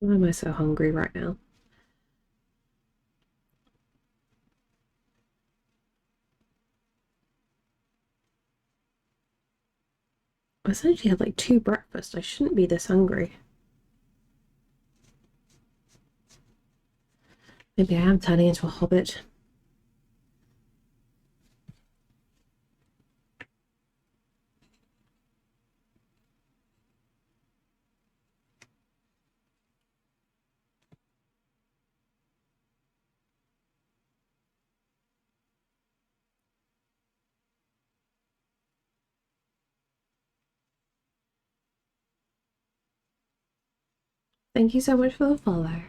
Why am I so hungry right now? I essentially had like 2 breakfasts. I shouldn't be this hungry. Maybe I am turning into a hobbit. Thank you so much for the follow.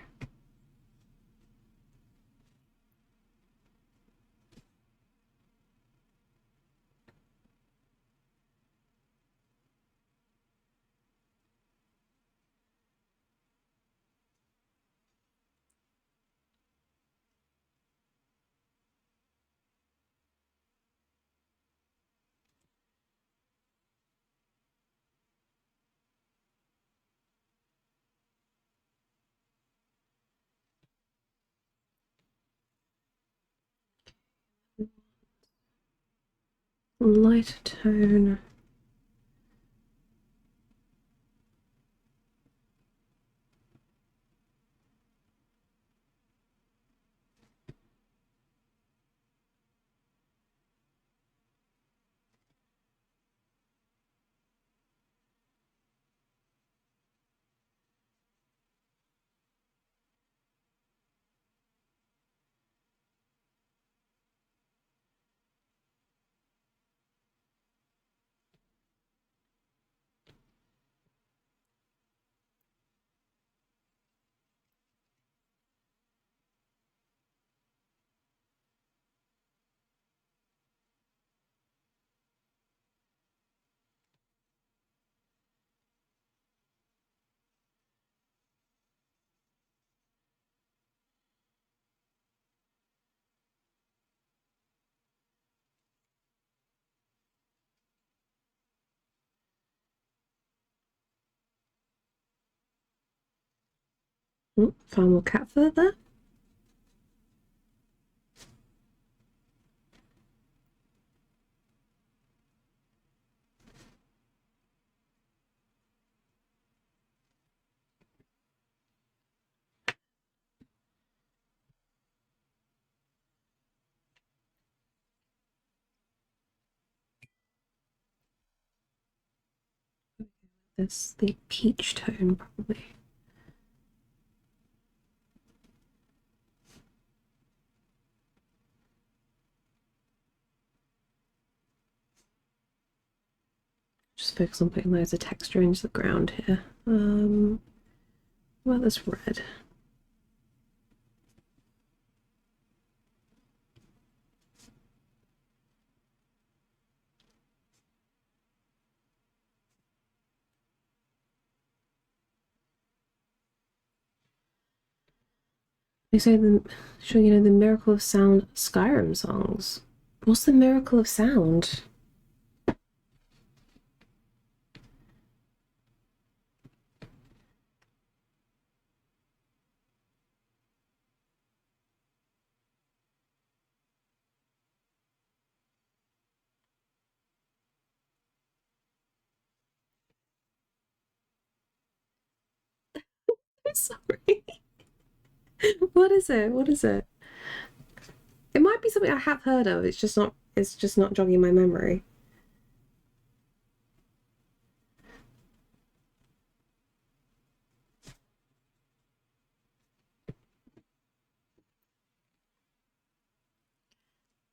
Lighter tone. Found more cat fur there. This the peach tone probably. Just focus on putting loads of texture into the ground here. Well, this red. They say sure you know the Miracle of Sound Skyrim songs. What's the Miracle of Sound? I'm sorry. What is it? What is it? It might be something I have heard of. It's just not. It's just not jogging my memory.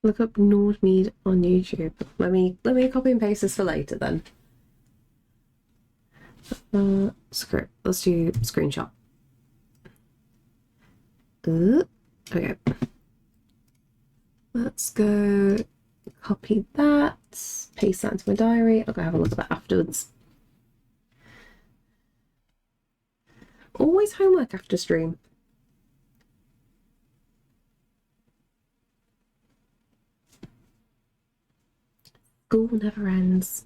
Look up Nordmead on YouTube. Let me copy and paste this for later then. Screw it. Let's do screenshot. Okay. Let's go copy that, paste that into my diary. I'll go have a look at that afterwards. Always homework after stream. School never ends.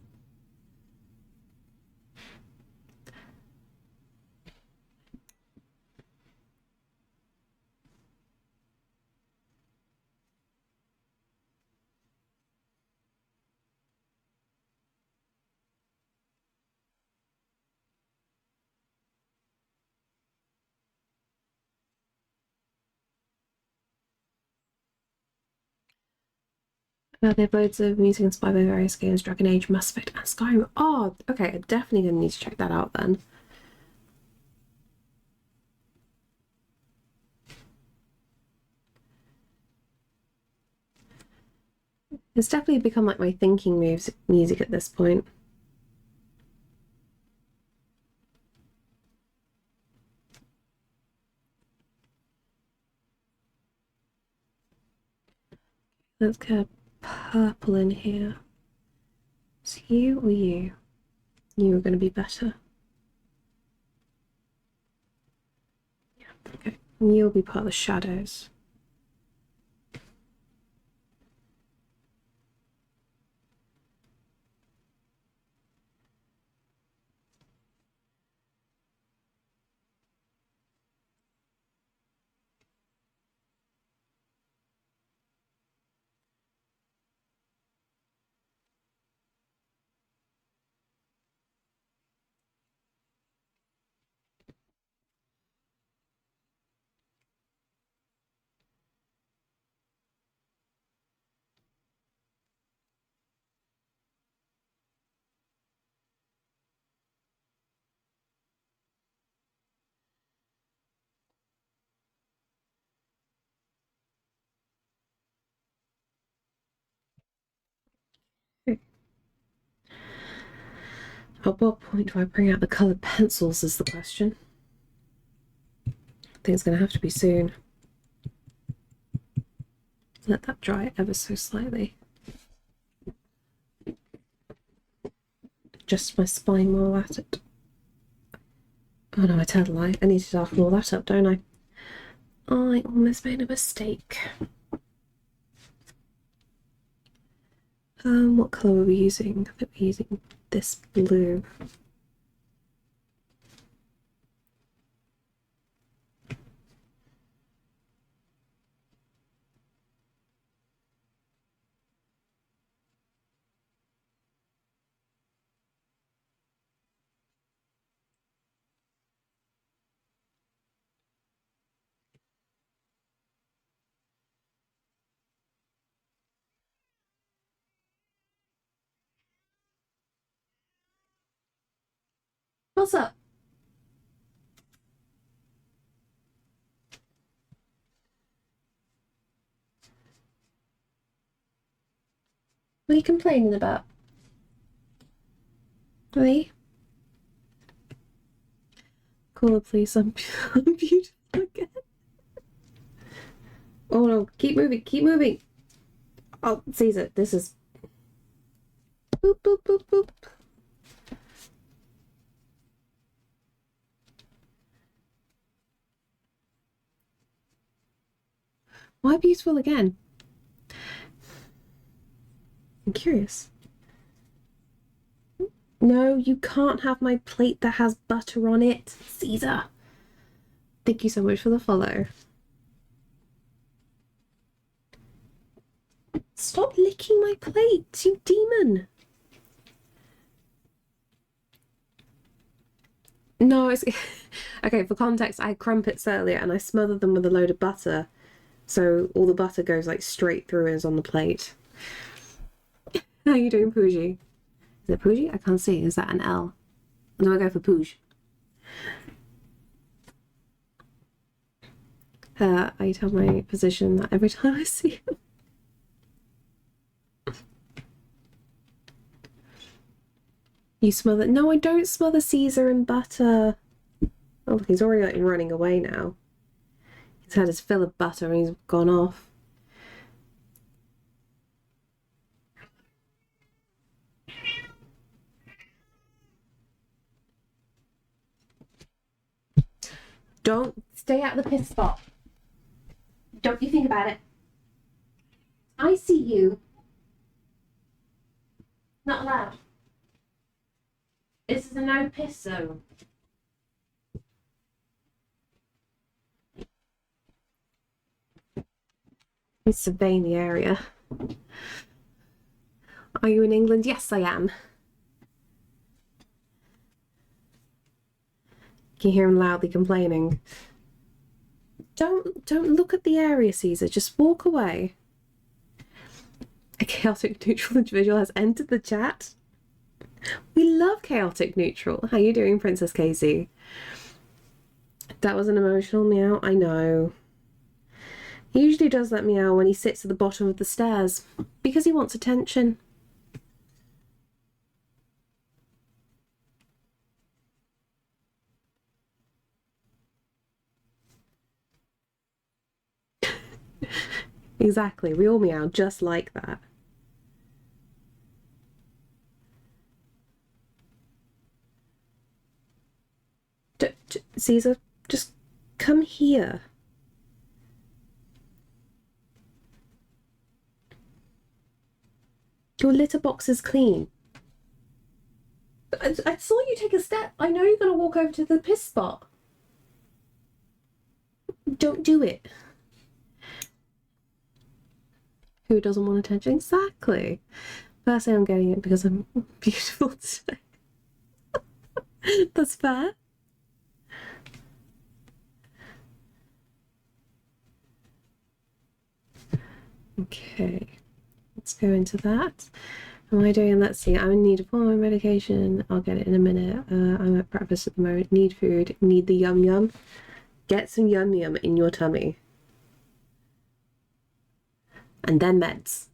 Well, they have loads of music inspired by various games, Dragon Age, Mass Effect, and Skyrim. Oh, okay, I'm definitely going to need to check that out then. It's definitely become like my thinking music at this point. Let's get purple in here. It's you or you? You are going to be better. Yeah, okay. And you'll be part of the shadows. At what point do I bring out the coloured pencils is the question. I think it's going to have to be soon. Let that dry ever so slightly. Just my spine while at it. Oh no, I tell a lie. I need to darken all that up, don't I? I almost made a mistake. What colour were we using? I think we're using this blue. What's up? What are you complaining about? Really? Call the police. I'm beautiful again. Oh no, keep moving, keep moving. Oh, Caesar, this is... Boop, boop, boop, boop. Why beautiful again? I'm curious. No, you can't have my plate that has butter on it, Caesar. Thank you so much for the follow. Stop licking my plate, you demon. No, it's... Okay, for context, I had crumpets earlier and I smothered them with a load of butter. So all the butter goes like straight through and is on the plate. How are you doing, Pooji? Is it Pooji? I can't see. Is that an L? Or do I go for Pooj? I tell my physician that every time I see him. You smother... No, I don't smother Caesar in butter. Oh, look, he's already like running away now. He's had his fill of butter and he's gone off. Don't stay out of the piss spot. Don't you think about it. I see you. Not allowed. This is a no piss zone. He's surveying the area. Are you in England? Yes, I am. Can you hear him loudly complaining? Don't look at the area, Caesar. Just walk away. A chaotic neutral individual has entered the chat. We love chaotic neutral. How you doing, Princess Casey? That was an emotional meow. I know. He usually does that meow when he sits at the bottom of the stairs because he wants attention. Exactly. We all meow just like that. Caesar, just come here. Your litter box is clean. I saw you take a step. I know you're going to walk over to the piss spot. Don't do it. Who doesn't want attention? Exactly. Firstly, I'm getting it because I'm beautiful today. That's fair. Okay, let's go into that. Am I doing? Let's see. I'm in need of all my medication. I'll get it in a minute. I'm at breakfast at the moment. Need food. Need the yum yum. Get some yum yum in your tummy. And then meds.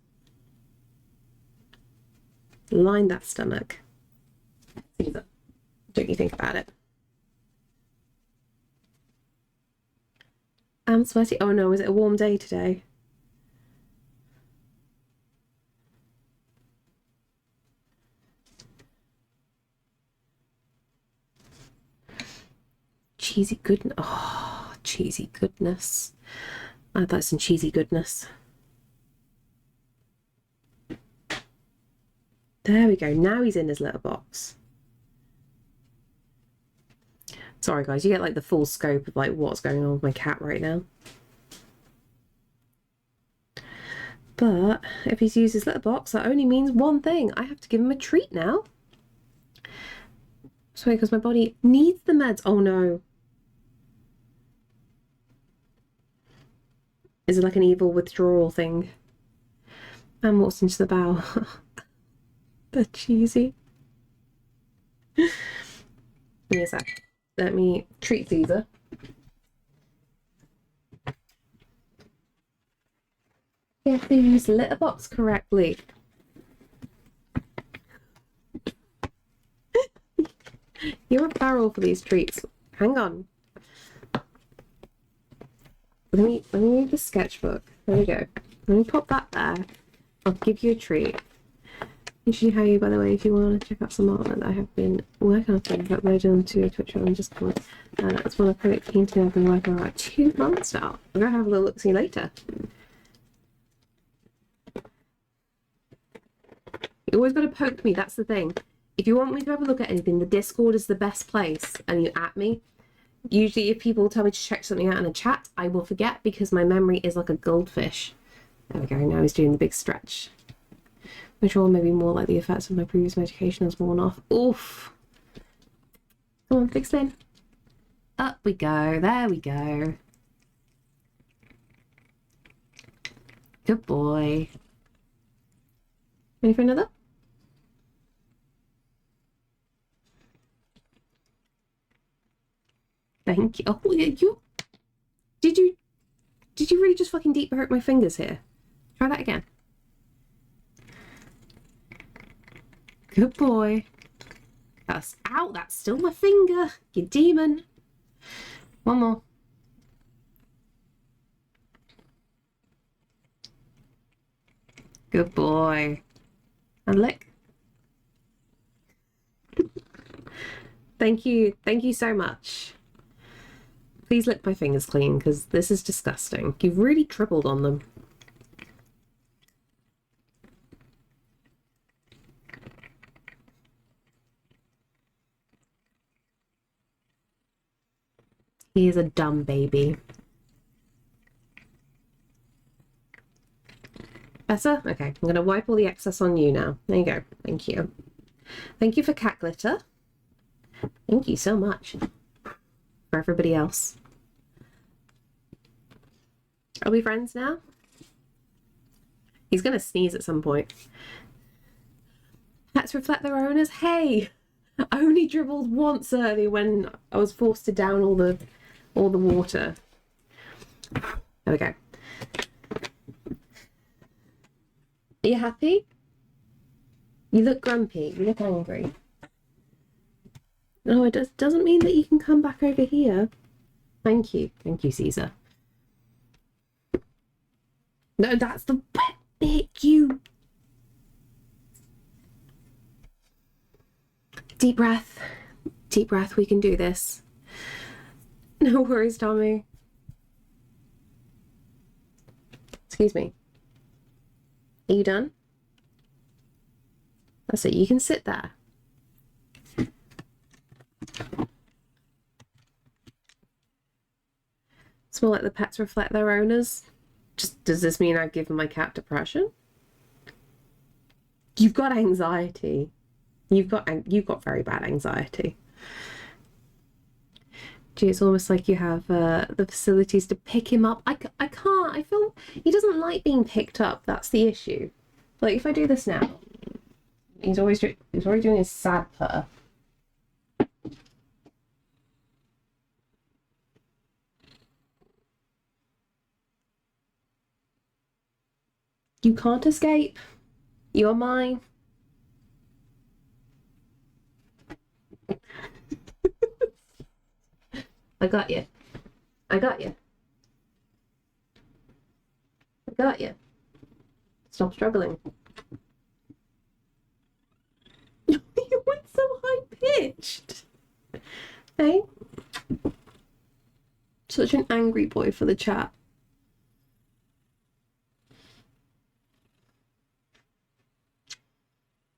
Line that stomach. Don't you think about it? I'm sweaty. Oh no, is it a warm day today? Cheesy goodness. Oh, cheesy goodness. I thought some cheesy goodness. There we go. Now he's in his little box. Sorry guys, you get like the full scope of like what's going on with my cat right now. But if he's used his litter box, that only means one thing. I have to give him a treat now. Sorry, because my body needs the meds. Oh no. Is it like an evil withdrawal thing? And walks into the bow. They're cheesy. Give me a sec. Let me treat Caesar. You have to use the litter box correctly. You're a barrel for these treats. Hang on. Let me move the sketchbook. There we go. Let me pop that there. I'll give you a treat. Usually how you, by the way, if you want to check out some art that I have been working on, I've uploaded onto Twitch VoD and Discord. That's one of the painting I've been working on about 2 months now. I'm going to have a little look see later. You always got to poke me, that's the thing. If you want me to have a look at anything, the Discord is the best place, and you at me. Usually if people tell me to check something out in a chat, I will forget because my memory is like a goldfish. There we go, now he's doing the big stretch. Which will maybe more like the effects of my previous medication has worn off. Oof. Come on, fix in. Up we go, there we go. Good boy. Ready for another? Thank you. Oh, you did you really just fucking deep hurt my fingers here? Try that again. Good boy. That's out. That's still my finger. You demon. One more. Good boy. And lick. Thank you. Thank you so much. Please lick my fingers clean because this is disgusting. You've really dribbled on them. He is a dumb baby. Better? Okay, I'm going to wipe all the excess on you now. There you go. Thank you. Thank you for cat glitter. Thank you so much. For everybody else. Are we friends now? He's gonna sneeze at some point. Pets reflect their owners. Hey, I only dribbled once early when I was forced to down all the water. There we go. Are you happy? You look grumpy. You look angry. No, it doesn't mean that you can come back over here. Thank you. Thank you, Caesar. No, that's the wet bit, you... Deep breath. Deep breath. We can do this. No worries, Tommy. Excuse me. Are you done? That's it. You can sit there. It's more like the pets reflect their owners. Just, does this mean I've given my cat depression? You've got anxiety. You've got very bad anxiety. Gee, it's almost like you have the facilities to pick him up. I can't. I feel he doesn't like being picked up. That's the issue. Like if I do this now, he's already doing his sad purr. You can't escape. You're mine. I got you. I got you. I got you. Stop struggling. You went so high pitched. Hey? Such an angry boy for the chat.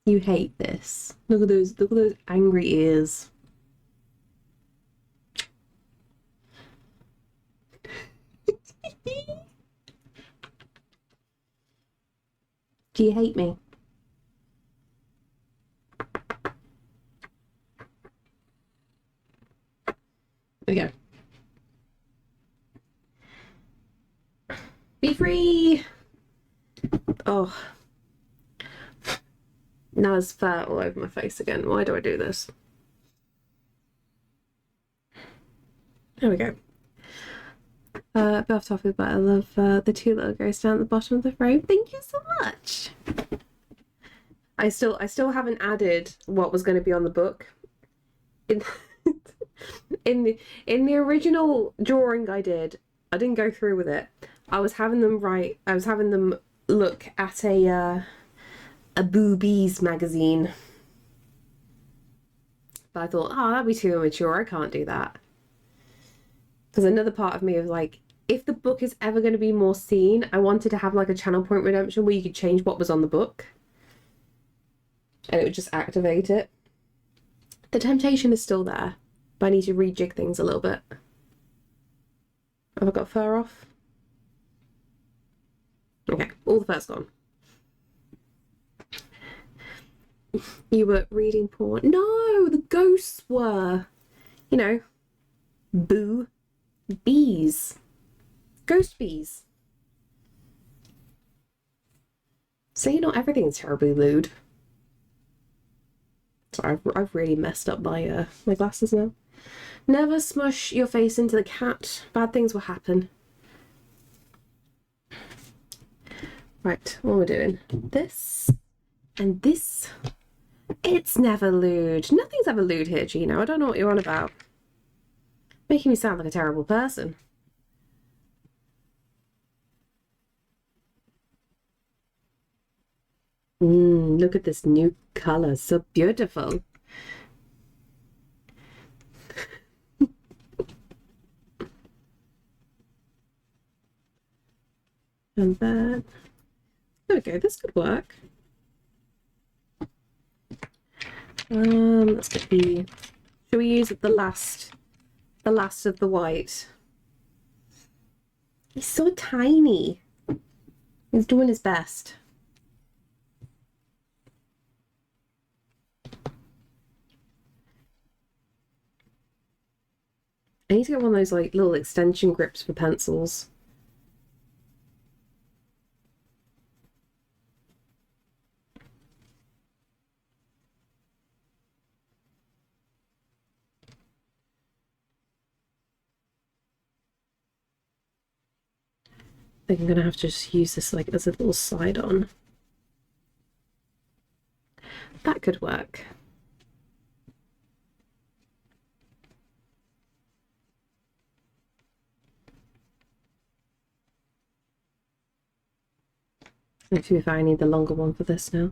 You hate this. Look at those angry ears. Do you hate me? There we go. Be free! Oh. Now there's fur all over my face again. Why do I do this? There we go. A bit off topic, but I love the two little ghosts down at the bottom of the frame. Thank you so much. I still haven't added what was going to be on the book. In the original drawing I didn't go through with it. I was having them look at a boobies magazine. But I thought, oh, that'd be too immature. I can't do that. Because another part of me was like, if the book is ever going to be more seen, I wanted to have like a channel point redemption where you could change what was on the book. And it would just activate it. The temptation is still there, but I need to rejig things a little bit. Have I got fur off? Okay, all the fur's gone. You were reading porn? No, the ghosts were. You know, boo. Bees. Ghost bees. See, not everything's terribly lewd. Sorry, I've really messed up my my glasses now. Never smush your face into the cat. Bad things will happen. Right, what we're doing. This and this. It's never lewd. Nothing's ever lewd here, Gino. I don't know what you're on about. Making me sound like a terrible person. Look at this new color. So beautiful. And then, there we go. This could work. Let's get the... Should we use the last of the white? He's so tiny. He's doing his best. I need to get one of those like little extension grips for pencils. think I'm gonna have to just use this like as a little side on. That could work. Let's see if I need the longer one for this now.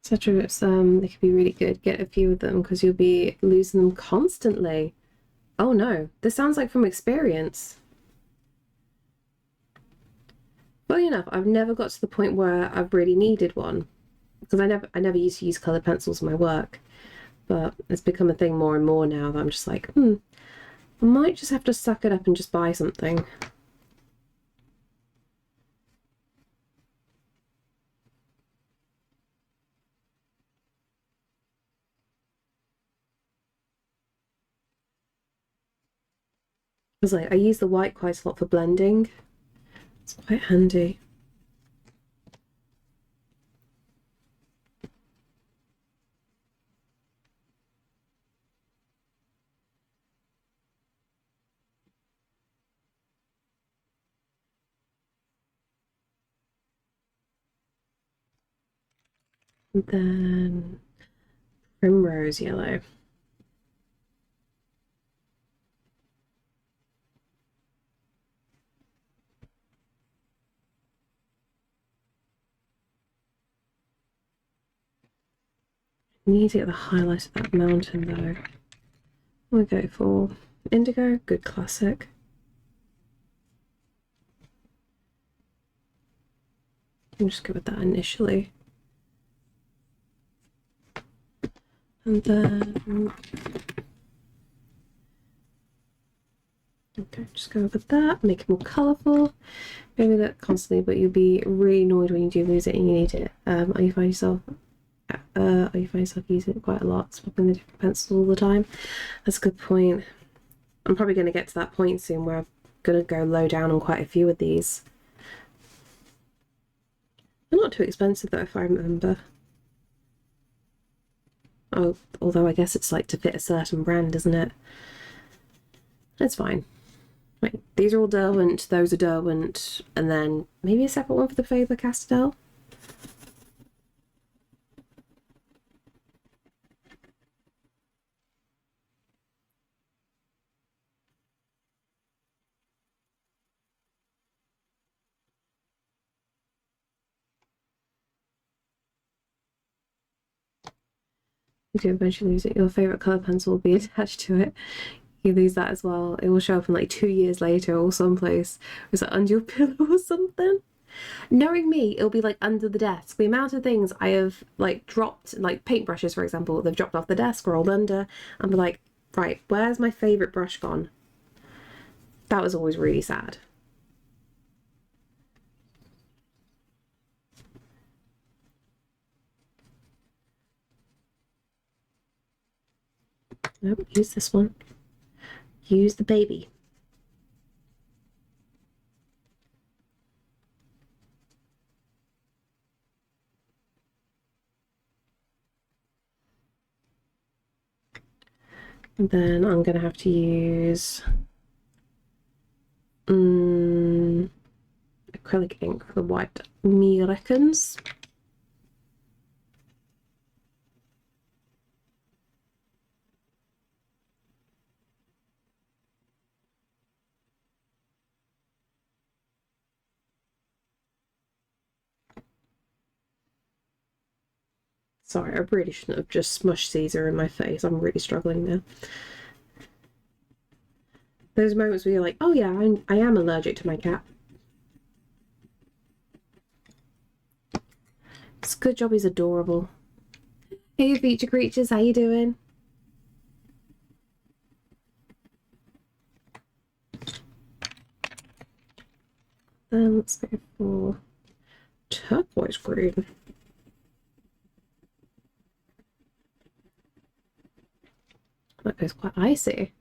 Citrus, they could be really good. Get a few of them because you'll be losing them constantly. Oh no, this sounds like from experience. Funny enough, I've never got to the point where I've really needed one because I never used to use colored pencils in my work, but it's become a thing more and more now that I'm just like, I might just have to suck it up and just buy something. Because like I use the white quite a lot for blending. It's quite handy. And then primrose yellow. Need to get the highlight of that mountain though. We'll go for indigo, good classic. I'll just go with that initially. And then okay, just go with that, make it more colourful. Maybe that constantly, but you'll be really annoyed when you do lose it and you need it. Are you find yourself using it quite a lot, swapping the different pencils all the time? That's a good point. I'm probably going to get to that point soon where I'm going to go low down on quite a few of these. They're not too expensive though, if I remember. Oh, although I guess it's like to fit a certain brand, isn't it? It's fine. Right, these are all Derwent, those are Derwent, and then maybe a separate one for the Faber-Castell. You do eventually lose it. Your favourite colour pencil will be attached to it. You lose that as well. It will show up in like 2 years later or someplace. Was it under your pillow or something? Knowing me, it'll be like under the desk. The amount of things I have like dropped, like paintbrushes for example, they've dropped off the desk, rolled under, and be like, right, where's my favourite brush gone? That was always really sad. Nope, use this one. Use the baby. And then I'm going to have to use acrylic ink for the white, me reckons. Sorry, I really shouldn't have just smushed Caesar in my face. I'm really struggling now. Those moments where you're like, oh yeah, I am allergic to my cat. It's a good job he's adorable. Hey, feature creatures, how you doing? Then let's go for turquoise green. That goes quite icy.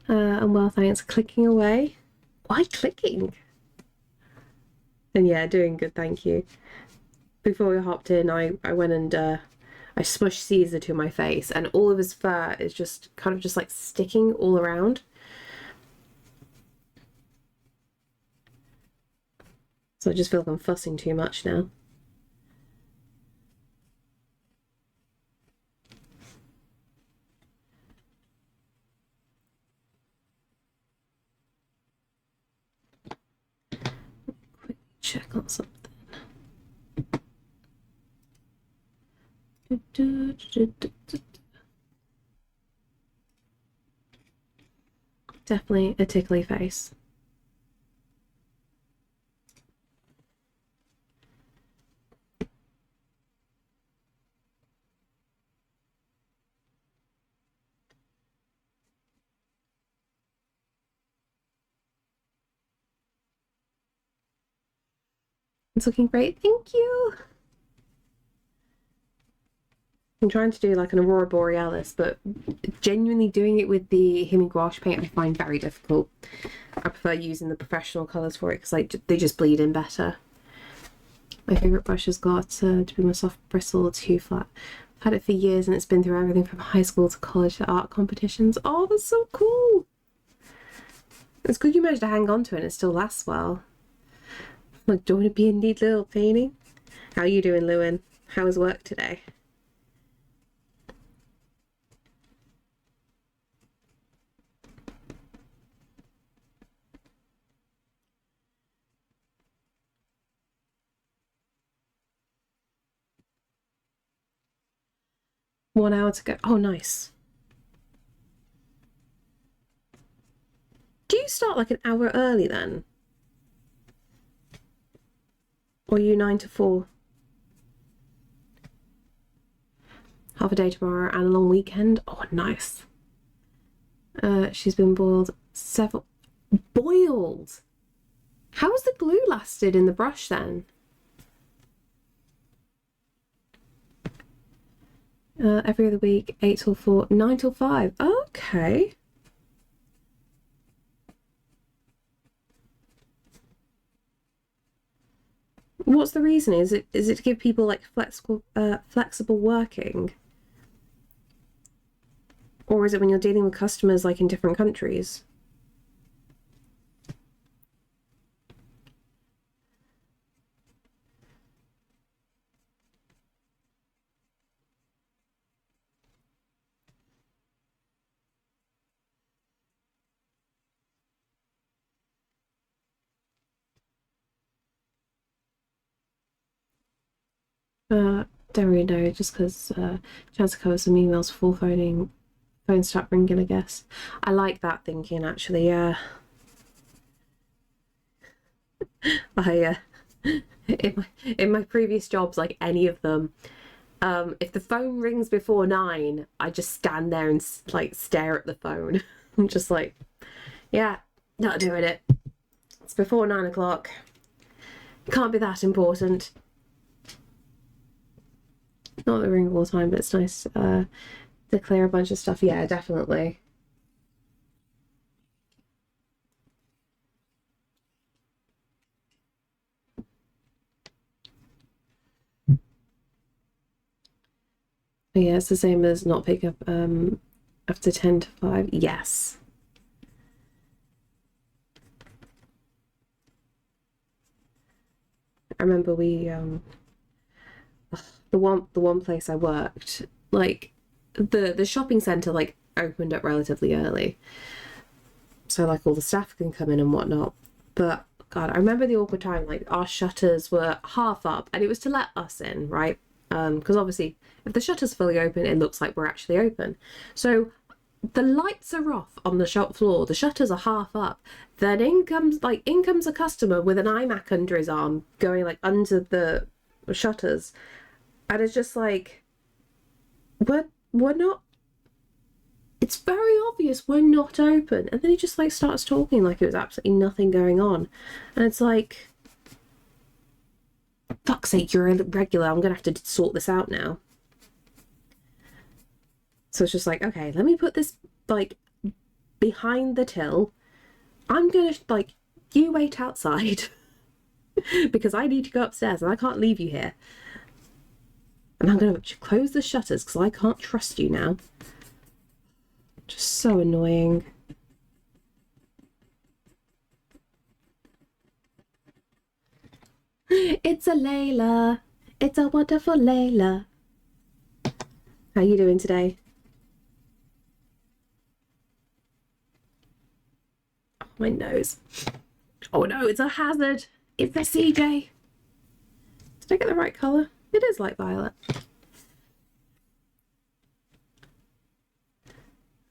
And well, thanks. Clicking away. Why clicking? And yeah, doing good, thank you. before we hopped in, I went and I smushed Caesar to my face, and all of his fur is just kind of just like sticking all around. So I just feel like I'm fussing too much now. Quick check on something. Definitely a tickly face. It's looking great, thank you. I'm trying to do like an Aurora Borealis, but genuinely doing it with the Himi gouache paint I find very difficult. I prefer using the professional colours for it because like they just bleed in better. My favourite brush has got to be my soft bristle too flat. I've had it for years and it's been through everything from high school to college to art competitions. Oh, that's so cool! It's good you managed to hang on to it and it still lasts well. Like, do you want to be a neat little painting? How are you doing, Lewin? How was work today? One hour to go. Oh, nice. Do you start like an hour early then? Or are you 9 to 4? Half a day tomorrow and a long weekend. Oh, nice. She's been boiled several... Boiled? How has the glue lasted in the brush then? Every other week, 8 till 4, 9 till 5. Okay. What's the reason? Is it to give people like flexible working? Or is it when you're dealing with customers like in different countries? Don't really know, just because chance to cover some emails before phone start ringing, I guess. I like that thinking, actually, yeah. I in my previous jobs, like any of them, if the phone rings before 9, I just stand there and like stare at the phone. I'm just like, yeah, not doing it. It's before 9 o'clock. It can't be that important. Not the ring all the time, but it's nice to clear a bunch of stuff. Yeah, definitely. Yeah, it's the same as not pick up after 10 to 5. Yes. I remember we the one place I worked, like the shopping centre like opened up relatively early. So like all the staff can come in and whatnot. But God, I remember the awkward time, like our shutters were half up and it was to let us in, right? Because obviously if the shutter's fully open, it looks like we're actually open. So the lights are off on the shop floor, the shutters are half up. Then in comes a customer with an iMac under his arm, going like under the shutters. And it's just like, we're not, it's very obvious we're not open. And then he just like starts talking like it was absolutely nothing going on. And it's like, fuck's sake, you're a regular, I'm gonna have to sort this out now. So it's just like, okay, let me put this like behind the till. I'm gonna like, you wait outside because I need to go upstairs and I can't leave you here. And I'm going to close the shutters because I can't trust you now. Just so annoying. It's a Layla. It's a wonderful Layla. How you doing today? Oh, my nose. Oh no, it's a hazard. It's a CJ. Did I get the right colour? It is light violet.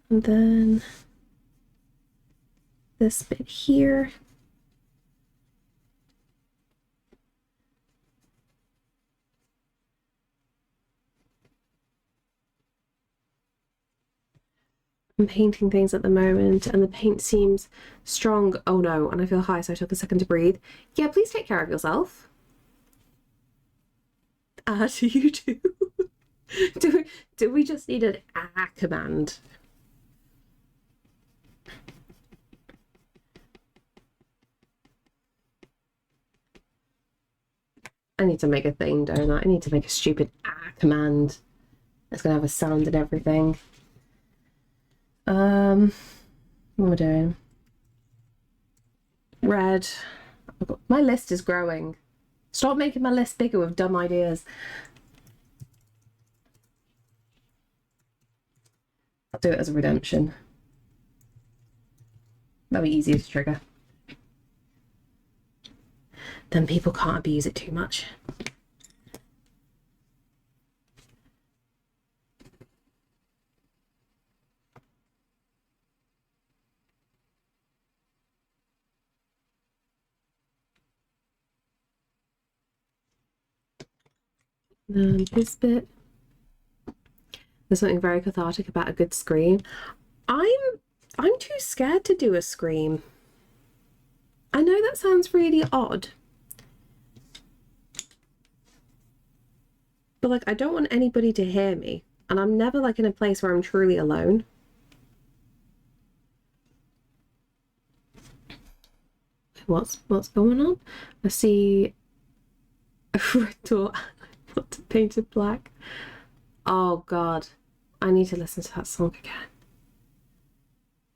And then this bit here. I'm painting things at the moment and the paint seems strong. Oh no, and I feel high, so I took a second to breathe. Yeah, please take care of yourself. Do you too? do we just need an command? I need to make a thing, don't I? I need to make a stupid command. It's gonna have a sound and everything. What am I doing? Red. My list is growing. Stop making my list bigger with dumb ideas. I'll do it as a redemption. That'll be easier to trigger. Then people can't abuse it too much. Then this bit. There's something very cathartic about a good scream. I'm too scared to do a scream. I know that sounds really odd. But like I don't want anybody to hear me. And I'm never like in a place where I'm truly alone. What's going on? I see a red door. What painted black. Oh god. I need to listen to that song again.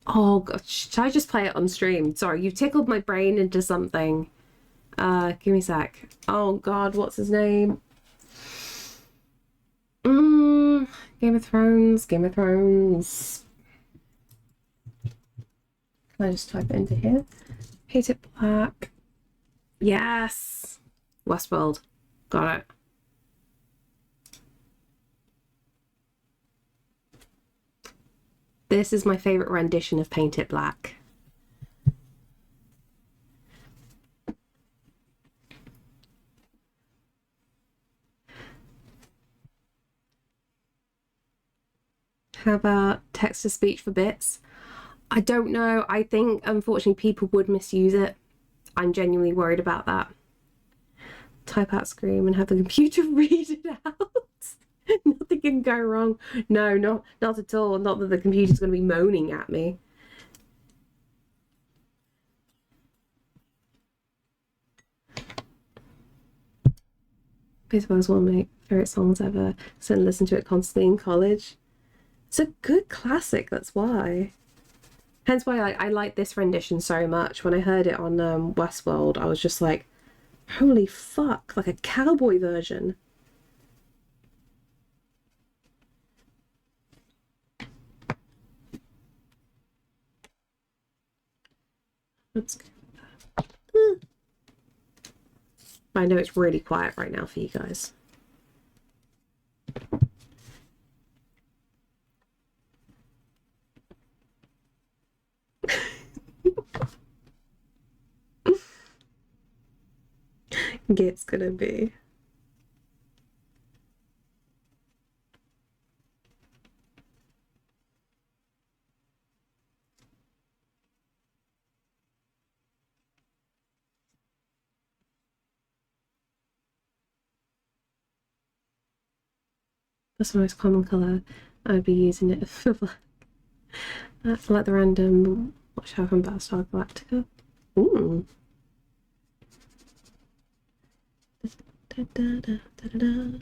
Oh god. Should I just play it on stream? Sorry, you tickled my brain into something. Give me a sec. Oh god, what's his name? Game of Thrones. Game of Thrones. Can I just type it into here? Painted black. Yes. Westworld. Got it. This is my favourite rendition of Paint It Black. How about text-to-speech for bits? I don't know. I think, unfortunately, people would misuse it. I'm genuinely worried about that. Type out scream and have the computer read it out. Nothing can go wrong. No, not at all. Not that the computer's going to be moaning at me. Baseball is one of my favourite songs ever. So I listened to it constantly in college. It's a good classic, that's why. Hence why I like this rendition so much. When I heard it on Westworld, I was just like, holy fuck, like a cowboy version. Let's go with that. I know it's really quiet right now for you guys. It's gonna be. That's the most common colour. I'd be using it for black. I like the random watch out from Battlestar Galactica. Ooh. Da, da, da, da, da, da.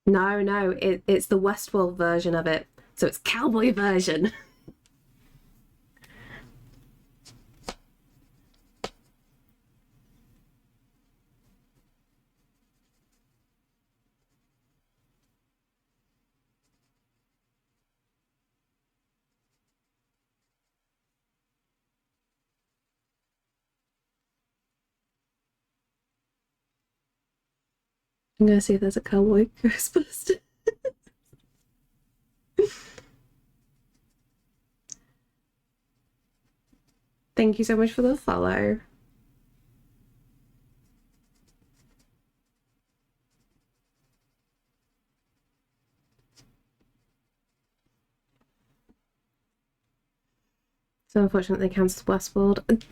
No, no, it's the Westworld version of it. So it's cowboy version. I'm gonna see if there's a cowboy Ghostbuster. Thank you so much for the follow. So unfortunately, they cancelled Westworld.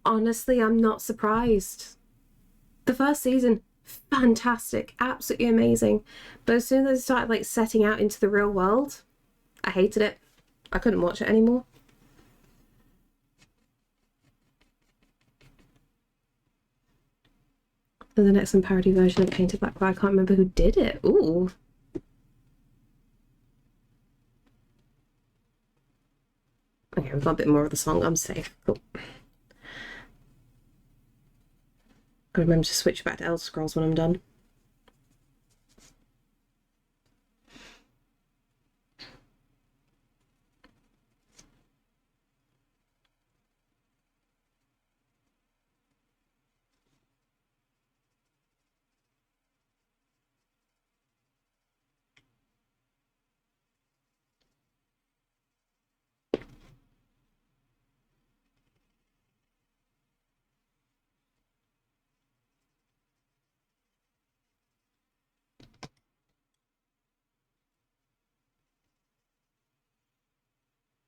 Honestly, I'm not surprised. The first season, fantastic, absolutely amazing. But as soon as they started like setting out into the real world, I hated it. I couldn't watch it anymore. Then the next one parody version of Painted Black, but I can't remember who did it. Ooh. Okay, we've got a bit more of the song. I'm safe. Cool. Gotta remember to switch back to Elder Scrolls when I'm done.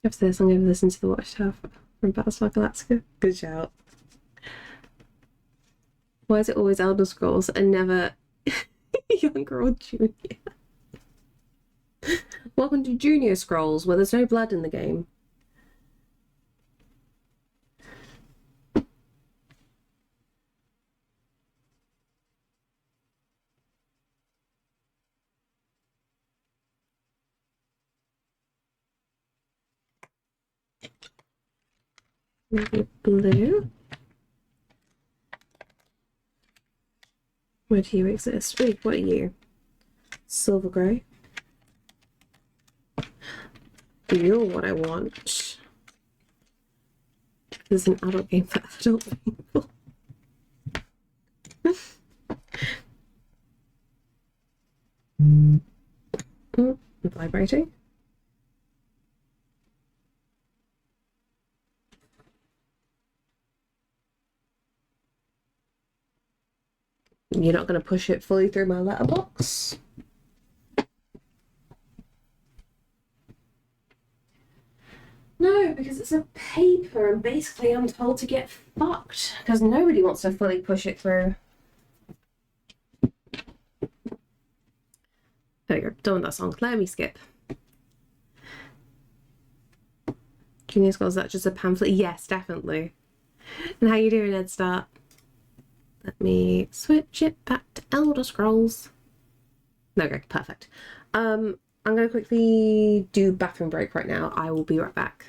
After this, I'm going to listen to the Watchtower from Battlestar Galactica. Good shout. Why is it always Elder Scrolls and never younger or junior? Welcome to Junior Scrolls, where there's no blood in the game. Maybe blue. Where do you exist? Wait, what are you? Silver grey. You're what I want. This is an adult game for adult people. Oh, vibrating. You're not going to push it fully through my letterbox? No, because it's a paper and basically I'm told to get fucked because nobody wants to fully push it through. There you go, done with that song. Let me skip. Junior Scrolls, is that just a pamphlet? Yes, definitely. And how you doing, Ed Start? Let me switch it back to Elder Scrolls. Okay, perfect. I'm gonna quickly do bathroom break right now. I will be right back.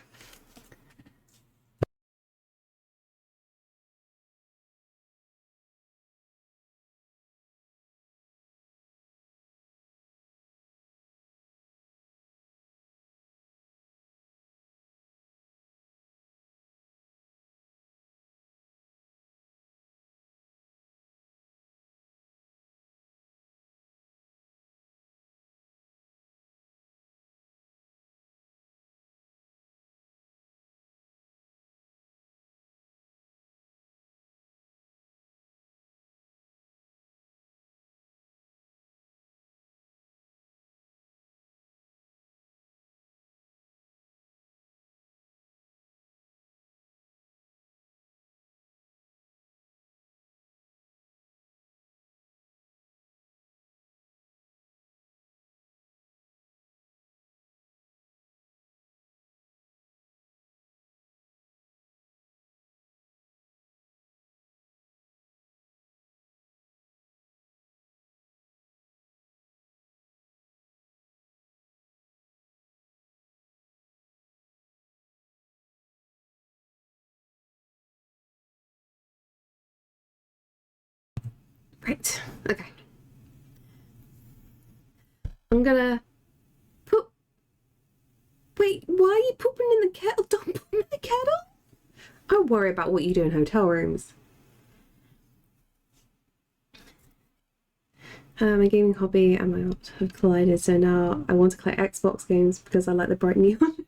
Right. Okay. I'm gonna poop. Wait, why are you pooping in the kettle? Don't poop in the kettle. I worry about what you do in hotel rooms. My gaming hobby and my art have collided, so now I want to collect Xbox games because I like the bright neon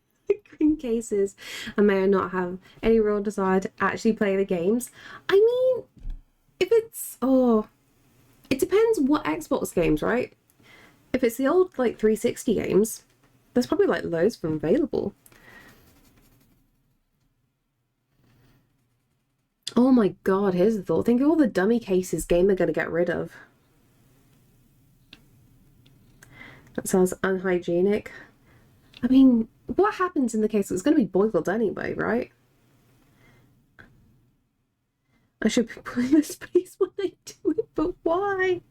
green cases. I may not have any real desire to actually play the games. I mean, if it's... oh... it depends what Xbox games, right? If it's the old, like, 360 games, there's probably, like, loads of them available. Oh my god, here's the thought. Think of all the dummy cases game they're going to get rid of. That sounds unhygienic. I mean, what happens in the case? It's going to be boiled anyway, right? I should be putting the space when I do it, but why?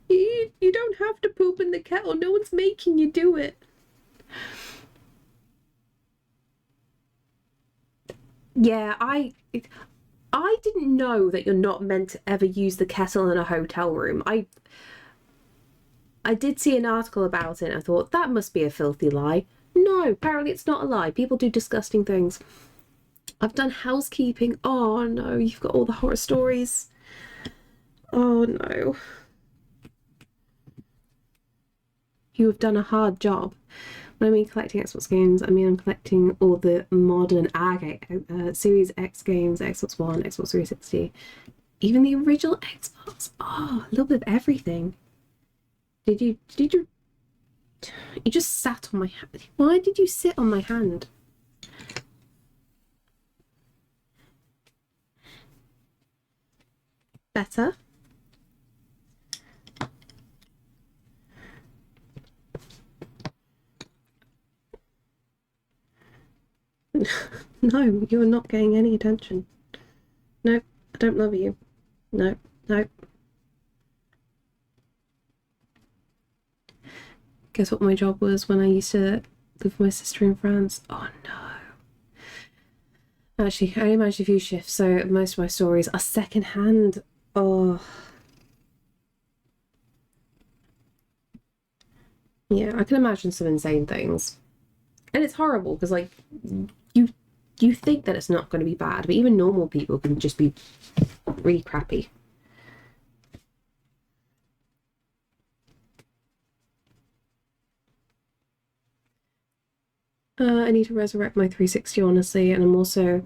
You don't have to poop in the kettle. No one's making you do it. Yeah, I didn't know that you're not meant to ever use the kettle in a hotel room. I did see an article about it and I thought, that must be a filthy lie. No, apparently it's not a lie. People do disgusting things. I've done housekeeping. Oh no, you've got all the horror stories. Oh no. You have done a hard job. When I mean collecting Xbox games, I mean I'm collecting all the modern Series X games, Xbox One, Xbox 360, even the original Xbox. Oh, a little bit of everything. Did you just sat on my hand? Why did you sit on my hand? Better? No, you are not getting any attention. No, I don't love you. No, no. Guess what my job was when I used to live with my sister in France? Oh no. Actually, I only managed a few shifts, so most of my stories are secondhand. Oh. Yeah, I can imagine some insane things. And it's horrible because, like, you think that it's not going to be bad, but even normal people can just be really crappy. I need to resurrect my 360, honestly, and I'm also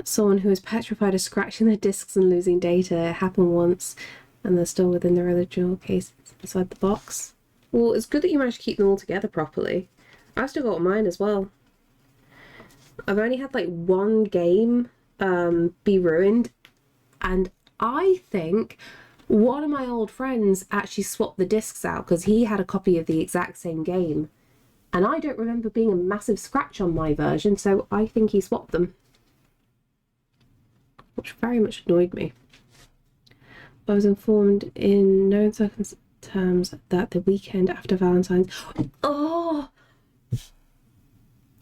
someone who is petrified of scratching their discs and losing data. It happened once, and they're still within their original cases inside the box. Well, it's good that you managed to keep them all together properly. I've still got mine as well. I've only had like one game be ruined, and I think one of my old friends actually swapped the discs out because he had a copy of the exact same game. And I don't remember being a massive scratch on my version, so I think he swapped them. Which very much annoyed me. I was informed in no uncertain terms that the weekend after Valentine's... Oh!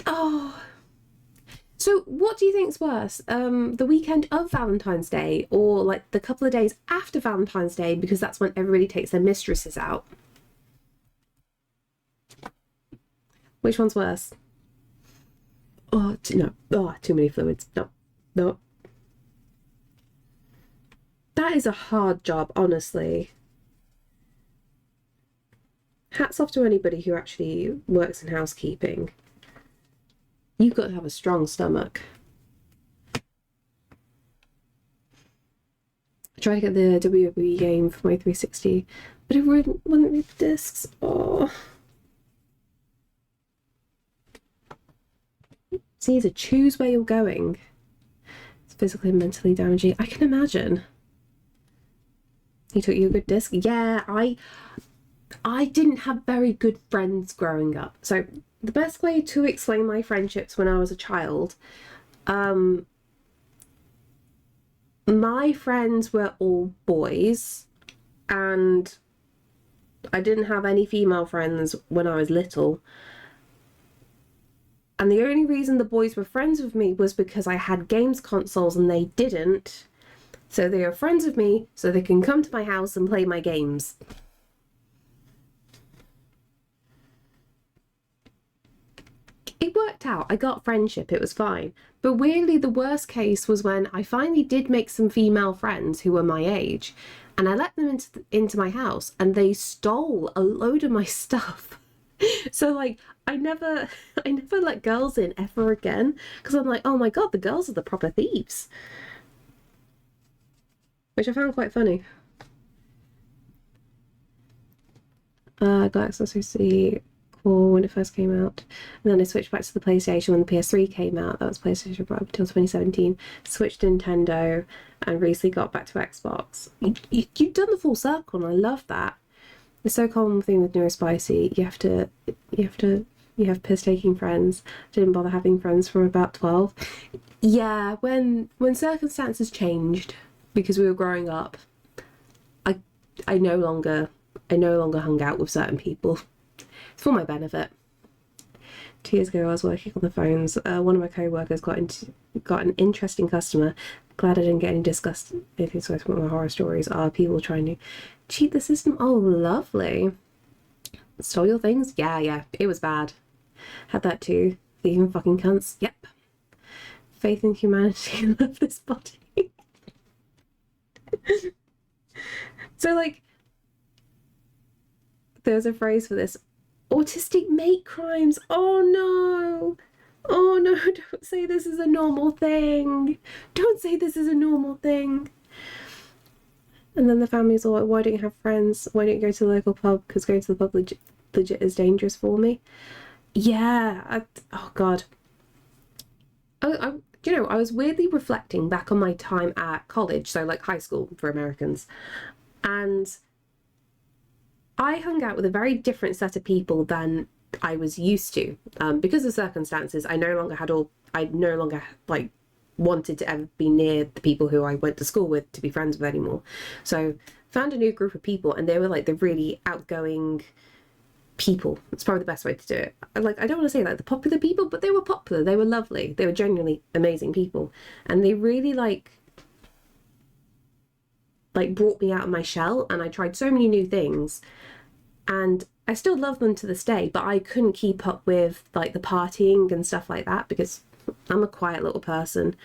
Oh! So what do you think's worse? The weekend of Valentine's Day or like the couple of days after Valentine's Day, because that's when everybody takes their mistresses out? Which one's worse? Oh, no. Oh, too many fluids. No. No. That is a hard job, honestly. Hats off to anybody who actually works in housekeeping. You've got to have a strong stomach. I tried to get the WWE game for my 360, but it wouldn't read the discs. Oh. So you need to choose where you're going. It's physically and mentally damaging. I can imagine. He took you a good disc? Yeah, I didn't have very good friends growing up. So the best way to explain my friendships when I was a child, my friends were all boys, and I didn't have any female friends when I was little. And the only reason the boys were friends with me was because I had games consoles and they didn't. So they are friends with me, so they can come to my house and play my games. It worked out. I got friendship. It was fine. But weirdly, the worst case was when I finally did make some female friends who were my age, and I let them into my house, and they stole a load of my stuff. So like, I never let girls in ever again, because I'm like, oh my god, the girls are the proper thieves. Which I found quite funny. I got access to the Core when it first came out. And then I switched back to the PlayStation when the PS3 came out. That was PlayStation right up until 2017. Switched to Nintendo and recently got back to Xbox. You've done the full circle, and I love that. It's so common thing with neurospicy. You have piss-taking friends. Didn't bother having friends from about 12. Yeah, when circumstances changed because we were growing up, I no longer hung out with certain people. It's for my benefit. 2 years ago, I was working on the phones. One of my co-workers got an interesting customer. Glad I didn't get any disgust. If it's what my horror stories are, people trying to cheat the system. Oh, lovely. Stole your things? Yeah, it was bad. Had that too. Thieving fucking cunts. Yep. Faith in humanity. Love this body. So like, there's a phrase for this. Autistic mate crimes. Oh no, don't say this is a normal thing. Don't say this is a normal thing. And then the family's all like, why don't you have friends? Why don't you go to the local pub? Because going to the pub legit is dangerous for me. Yeah, oh god. I was weirdly reflecting back on my time at college, so like high school for Americans, and I hung out with a very different set of people than I was used to. Because of circumstances, I no longer like wanted to ever be near the people who I went to school with to be friends with anymore. So found a new group of people, and they were like the really outgoing people. It's probably the best way to do it. Like, I don't want to say like the popular people, but they were popular. They were lovely. They were genuinely amazing people, and they really like brought me out of my shell. And I tried so many new things, and I still love them to this day, but I couldn't keep up with like the partying and stuff like that because I'm a quiet little person.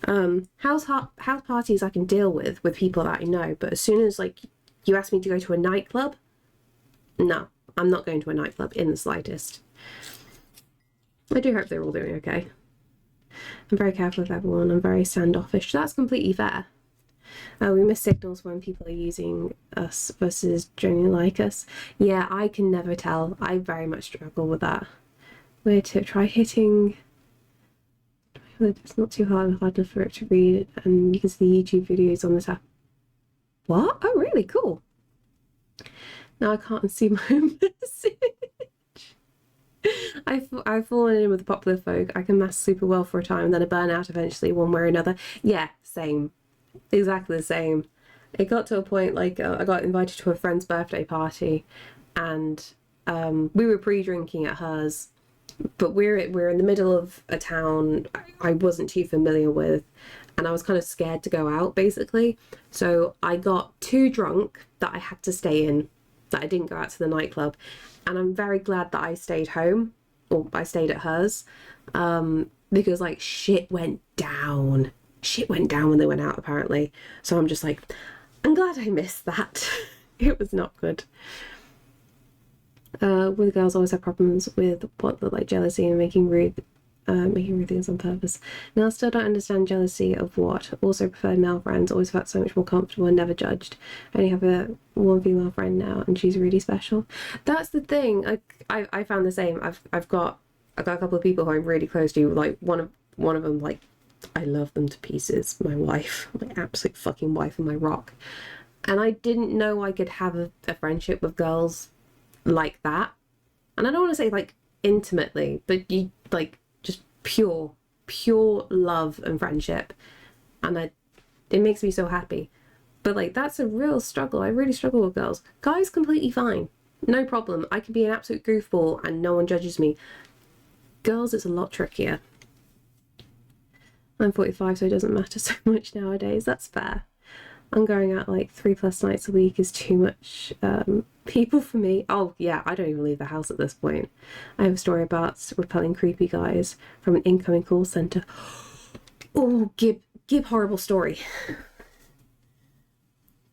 House parties I can deal with people that I know, but as soon as like you ask me to go to a nightclub, no, I'm not going to a nightclub in the slightest. I do hope they're all doing okay. I'm very careful with everyone. I'm very standoffish. That's completely fair. We miss signals when people are using us versus genuinely like us. Yeah, I can never tell. I very much struggle with that. Weird tip, try hitting... It's not too hard enough for it to read, and you can see the YouTube videos on this app. What? Oh, really? Cool. Now I can't see my message. I've fallen in with the popular folk. I can mask super well for a time, and then I burn out eventually, one way or another. Yeah, same. Exactly the same. It got to a point like I got invited to a friend's birthday party, and we were pre-drinking at hers, but we're in the middle of a town I wasn't too familiar with, and I was kind of scared to go out basically. So I got too drunk that I had to stay in, that I didn't go out to the nightclub, and I'm very glad that I stayed home, or I stayed at hers, because like shit went down when they went out apparently. So I'm just like, I'm glad I missed that. It was not good. With girls always have problems with what look like jealousy and making rude things on purpose. Now I still don't understand jealousy of what. Also preferred male friends, always felt so much more comfortable and never judged. I only have one female friend now, and she's really special. That's the thing. I found the same. I've got a couple of people who I'm really close to. Like one of them, like I love them to pieces. My wife, my absolute fucking wife, and my rock. And I didn't know I could have a friendship with girls like that. And I don't want to say like intimately, but you like just pure love and friendship, and it makes me so happy. But like that's a real struggle. I really struggle with girls. Guys completely fine, no problem. I can be an absolute goofball and no one judges me. Girls, it's a lot trickier. I'm 45, so it doesn't matter so much nowadays. That's fair. I'm going out like 3+ nights a week is too much people for me. Oh yeah, I don't even leave the house at this point. I have a story about repelling creepy guys from an incoming call centre. Oh, Gib horrible story.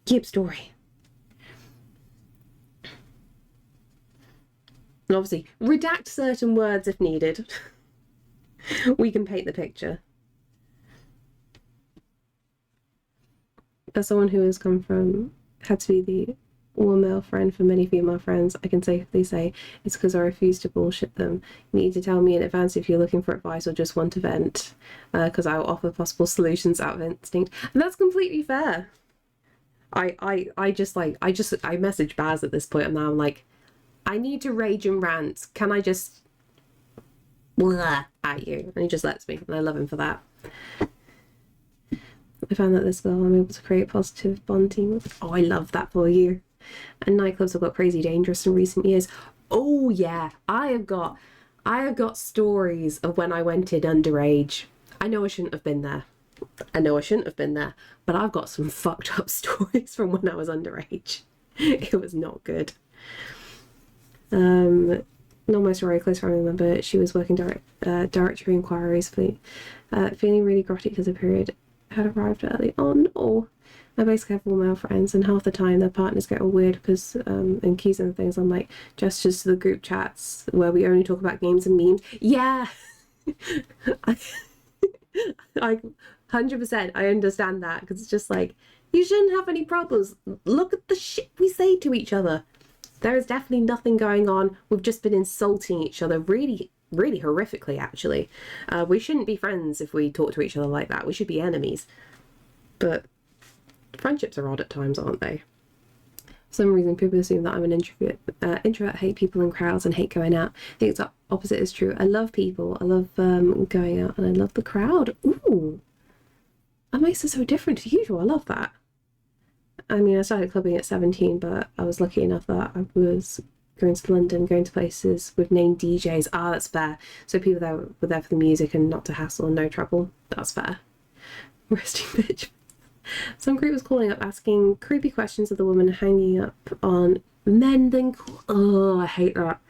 Gib story. And obviously, redact certain words if needed. We can paint the picture. As someone who has had to be the all-male friend for many female friends, I can safely say it's because I refuse to bullshit them. You need to tell me in advance if you're looking for advice or just want to vent, because I will offer possible solutions out of instinct. And that's completely fair. I message Baz at this point, and now I'm like, I need to rage and rant. Can I just blah at you? And he just lets me, and I love him for that. I found that this girl I'm able to create positive bonding with. Oh, I love that for you. And nightclubs have got crazy dangerous in recent years. Oh yeah, I have got stories of when I went in underage. I know I shouldn't have been there. But I've got some fucked up stories from when I was underage. It was not good. Not my story, close family member. She was working directory inquiries, feeling really grotty because the period had arrived early on. Or I basically have all male friends, and half the time their partners get all weird because and keys and things on like gestures to the group chats where we only talk about games and memes. Yeah. I 100% I understand that, because it's just like, you shouldn't have any problems. Look at the shit we say to each other. There is definitely nothing going on. We've just been insulting each other really, really horrifically, actually. We shouldn't be friends if we talk to each other like that. We should be enemies. But friendships are odd at times, aren't they? For some reason, people assume that I'm an introvert. Introvert, hate people in crowds and hate going out. I think the opposite is true. I love people. I love going out, and I love the crowd. Ooh. That makes it so different to usual. I love that. I mean, I started clubbing at 17, but I was lucky enough that I was going to London, going to places with named DJs. Ah, that's fair. So people there were there for the music and not to hassle and no trouble. That's fair. Resting bitch. Some group was calling up asking creepy questions of the woman hanging up on men. Then, oh, I hate that.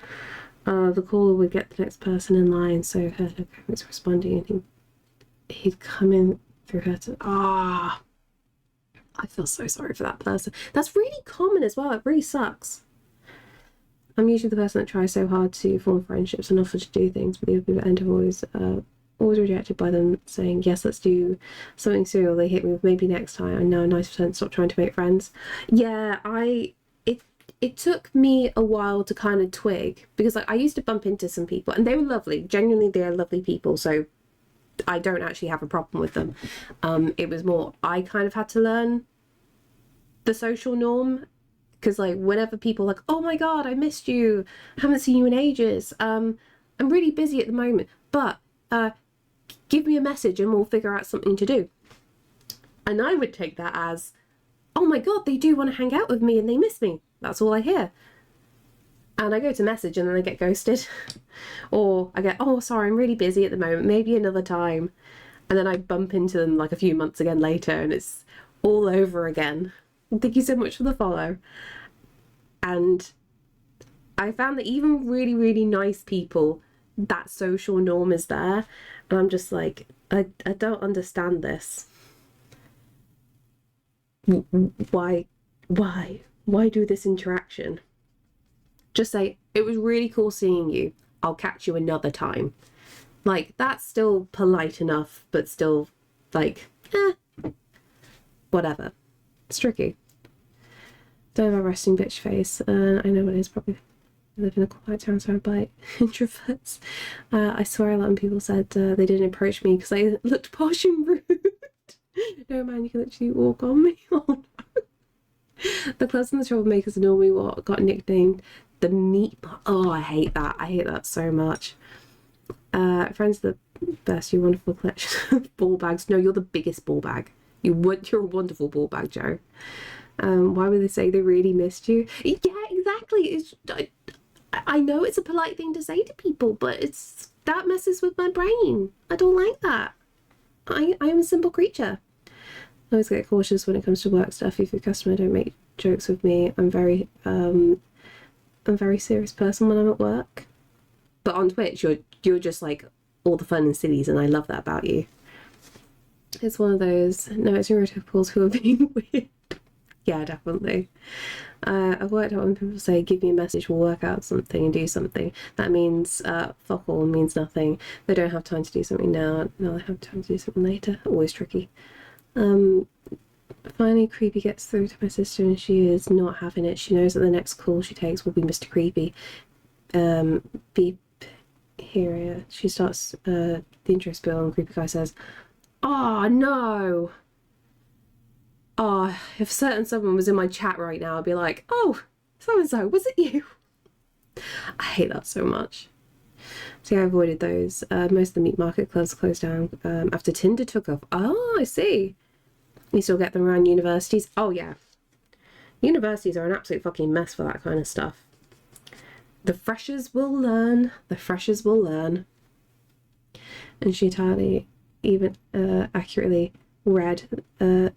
The caller would get the next person in line, so her was responding, and he'd come in through her to. Ah. I feel so sorry for that person. That's really common as well. It really sucks. I'm usually the person that tries so hard to form friendships and offer to do things, but the other people at end have always rejected by them saying, yes, let's do something serial. They hit me with maybe next time, and now 90% stop trying to make friends. Yeah, it took me a while to kind of twig, because like I used to bump into some people and they were lovely. Genuinely, they're lovely people, so I don't actually have a problem with them. It was more, I kind of had to learn the social norm, because like whenever people are like, oh my god, I missed you, I haven't seen you in ages, I'm really busy at the moment, but give me a message and we'll figure out something to do. And I would take that as, oh my god, they do want to hang out with me and they miss me. That's all I hear. And I go to message and then I get ghosted. Or I get, oh, sorry, I'm really busy at the moment, maybe another time. And then I bump into them like a few months again later and it's all over again. Thank you so much for the follow. And I found that even really, really nice people, that social norm is there. And I'm just like, I don't understand this. Why do this interaction? Just say, it was really cool seeing you. I'll catch you another time. Like, that's still polite enough, but still, like, whatever. It's tricky. Don't have a resting bitch face. I know what it is, probably. I live in a quiet town surrounded by introverts. I swear a lot of people said they didn't approach me because I looked posh and rude. No, man, you can literally walk on me. Oh, no. The clubs and the troublemakers are normally what got nicknamed the meat. Oh, I hate that. I hate that so much. Friends are the best. You wonderful collection of ball bags. No, you're the biggest ball bag. You're a wonderful ball bag, Joe. Why would they say they really missed you? Yeah, exactly. I know it's a polite thing to say to people, but that messes with my brain. I don't like that. I am a simple creature. I always get cautious when it comes to work stuff. If your customer don't make jokes with me, I'm a very serious person when I'm at work. But on Twitch, you're just like all the fun and sillies, and I love that about you. It's one of those, no, it's neurotypicals who are being weird. Yeah, definitely. I've worked out when people say, give me a message, we'll work out something and do something. That means fuck all, means nothing. They don't have time to do something now. No, they have time to do something later. Always tricky. Finally, Creepy gets through to my sister and she is not having it. She knows that the next call she takes will be Mr. Creepy. Beep. Here, she starts the intro spiel and Creepy Guy says, "Oh no! Oh, if someone was in my chat right now, I'd be like, oh, so-and-so, was it you?" I hate that so much. So yeah, I avoided those. Most of the meat market clubs closed down after Tinder took off. Oh, I see. You still get them around universities? Oh yeah. Universities are an absolute fucking mess for that kind of stuff. The freshers will learn. The freshers will learn. And she entirely, even accurately read they weren't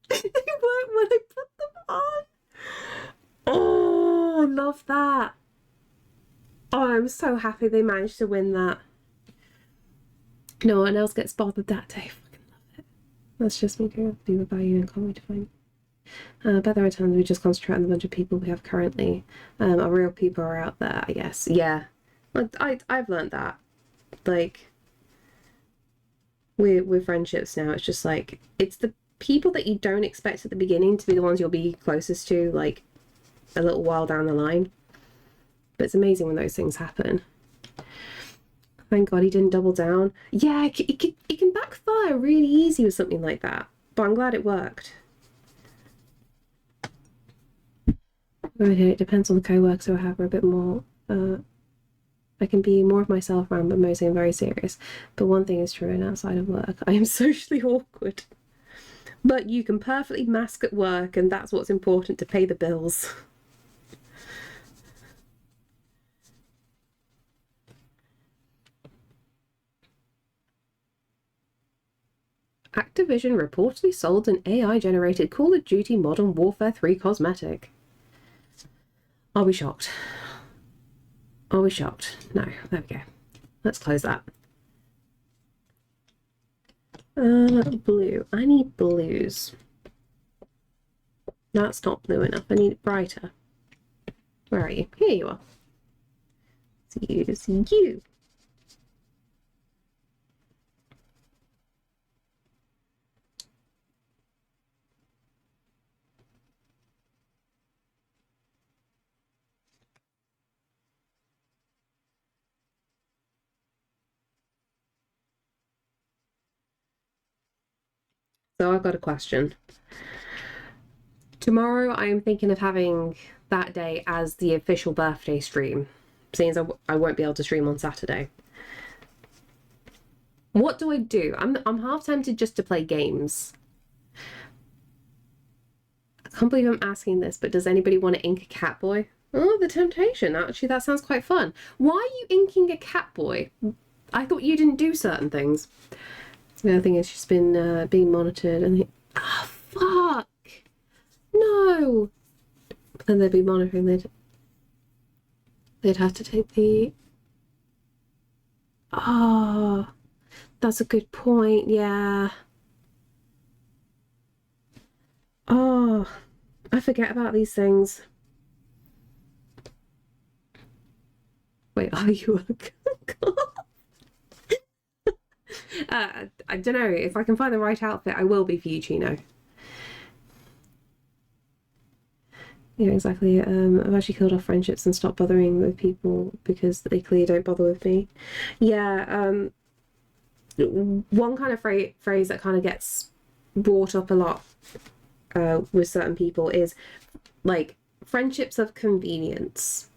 when I put them on. Oh, I love that. Oh, I'm so happy they managed to win that. No one else gets bothered that day. I fucking love it. That's just me doing people value and can't wait to find. But there are times we just concentrate on the bunch of people we have currently. Our real people are out there, I guess. Yeah. Like I've learned that. Like with friendships now, it's just like it's the people that you don't expect at the beginning to be the ones you'll be closest to, like a little while down the line. But it's amazing when those things happen. Thank God he didn't double down. Yeah, it can backfire really easy with something like that. But I'm glad it worked. Okay, it depends on the co-workers who I have. We're a bit more. I can be more of myself around, but mostly I'm very serious. But one thing is true, and outside of work, I am socially awkward. But you can perfectly mask at work, and that's what's important to pay the bills. Activision reportedly sold an AI-generated Call of Duty Modern Warfare 3 cosmetic. Are we shocked? Are we shocked? No. There we go. Let's close that. Blue. I need blues. That's not blue enough. I need it brighter. Where are you? Here you are. Let's use you. So I've got a question. Tomorrow I am thinking of having that day as the official birthday stream, seeing as I won't be able to stream on Saturday. What do I do? I'm half tempted just to play games. I can't believe I'm asking this, but does anybody want to ink a cat boy? Oh, the temptation. Actually, that sounds quite fun. Why are you inking a cat boy? I thought you didn't do certain things. The other thing is she's been being monitored and fuck. No. But then they'd be monitoring, they'd have to take the that's a good point, yeah. Oh, I forget about these things. Wait, are you a I don't know. If I can find the right outfit, I will be for you, Chino. Yeah, exactly. I've actually killed off friendships and stopped bothering with people because they clearly don't bother with me. Yeah, one kind of phrase that kind of gets brought up a lot with certain people is like friendships of convenience.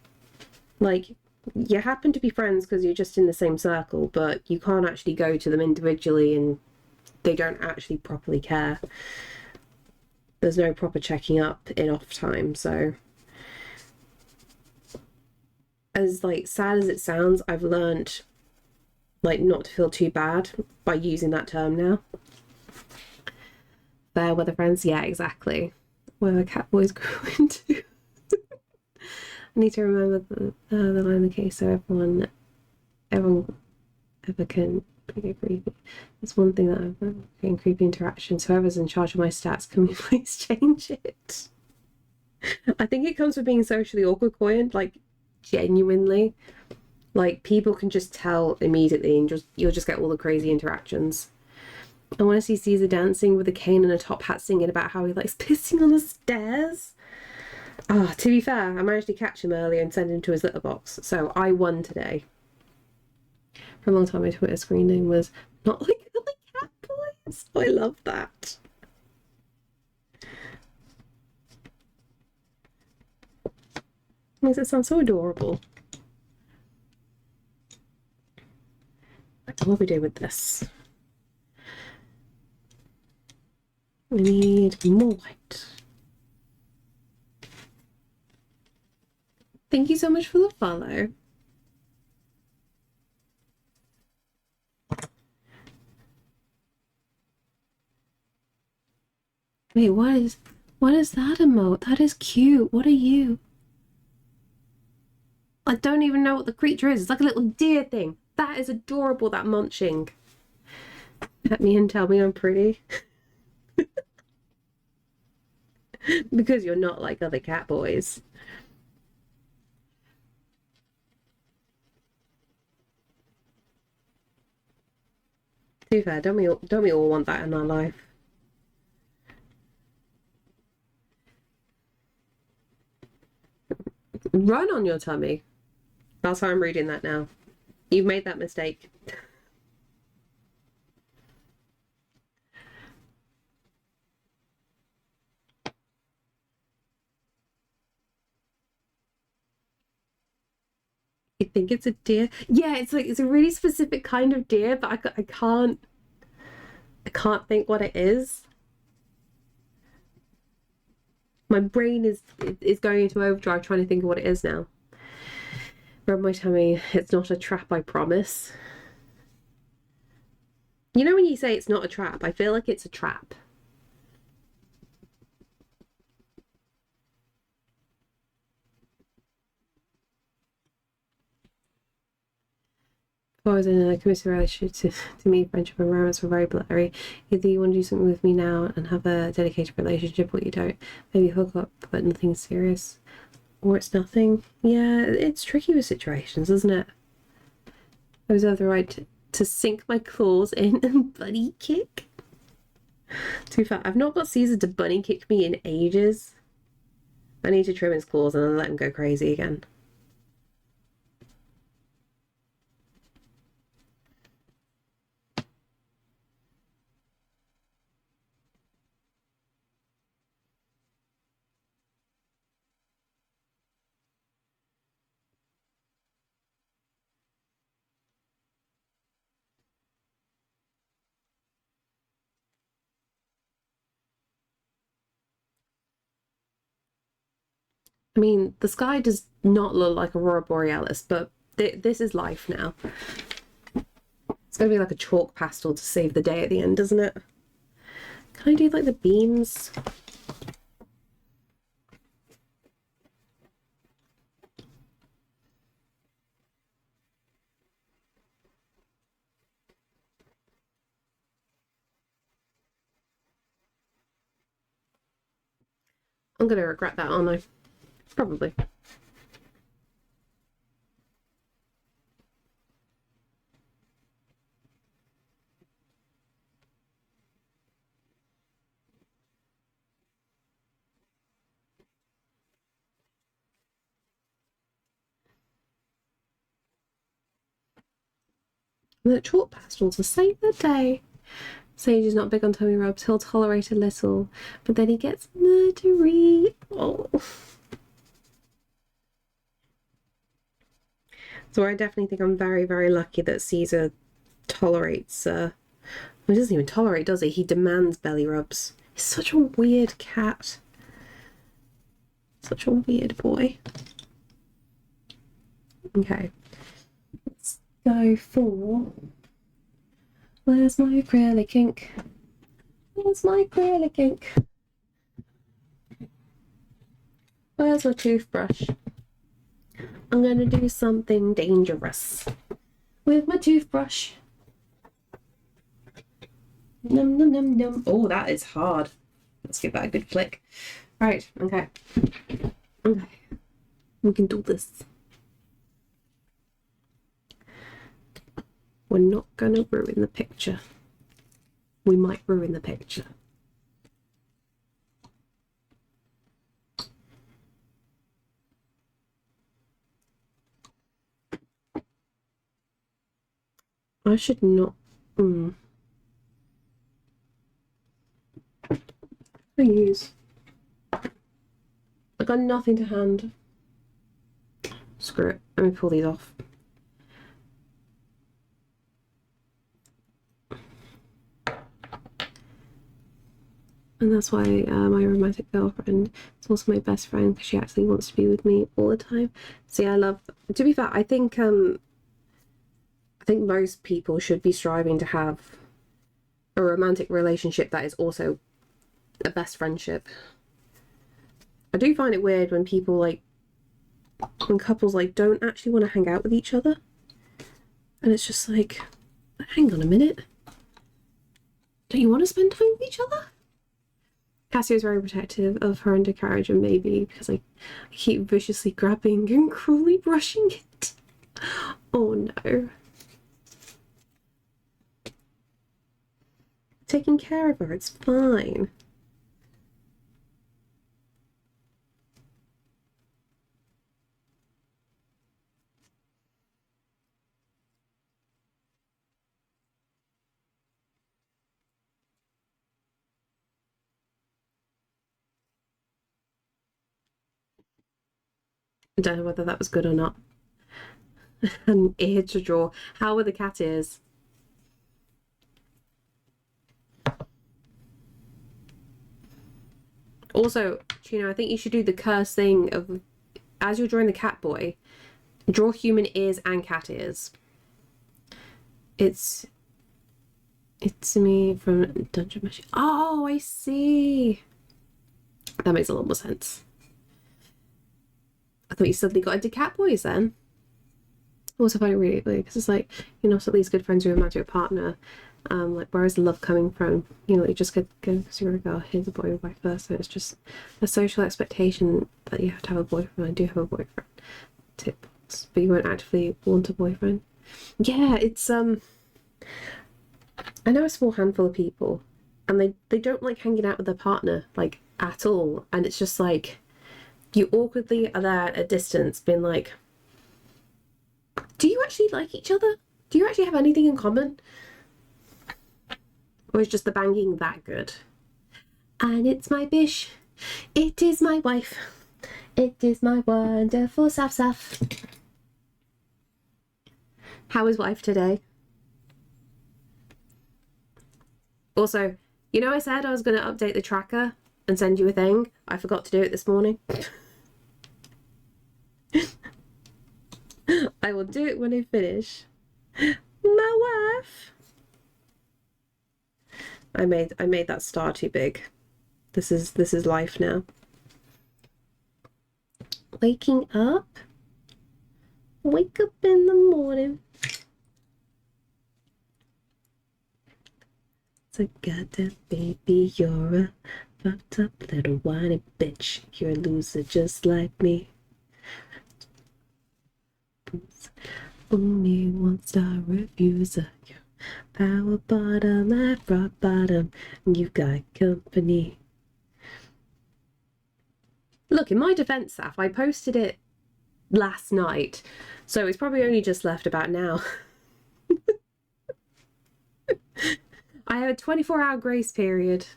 Like, you happen to be friends because you're just in the same circle, but you can't actually go to them individually and they don't actually properly care. There's no proper checking up in off time. So as like sad as it sounds, I've learned like not to feel too bad by using that term now. Fair weather friends, yeah, exactly. Where cat boys grow into. I need to remember the line in the case so everyone ever can be creepy. That's one thing that I've getting creepy interactions. Whoever's in charge of my stats, can we please change it? I think it comes with being socially awkward, Coin. Like, genuinely. Like, people can just tell immediately and you'll just get all the crazy interactions. I want to see Caesar dancing with a cane and a top hat singing about how he likes pissing on the stairs. Ah, to be fair, I managed to catch him earlier and send him to his litter box. So I won today. For a long time, my Twitter screen name was Not Like Other Cat Boys. Oh, I love that. Makes it sound so adorable. What do we do with this? We need more white. Thank you so much for the follow. Wait, what is that emote? That is cute. What are you? I don't even know what the creature is. It's like a little deer thing. That is adorable, that munching. Pet me and tell me I'm pretty. Because you're not like other cat boys. To be fair, don't we all want that in our life? Run on your tummy. That's how I'm reading that now. You've made that mistake. You think it's a deer? Yeah, it's a really specific kind of deer, but I can't think what it is. My brain is going into overdrive trying to think of what it is now. Rub my tummy. It's not a trap, I promise. You know when you say it's not a trap, I feel like it's a trap. If I was in a committed relationship, to me, friendship and romance were very blurry. Either you want to do something with me now and have a dedicated relationship, or you don't. Maybe hook up, but nothing serious. Or it's nothing. Yeah, it's tricky with situations, isn't it? I reserve the right to sink my claws in and bunny kick. Too far. I've not got Caesar to bunny kick me in ages. I need to trim his claws and then let him go crazy again. I mean, the sky does not look like Aurora Borealis, but this is life now. It's going to be like a chalk pastel to save the day at the end, doesn't it? Can I do like the beams? I'm going to regret that, aren't I? Probably. The chalk pastel to save the day. Sage is not big on tummy rubs. He'll tolerate a little, but then he gets murdery. Oh. So I definitely think I'm very, very lucky that Caesar tolerates. Well, he doesn't even tolerate, does he? He demands belly rubs. He's such a weird cat. Such a weird boy. Okay. Let's go for... Where's my acrylic ink? Where's my acrylic ink? Where's my toothbrush? I'm going to do something dangerous with my toothbrush. Num, num, num, num. Oh, that is hard. Let's give that a good flick. Right, okay. Okay. We can do this. We're not going to ruin the picture. We might ruin the picture. I should not... I use... I got nothing to hand. Screw it. Let me pull these off. And that's why my romantic girlfriend is also my best friend, because she actually wants to be with me all the time. See, I love... To be fair, I think most people should be striving to have a romantic relationship that is also a best friendship. I do find it weird when people, like, when couples, like, don't actually want to hang out with each other. And it's just like, hang on a minute. Don't you want to spend time with each other? Cassie is very protective of her undercarriage and maybe because I keep viciously grabbing and cruelly brushing it. Oh no. Taking care of her, it's fine. I don't know whether that was good or not. An ear to draw. How were the cat ears? Also, Chino, I think you should do the curse thing of, as you're drawing the cat boy, draw human ears and cat ears. It's me from Dungeon Machine. Oh, I see. That makes a lot more sense. I thought you suddenly got into cat boys then. Also find it really weird because it's like you're not at least good friends with your romantic partner. Like where is the love coming from? You know, you just go because you're a girl, here's a boy or vice versa. It's just a social expectation that you have to have a boyfriend. I do have a boyfriend. Tips, but you won't actively want a boyfriend. Yeah, it's I know a small handful of people and they don't like hanging out with their partner like at all, and it's just like you awkwardly are there at a distance being like, do you actually like each other? Do you actually have anything in common? Or is just the banging that good? And it's my bish. It is my wife. It is my wonderful Saf. How is wife today? Also, you know I said I was going to update the tracker and send you a thing? I forgot to do it this morning. I will do it when I finish. My wife. I made that star too big. This is life now. Waking up. Wake up in the morning. So goddamn baby, you're a fucked up little whiny bitch. You're a loser just like me. Only one star reviews. Power bottom at rock bottom. You got company. Look, in my defense, Saf, I posted it last night, so it's probably only just left about now. I have a 24-hour grace period.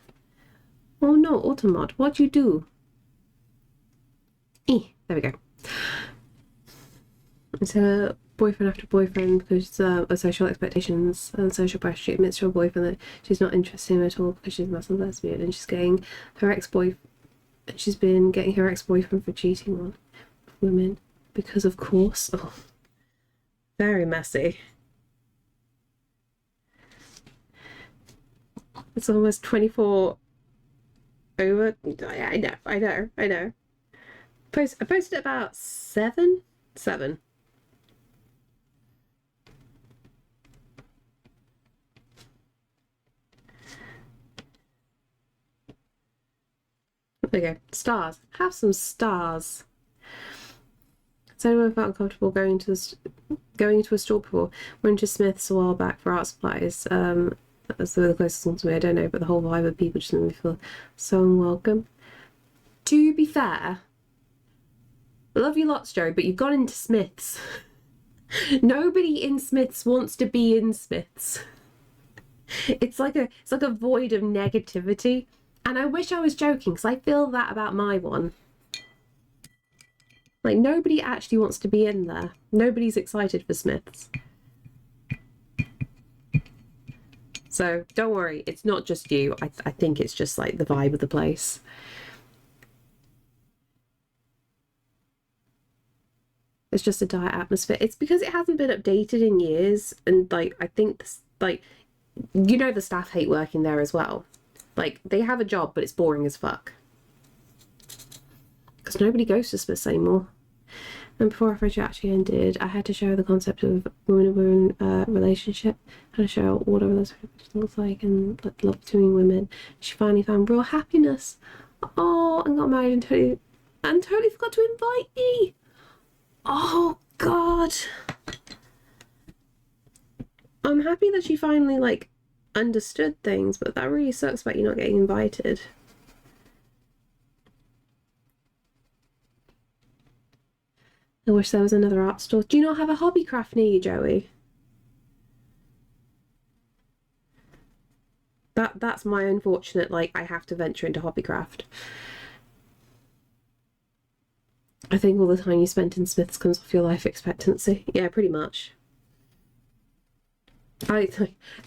Oh no, Automod, what'd you do? There we go. It's a boyfriend after boyfriend because of social expectations and social pressure. She admits to her boyfriend that she's not interested in him at all because she's a Muslim lesbian, and she's getting her ex-boyfriend. She's been getting her ex-boyfriend for cheating on women because, of course. Oh, very messy. It's almost 24 over. I know. I posted about 7. There you go. Stars. Have some stars. So anyone felt uncomfortable going to a store before? Went to Smith's a while back for art supplies. That's the closest one to me. I don't know, but the whole vibe of people just made me feel so unwelcome. To be fair, I love you lots, Joe, but you've gone into Smith's. Nobody in Smith's wants to be in Smith's. It's like a void of negativity. And I wish I was joking, because I feel that about my one. Like, nobody actually wants to be in there. Nobody's excited for Smiths. So, don't worry, it's not just you. I think it's just, like, the vibe of the place. It's just a dire atmosphere. It's because it hasn't been updated in years. And, like, I think, like, you know the staff hate working there as well. Like, they have a job, but it's boring as fuck. Because nobody goes to Smiths anymore. And before our actually ended, I had to show the concept of woman-to-woman relationship. I had to show what a relationship looks like and like love between women. She finally found real happiness. Oh, and got married and totally forgot to invite me. Oh, God. I'm happy that she finally, like, understood things, but that really sucks about you not getting invited. I wish there was another art store. Do you not have a hobbycraft near you, Joey? That's my unfortunate, like, I have to venture into hobbycraft. I think all the time you spent in Smiths comes off your life expectancy. Yeah, pretty much.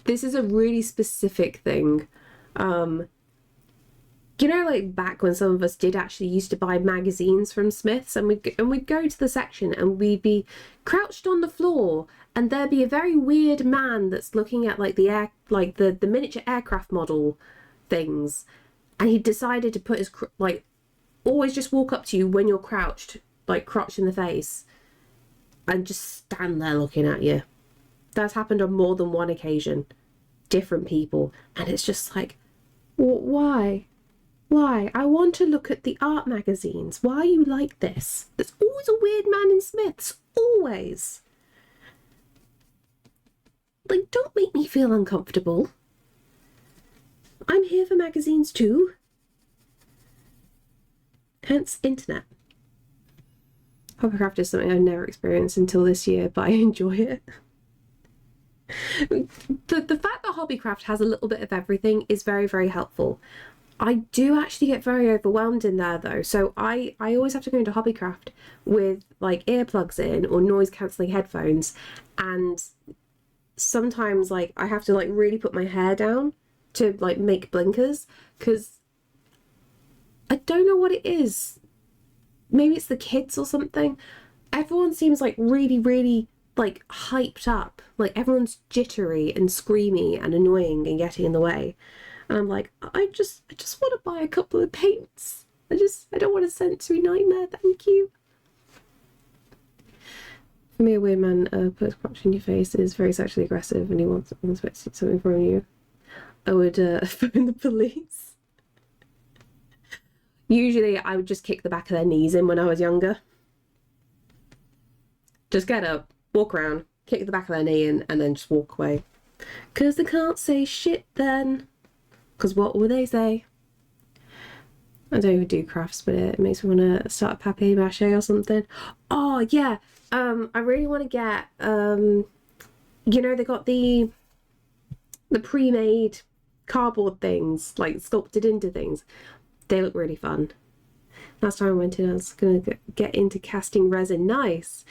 This is a really specific thing. You know, like back when some of us did actually used to buy magazines from Smiths, and we'd go to the section and we'd be crouched on the floor, and there'd be a very weird man that's looking at like the miniature aircraft model things, and he decided to put his always just walk up to you when you're crouched, like crotch in the face, and just stand there looking at you. That's happened on more than one occasion. Different people. And it's just like, why? Why? I want to look at the art magazines. Why are you like this? There's always a weird man in Smiths. Always. Like, don't make me feel uncomfortable. I'm here for magazines too. Hence, internet. Hobbycraft is something I've never experienced until this year, but I enjoy it. The fact that hobbycraft has a little bit of everything is very, very helpful. I do actually get very overwhelmed in there though, so I always have to go into hobbycraft with like earplugs in or noise cancelling headphones, and sometimes like I have to like really put my hair down to like make blinkers, because I don't know what it is. Maybe it's the kids or something. Everyone seems like really like hyped up, like everyone's jittery and screamy and annoying and getting in the way, and I'm like, I just want to buy a couple of paints. I don't want a sensory nightmare, thank you. For me, a weird man puts crotch in your face is very sexually aggressive and he wants something from you. I would phone the police. Usually I would just kick the back of their knees in when I was younger. Just get up, walk around, kick the back of their knee in, and then just walk away. Because they can't say shit then. Because what will they say? I don't even do crafts, but it makes me want to start a papier-mâché or something. Oh, yeah. I really want to get, you know, they got the pre-made cardboard things, like sculpted into things. They look really fun. Last time I went in, I was going to get into casting resin. Nice.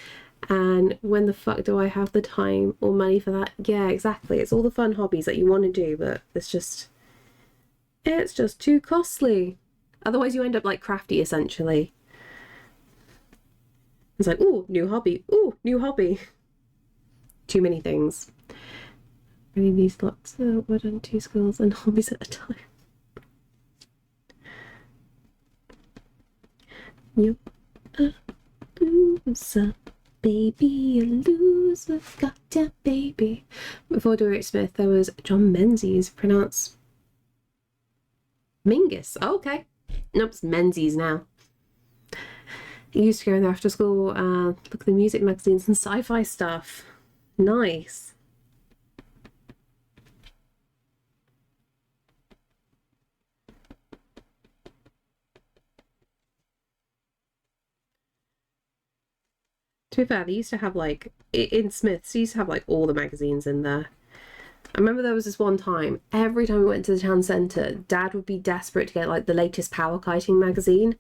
And when the fuck do I have the time or money for that? Yeah, exactly. It's all the fun hobbies that you want to do, but it's just too costly. Otherwise you end up like Crafty, essentially. It's like, ooh, new hobby. Ooh, new hobby. Too many things. Really needs lots of wood and 2 schools and hobbies at a time. You're a loser, baby, a loser, goddamn baby. Before Derwent Smith, there was John Menzies, pronounced Mingus. Oh, okay. Nope, it's Menzies now. He used to go in there after school and look at the music magazines and sci-fi stuff. Nice. To be fair, they used to have like, in Smith's, they used to have like all the magazines in there. I remember there was this one time, every time we went to the town centre, Dad would be desperate to get like the latest power kiting magazine.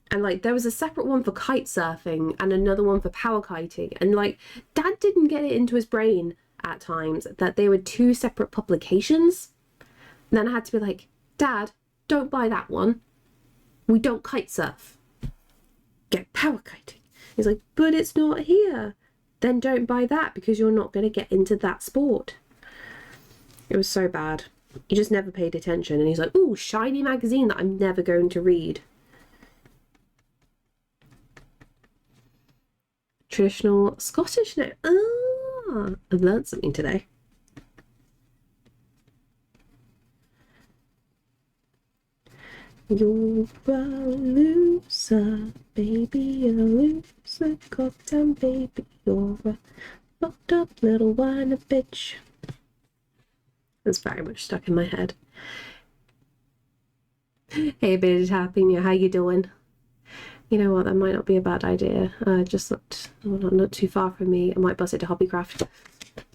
And like there was a separate one for kite surfing and another one for power kiting. And like Dad didn't get it into his brain at times that they were 2 separate publications. And then I had to be like, Dad, don't buy that one. We don't kite surf. Get power kiting. He's like, but it's not here. Then don't buy that because you're not going to get into that sport. It was so bad. He just never paid attention. And he's like, ooh, shiny magazine that I'm never going to read. Traditional Scottish note. Ah, I've learned something today. You're a loser, baby, a loser, goddamn baby, you're a fucked up little whiner bitch. That's very much stuck in my head. Hey, Bit Happy, how you doing? You know what, that might not be a bad idea. Just not too far from me. I might bust it to Hobbycraft.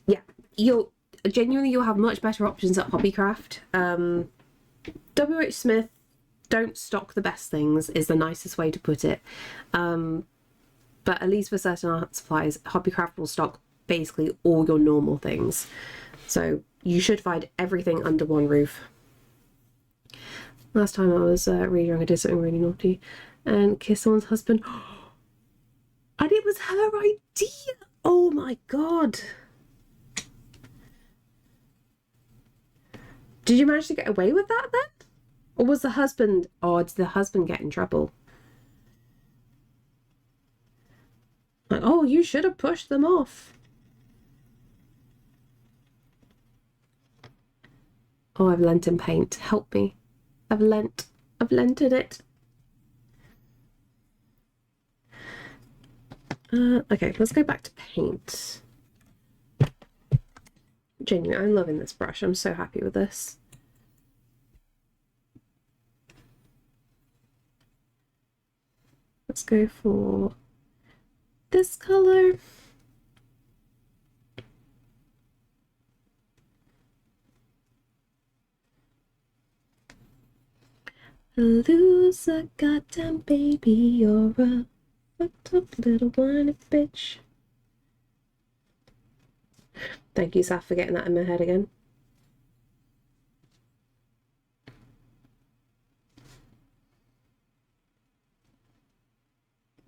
Yeah, you'll have much better options at Hobbycraft. WH Smith don't stock the best things is the nicest way to put it. But at least for certain art supplies, Hobbycraft will stock basically all your normal things. So you should find everything under one roof. Last time I was really young, I did something really naughty and kissed someone's husband. And it was her idea. Oh my God. Did you manage to get away with that then? Or was the husband, or did the husband get in trouble? Like, oh, you should have pushed them off. Oh, I've lent in paint. Help me. I've lented it. Okay, let's go back to paint. Genuinely, I'm loving this brush. I'm so happy with this. Let's go for this color. Lose a goddamn baby, you're a fucked up little whiny bitch. Thank you, Saf, for getting that in my head again.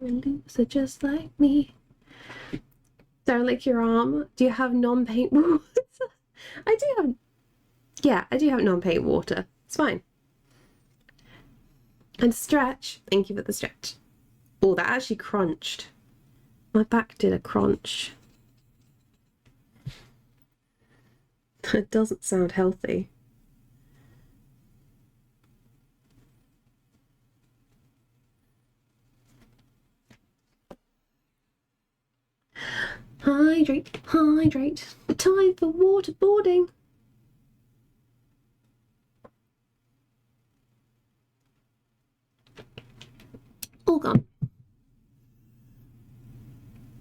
A loser just like me. Don't lick your arm. Do you have non-paint water? I do have... Yeah, I do have non-paint water. It's fine. And stretch. Thank you for the stretch. Oh, that actually crunched. My back did a crunch. It doesn't sound healthy. Hydrate, hydrate. Time for waterboarding. All gone.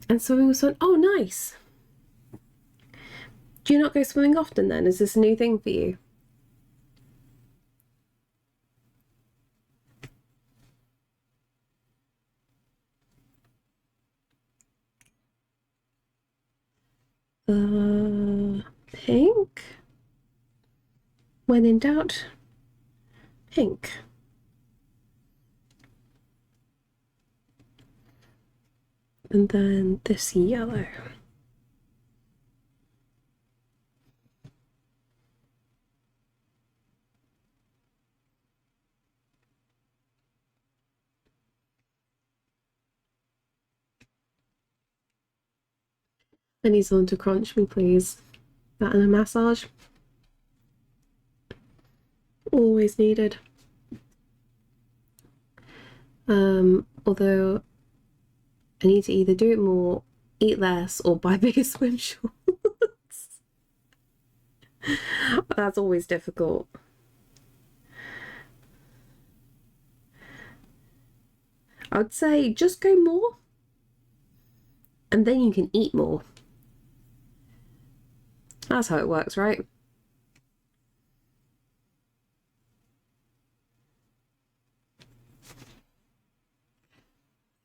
And swimming was fun. Oh, nice. Do you not go swimming often then? Is this a new thing for you? Pink. When in doubt, pink. And then this yellow. I need someone to crunch me, please. That and a massage. Always needed. Although I need to either do it more, eat less, or buy bigger swim shorts. That's always difficult. I'd say just go more, and then you can eat more. That's how it works, right?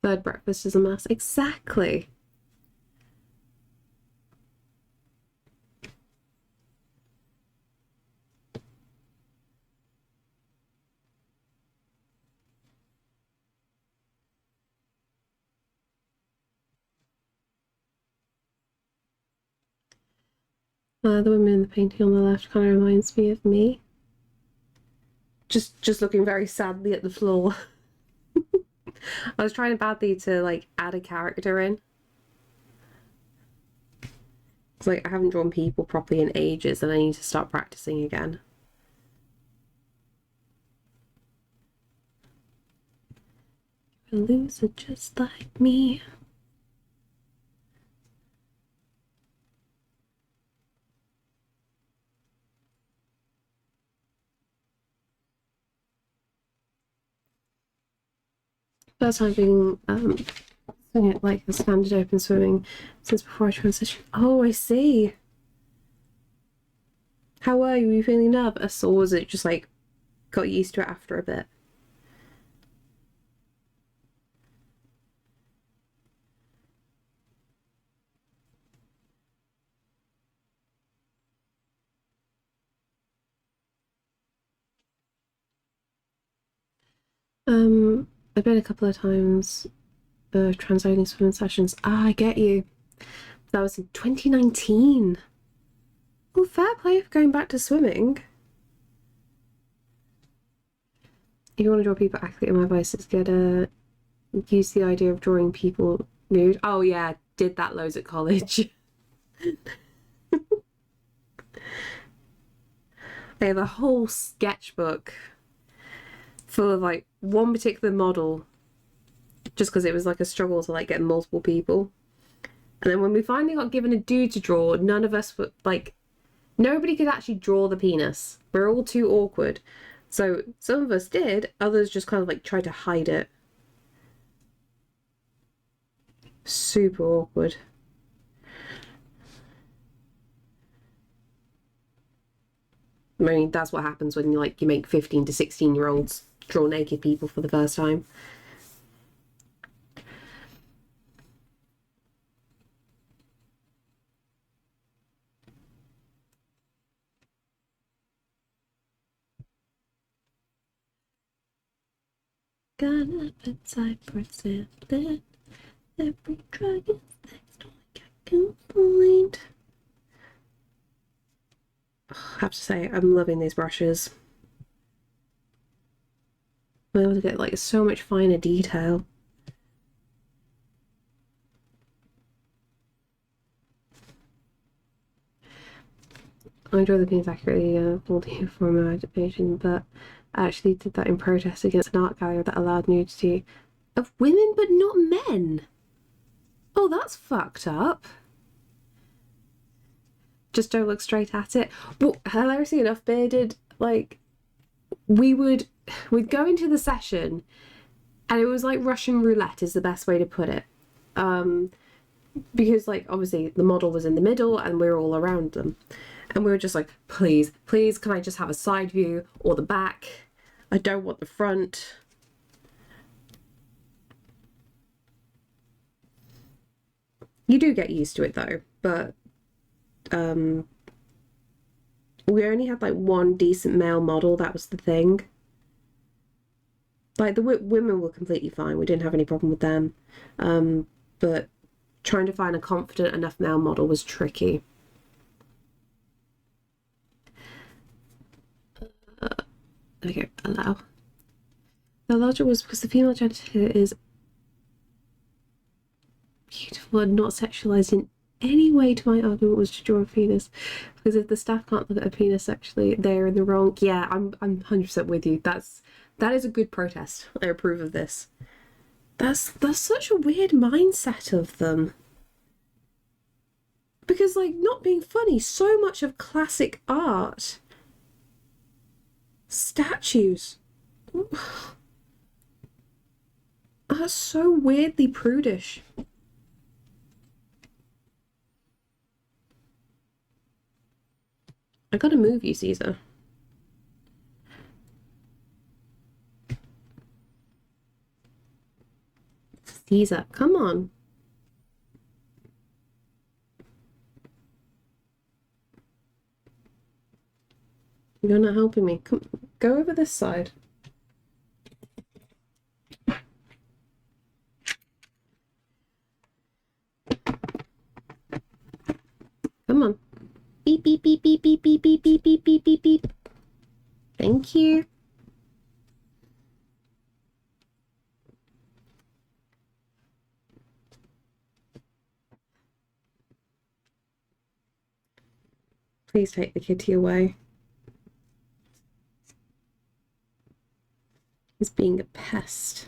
Third breakfast is a mess. Exactly. The woman in the painting on the left kind of reminds me of me. Just looking very sadly at the floor. I was trying badly to like add a character in. It's like I haven't drawn people properly in ages and I need to start practicing again. You're a loser just like me. First time being doing it like the standard open swimming since before I transitioned. Oh, I see. How were you? Were you feeling nervous, or was it just like got used to it after a bit? I've been a couple of times translating swimming sessions. Ah, I get you. That was in 2019. Well, fair play for going back to swimming. If you want to draw people accurately, my advice is use the idea of drawing people nude. Oh yeah, did that loads at college. I have a whole sketchbook full of like one particular model, just because it was like a struggle to like get multiple people. And then when we finally got given a dude to draw, none of us were like, nobody could actually draw the penis. We're all too awkward. So some of us did, others just kind of like tried to hide it. Super awkward. I mean, that's what happens when you make 15 to 16-year-olds draw naked people for the first time. Got appetite for sampling. Every drug is next like I can find. I have to say, I'm loving these brushes. I'm able to get like so much finer detail. I draw the penis accurately for the form of education, but I actually did that in protest against an art gallery that allowed nudity of women but not men. Oh, that's fucked up. Just don't look straight at it. Well, hilariously enough, Bearded, like, we'd go into the session and it was like Russian roulette is the best way to put it. Because like obviously the model was in the middle and we were all around them. And we were just like, please, can I just have a side view or the back? I don't want the front. You do get used to it though, but we only had like one decent male model, that was the thing. Like the women were completely fine, we didn't have any problem with them. But trying to find a confident enough male model was tricky. Okay, allow. The larger was because the female genital is beautiful and not sexualized in any way to my argument was to draw a penis. Because if the staff can't look at a penis sexually, they're in the wrong. Yeah, I'm 100% with you. That is a good protest. I approve of this. That's such a weird mindset of them. Because, like, not being funny, so much of classic art, statues, are so weirdly prudish. I gotta move you, Caesar. Caesar, come on. You're not helping me. Come, go over this side. Come on. Beep, beep, beep, beep, beep, beep, beep, beep, beep, beep, beep, beep. Thank you. Please take the kitty away. He's being a pest.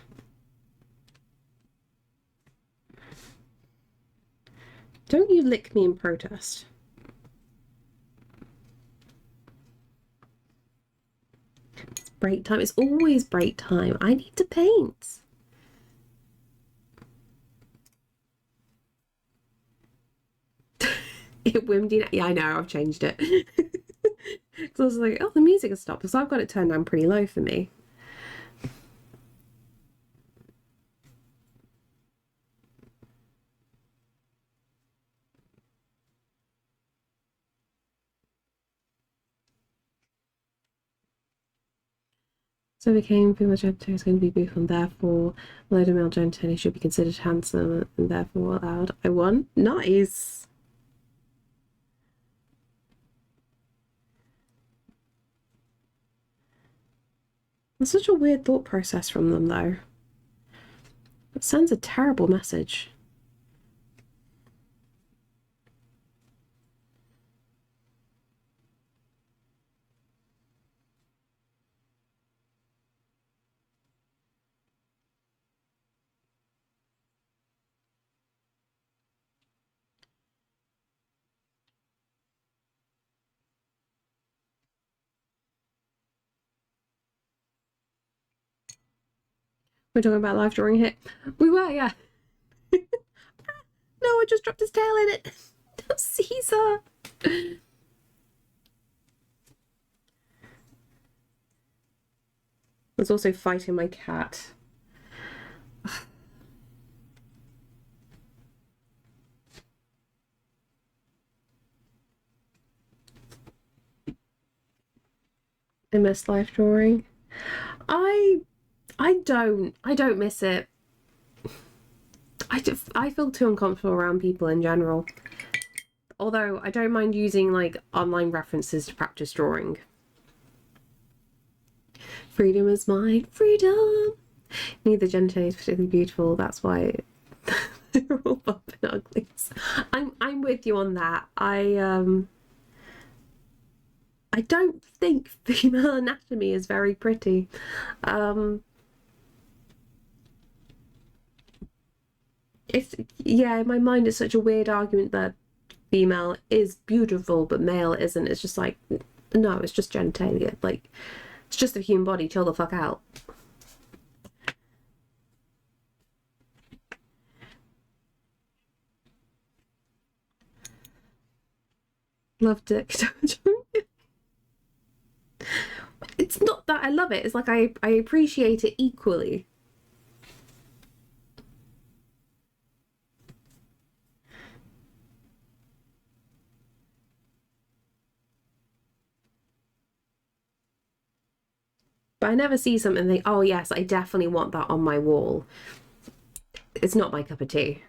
Don't you lick me in protest. It's break time. It's always break time. I need to paint. It whimmed in. Yeah, I know. I've changed it. So I was like, oh, the music has stopped. So I've got it turned down pretty low for me. So became female genitalia is going to be beautiful, and therefore, although male genitalia should be considered handsome and therefore allowed. I won. Nice. That's such a weird thought process from them, though. It sends a terrible message. We're talking about live drawing hit. We were, yeah. No, I just dropped his tail in it. Caesar. I was also fighting my cat. I miss live drawing. I don't miss it. I feel too uncomfortable around people in general. Although I don't mind using like online references to practice drawing. Freedom is mine, freedom. Neither genitalia is particularly beautiful. That's why they're all bumping uglies. I'm with you on that. I don't think female anatomy is very pretty. Yeah, in my mind it's such a weird argument that female is beautiful but male isn't. It's just like, no, it's just genitalia. Like, it's just a human body. Chill the fuck out. Love dick. It's not that I love it. It's like I appreciate it equally. But I never see something and think, oh yes, I definitely want that on my wall. It's not my cup of tea.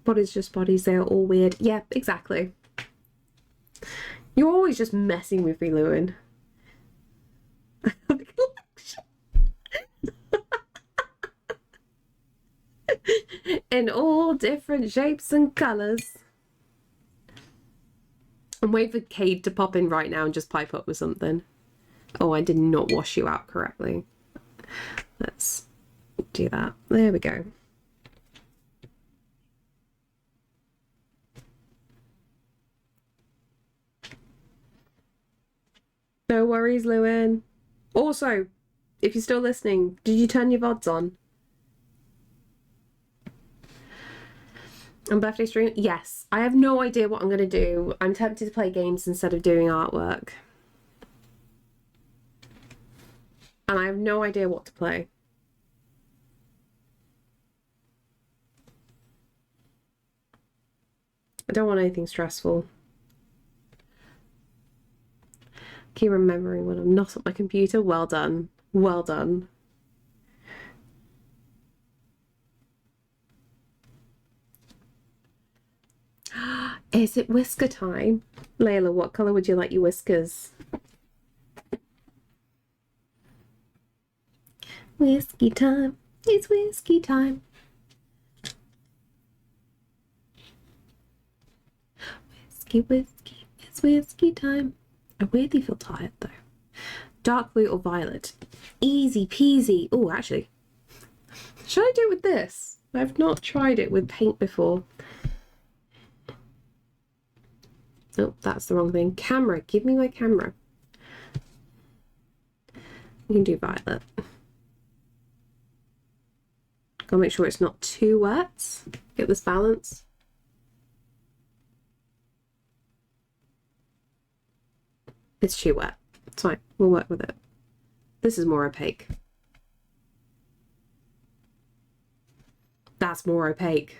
Bodies just bodies, they're all weird. Yeah, exactly. You're always just messing with me, Lewin. I have a collection. in all different shapes and colours. I'm waiting for Cade to pop in right now and just pipe up with something. Oh, I did not wash you out correctly. Let's do that. There we go. No worries, Lewin. Also, if you're still listening, did you turn your VODs on? On birthday stream? Yes. I have no idea what I'm going to do. I'm tempted to play games instead of doing artwork. And I have no idea what to play. I don't want anything stressful. Keep remembering when I'm not at my computer. Well done. Well done. Is it whisker time? Layla, what colour would you like your whiskers? Whiskey time. It's whiskey time. Whiskey, whiskey. It's whiskey time. I weirdly feel tired though. Dark blue or violet? Easy peasy. Oh, actually. Should I do it with this? I've not tried it with paint before. Oh, that's the wrong thing. Camera. Give me my camera. We can do violet. Gotta make sure it's not too wet. Get this balance. It's too wet. It's fine. We'll work with it. This is more opaque. That's more opaque.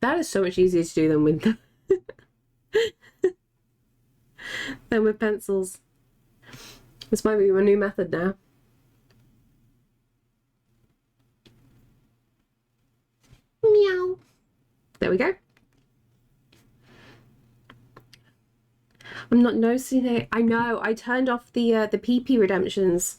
That is so much easier to do than with than with pencils. This might be my new method now. Meow. There we go. I'm not noticing it. I know. I turned off the PP redemptions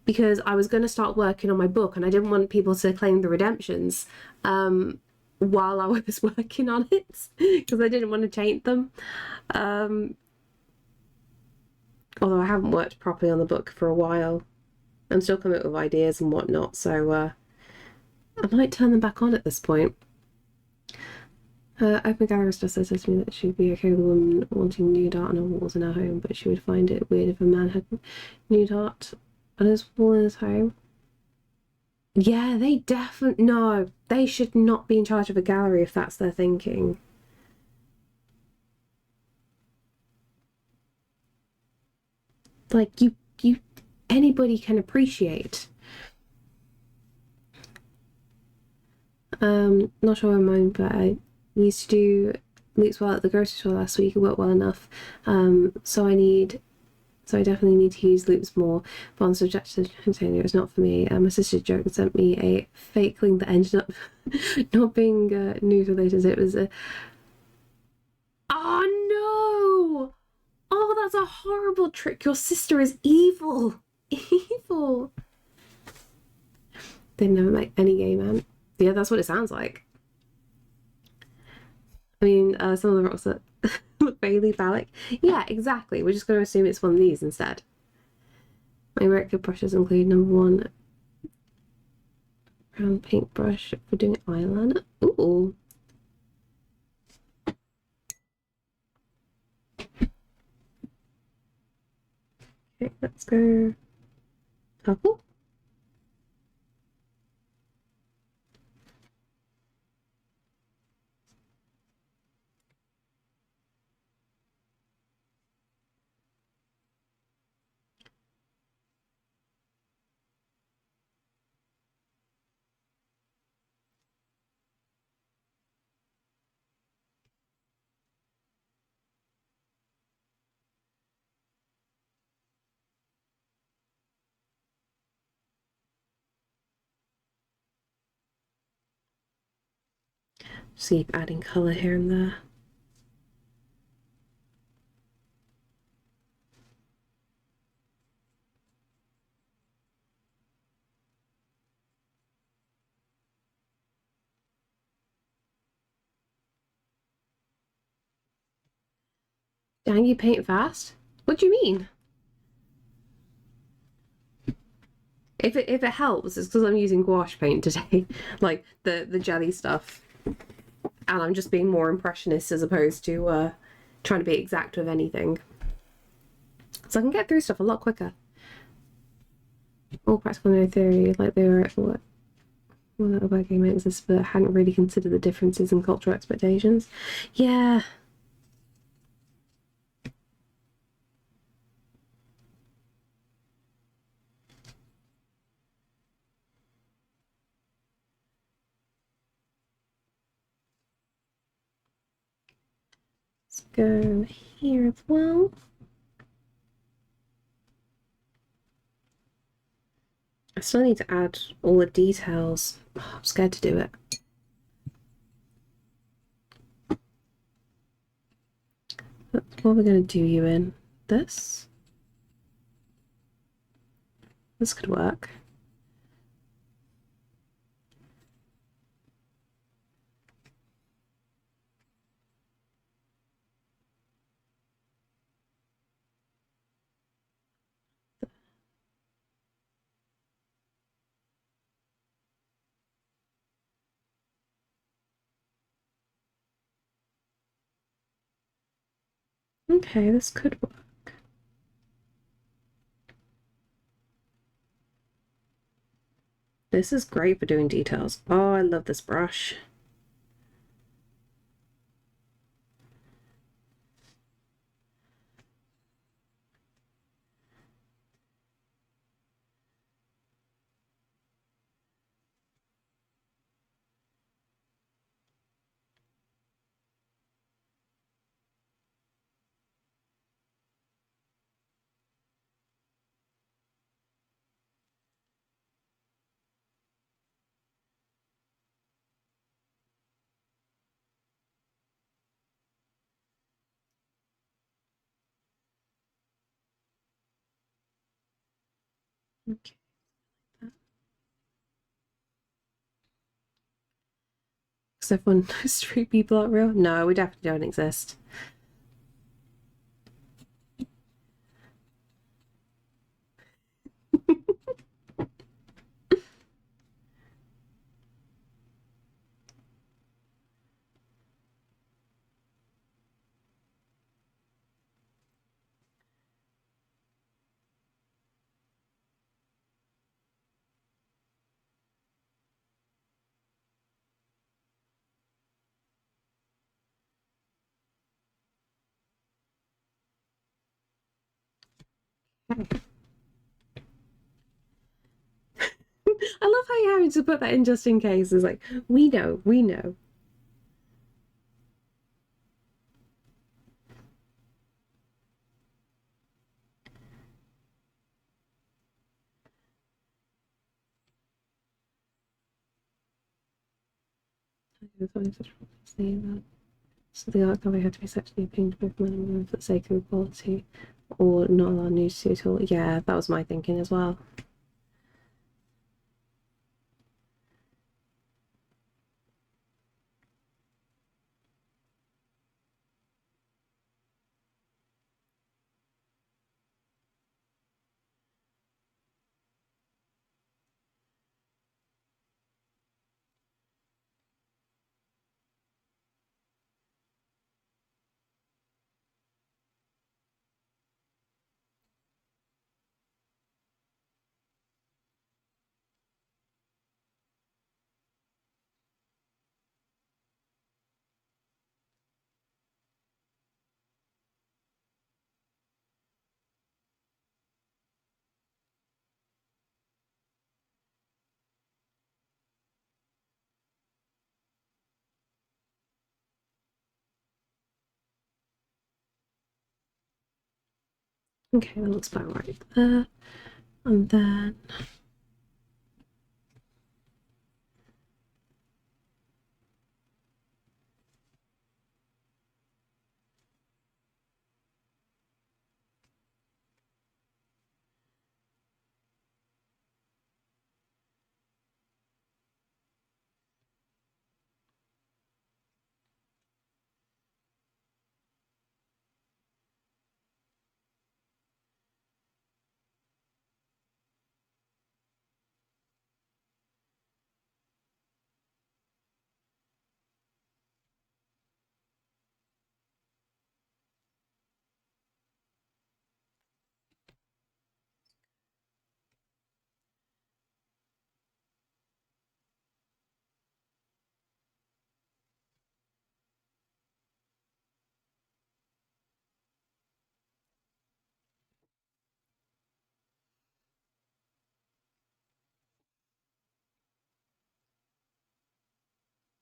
because I was going to start working on my book and I didn't want people to claim the redemptions while I was working on it because I didn't want to taint them. Although I haven't worked properly on the book for a while. I'm still coming up with ideas and whatnot, so I might turn them back on at this point. Open Gallery Stuff says to me that she'd be okay with a woman wanting nude art on her walls in her home, but she would find it weird if a man had nude art on his wall in his home. Yeah, they definitely... No, they should not be in charge of a gallery if that's their thinking. Like, anybody can appreciate. Not sure in mine, but I used to do Luke's well at the grocery store last week. It worked well enough. So I definitely need to use loops more. But on subjective container, it's not for me. My sister joke sent me a fake link that ended up not being news related. It was a... Oh no! Oh, that's a horrible trick. Your sister is evil. Evil. They never make any gay man. Yeah, that's what it sounds like. I mean, some of the rocks that look vaguely phallic. Yeah, exactly. We're just going to assume it's one of these instead. My record brushes include #1 brown paintbrush for doing eyeliner. Ooh. Okay, let's go purple. Just keep adding colour here and there. Dang, you paint fast? What do you mean? If it helps, it's because I'm using gouache paint today, like the jelly stuff, and I'm just being more impressionist as opposed to trying to be exact with anything. So I can get through stuff a lot quicker. All practical, no theory, like they were what a bad game exists, but I hadn't really considered the differences in cultural expectations. Yeah. Let's go here as well. I still need to add all the details. Oh, I'm scared to do it. But what are we going to do you in? This? This could work. Okay, this could work. This is great for doing details. Oh, I love this brush. Okay. Because everyone knows street people aren't real. No, we definitely don't exist. Okay. I love how you're having to put that in just in case. It's like, we know, we know. So the art gallery had to be sexually painted with minimum for the sake of equality or not allow nudity at all. Yeah, that was my thinking as well. Okay, that looks about right there. And then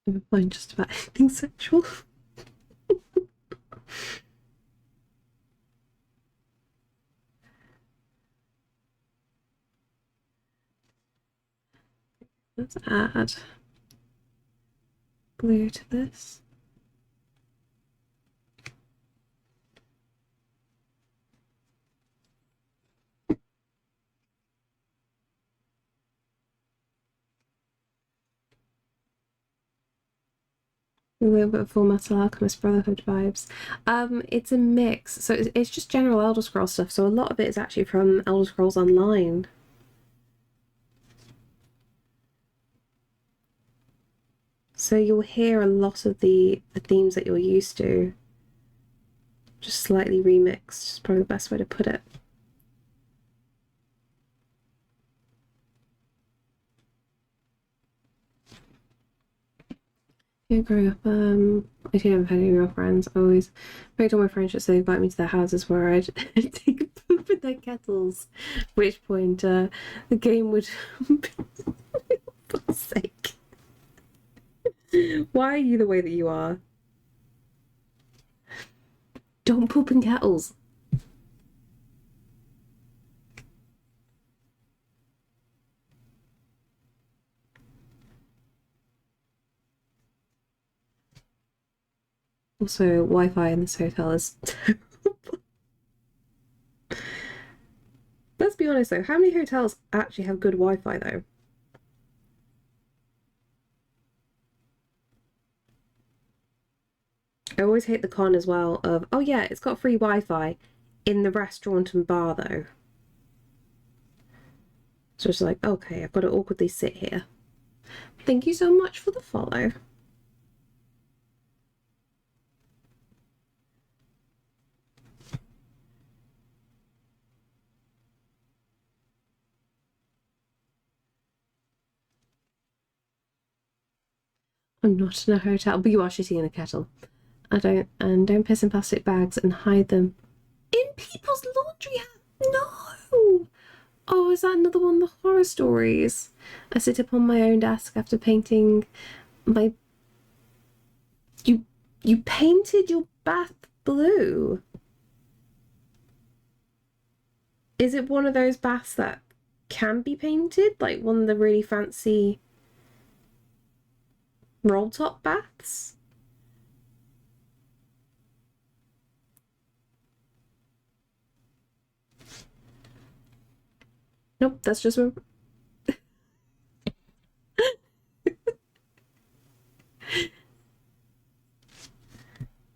Never mind just about anything sexual. Let's add glue to this. A little bit of Full Metal Alchemist Brotherhood vibes. It's a mix. So it's just general Elder Scrolls stuff. So a lot of it is actually from Elder Scrolls Online. So you'll hear a lot of the themes that you're used to, just slightly remixed, is probably the best way to put it. Yeah, growing up, I didn't have any real friends. I always made all my friendships, so they invite me to their houses where I'd take a poop in their kettles. At which point, the game would. For God's sake. Why are you the way that you are? Don't poop in kettles. Also, Wi-Fi in this hotel is terrible. Let's be honest though, how many hotels actually have good Wi-Fi though? I always hate the con as well of, oh yeah, it's got free Wi-Fi in the restaurant and bar though. So it's like, okay, I've got to awkwardly sit here. Thank you so much for the follow. I'm not in a hotel, but you are shitting in a kettle. Don't piss in plastic bags and hide them in people's laundry hat. No! Oh, is that another one of the horror stories? I sit up on my own desk after painting my... You painted your bath blue? Is it one of those baths that can be painted? Like one of the really fancy roll top baths? Nope, that's just a...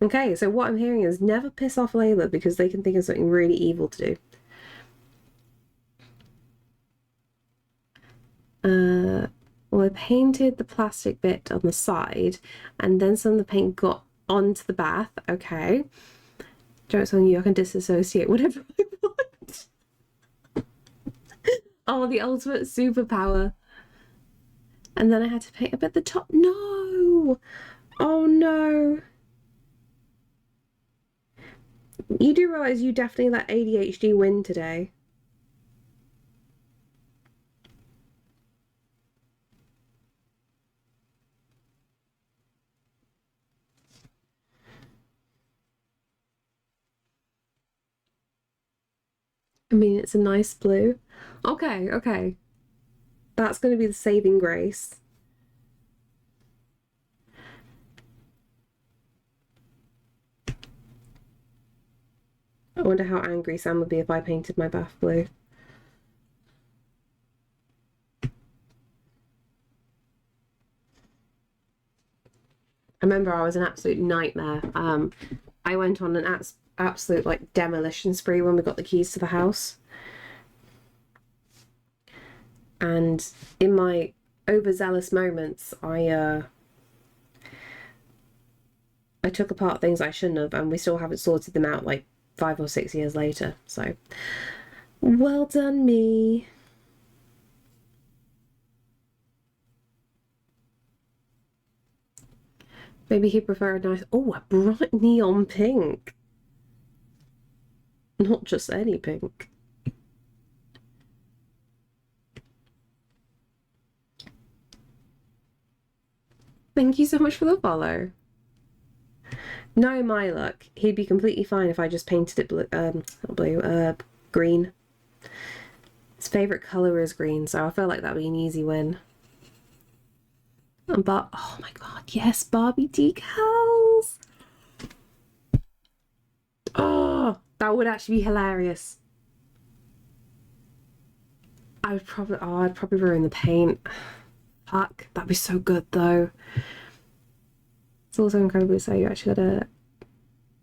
Okay, so what I'm hearing is never piss off Layla because they can think of something really evil to do. Well, I painted the plastic bit on the side and then some of the paint got onto the bath. Okay. Joke's on you, I can disassociate whatever I want. Oh, the ultimate superpower. And then I had to paint up at the top. No! Oh no. You do realise you definitely let ADHD win today. I mean, it's a nice blue. Okay, okay. That's going to be the saving grace. I wonder how angry Sam would be if I painted my bath blue. I remember I was an absolute nightmare. I went on an absolute like demolition spree when we got the keys to the house. And in my overzealous moments, I took apart things I shouldn't have, and we still haven't sorted them out like 5 or 6 years later. So, well done, me. Maybe he'd prefer a nice, oh, a bright neon pink. Not just any pink. Thank you so much for the follow. No, my luck. He'd be completely fine if I just painted it blue, not blue, green. His favourite colour is green, so I feel like that would be an easy win. But, oh my god, yes, Barbie decals! Oh, that would actually be hilarious. I'd probably ruin the paint. Fuck, that'd be so good though. It's also incredibly so you actually gotta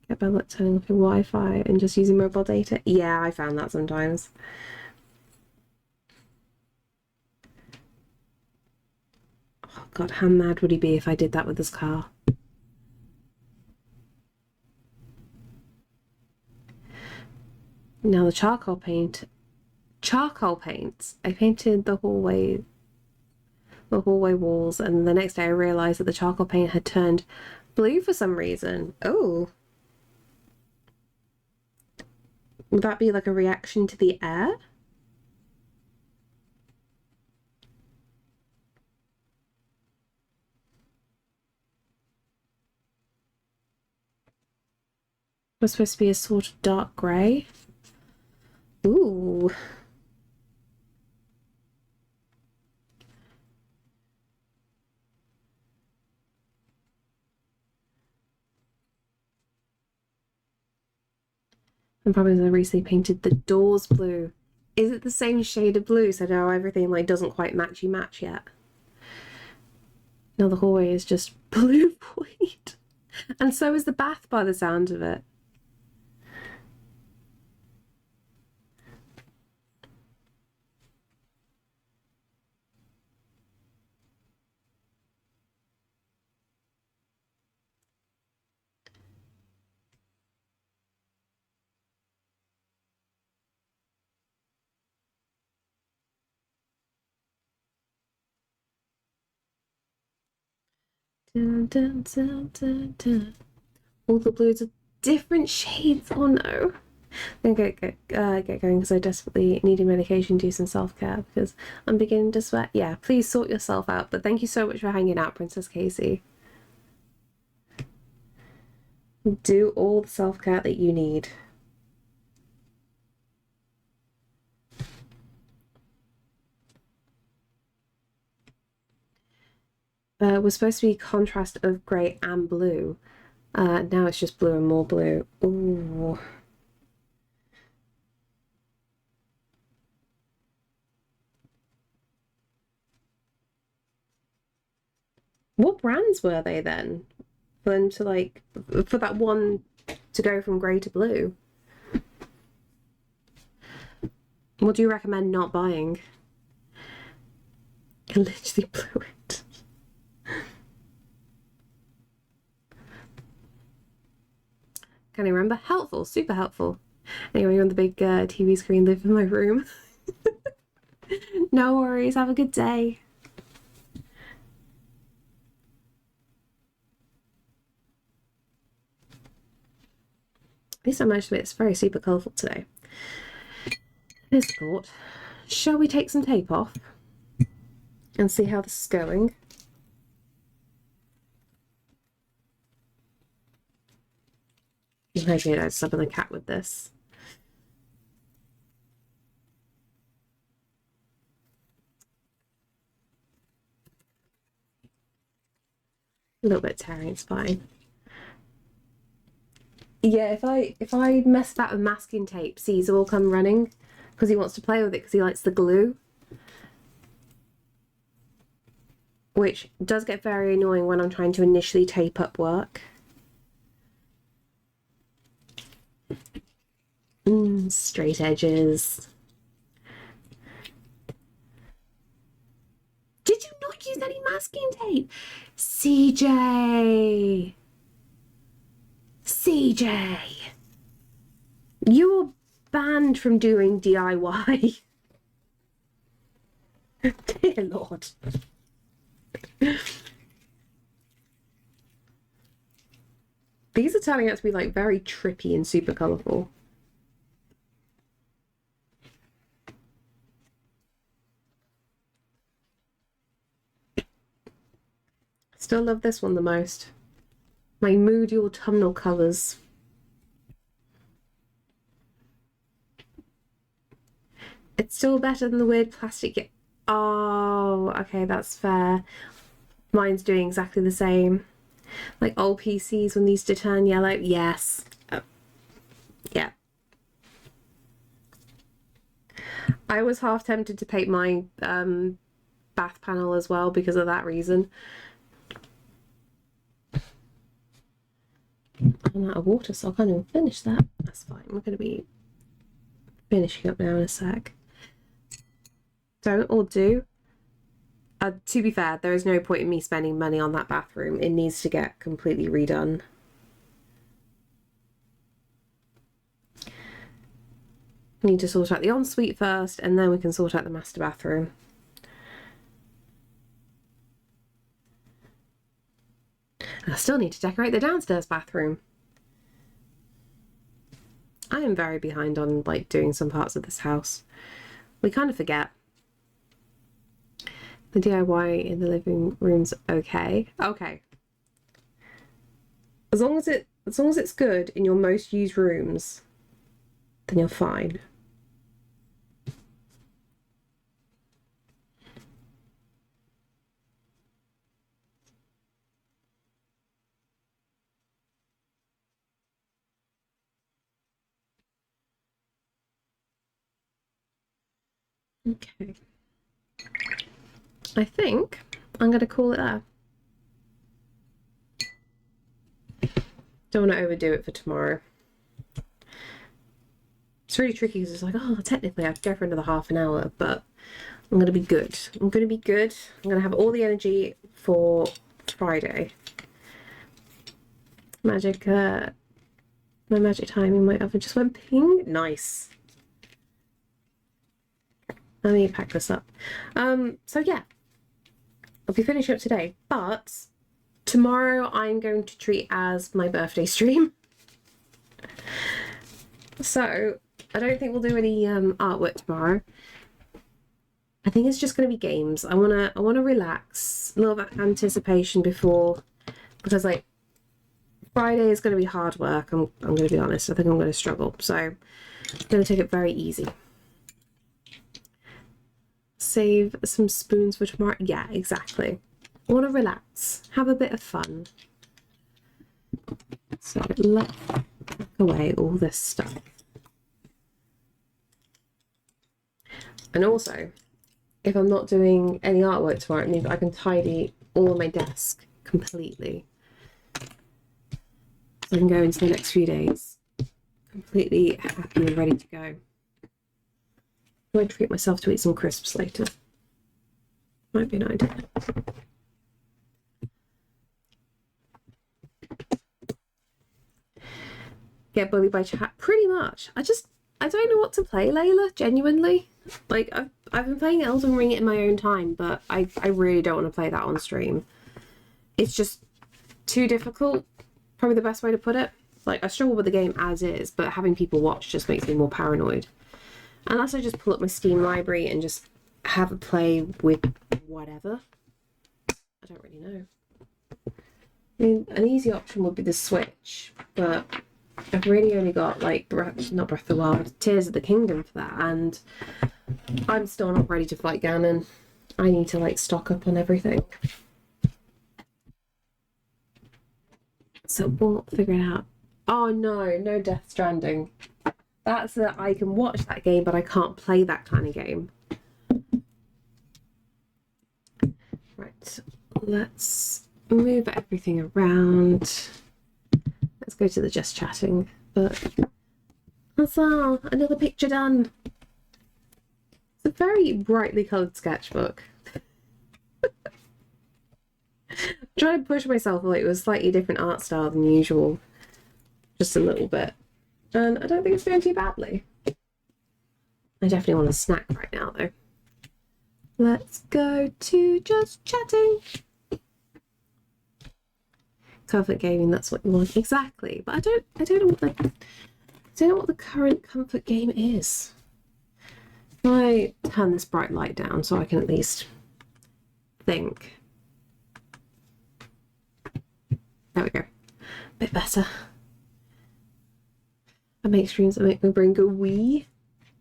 get better at turning off your Wi-Fi and just using mobile data. Yeah, I found that sometimes. Oh god, how mad would he be if I did that with his car? Now the charcoal paints. I painted the hallway walls, and the next day I realized that the charcoal paint had turned blue for some reason. Oh. Would that be like a reaction to the air? It was supposed to be a sort of dark grey. Ooh. And probably I recently painted the doors blue. Is it the same shade of blue? So now everything like doesn't quite match yet. Now the hallway is just blue void. And so is the bath by the sound of it. Dun, dun, dun, dun, dun. All the blues are different shades. Oh no. I'm gonna get going because I desperately needed medication to do some self-care because I'm beginning to sweat. Yeah, please sort yourself out. But thank you so much for hanging out, Princess Casey. Do all the self-care that you need. Was supposed to be contrast of grey and blue. Now it's just blue and more blue. Ooh. What brands were they then? For them to like, for that one to go from grey to blue? What do you recommend not buying? I literally blew it. Can you remember? Helpful, super helpful. Anyway, you're on the big TV screen, live in my room. No worries, have a good day. At least I managed to make this very super colourful today. Here's a thought. Shall we take some tape off and see how this is going? Maybe I'd summon the cat with this. A little bit tearing, it's fine. Yeah, if I mess that with masking tape, Caesar will come running because he wants to play with it because he likes the glue. Which does get very annoying when I'm trying to initially tape up work. Straight edges. Did you not use any masking tape? CJ! CJ! You're banned from doing DIY. Dear Lord. These are turning out to be like very trippy and super colourful. Still love this one the most. My moody autumnal colours. It's still better than the weird plastic. Oh, okay, that's fair. Mine's doing exactly the same. Like old PCs when these to turn yellow. Yes. Yeah. I was half tempted to paint my bath panel as well because of that reason. I'm out of water, so I can't even finish that. That's fine. We're going to be finishing up now in a sec. Don't or do. To be fair, there is no point in me spending money on that bathroom. It needs to get completely redone. We need to sort out the ensuite first, and then we can sort out the master bathroom. And I still need to decorate the downstairs bathroom. I am very behind on like doing some parts of this house. We kind of forget. The DIY in the living room's okay. Okay. As long as it's good in your most used rooms, then you're fine. Okay. I think I'm going to call it there. Don't want to overdo it for tomorrow. It's really tricky because it's like, oh, technically I have to go for another half an hour, but I'm going to be good. I'm going to be good. I'm going to have all the energy for Friday. Magic, my magic timing, my oven just went ping. Nice. Let me pack this up. So yeah. I'll be finishing up today, but tomorrow I'm going to treat as my birthday stream. So I don't think we'll do any artwork tomorrow. I think it's just going to be games. I wanna relax, a little bit of anticipation before, because like Friday is going to be hard work. I'm going to be honest. I think I'm going to struggle. So I'm going to take it very easy. Save some spoons for tomorrow. Yeah, exactly. I want to relax, have a bit of fun. So let's pack away all this stuff. And also, if I'm not doing any artwork tomorrow, it means I can tidy all of my desk completely. So I can go into the next few days completely happy and ready to go. I might treat myself to eat some crisps later. Might be an idea. Get bullied by chat, pretty much. I don't know what to play, Layla, genuinely. Like, I've been playing Elden Ring in my own time, but I really don't want to play that on stream. It's just too difficult, probably the best way to put it. Like, I struggle with the game as is, but having people watch just makes me more paranoid. Unless I just pull up my Steam library and just have a play with whatever. I don't really know. I mean, an easy option would be the Switch, but I've really only got, like, not Breath of the Wild, Tears of the Kingdom for that, and I'm still not ready to fight Ganon. I need to, like, stock up on everything. So we'll figure it out. Oh no, no Death Stranding. That's that I can watch that game, but I can't play that kind of game. Right, let's move everything around. Let's go to the just chatting. But that's all. Another picture done. It's a very brightly coloured sketchbook. I'm trying to push myself like it was a slightly different art style than usual. Just a little bit. And I don't think it's going too badly. I definitely want a snack right now, though. Let's go to just chatting. Comfort gaming, that's what you want. Exactly. But I don't know what the current comfort game is. I turn this bright light down so I can at least think. There we go. Bit better. I make streams that make my brain go wee.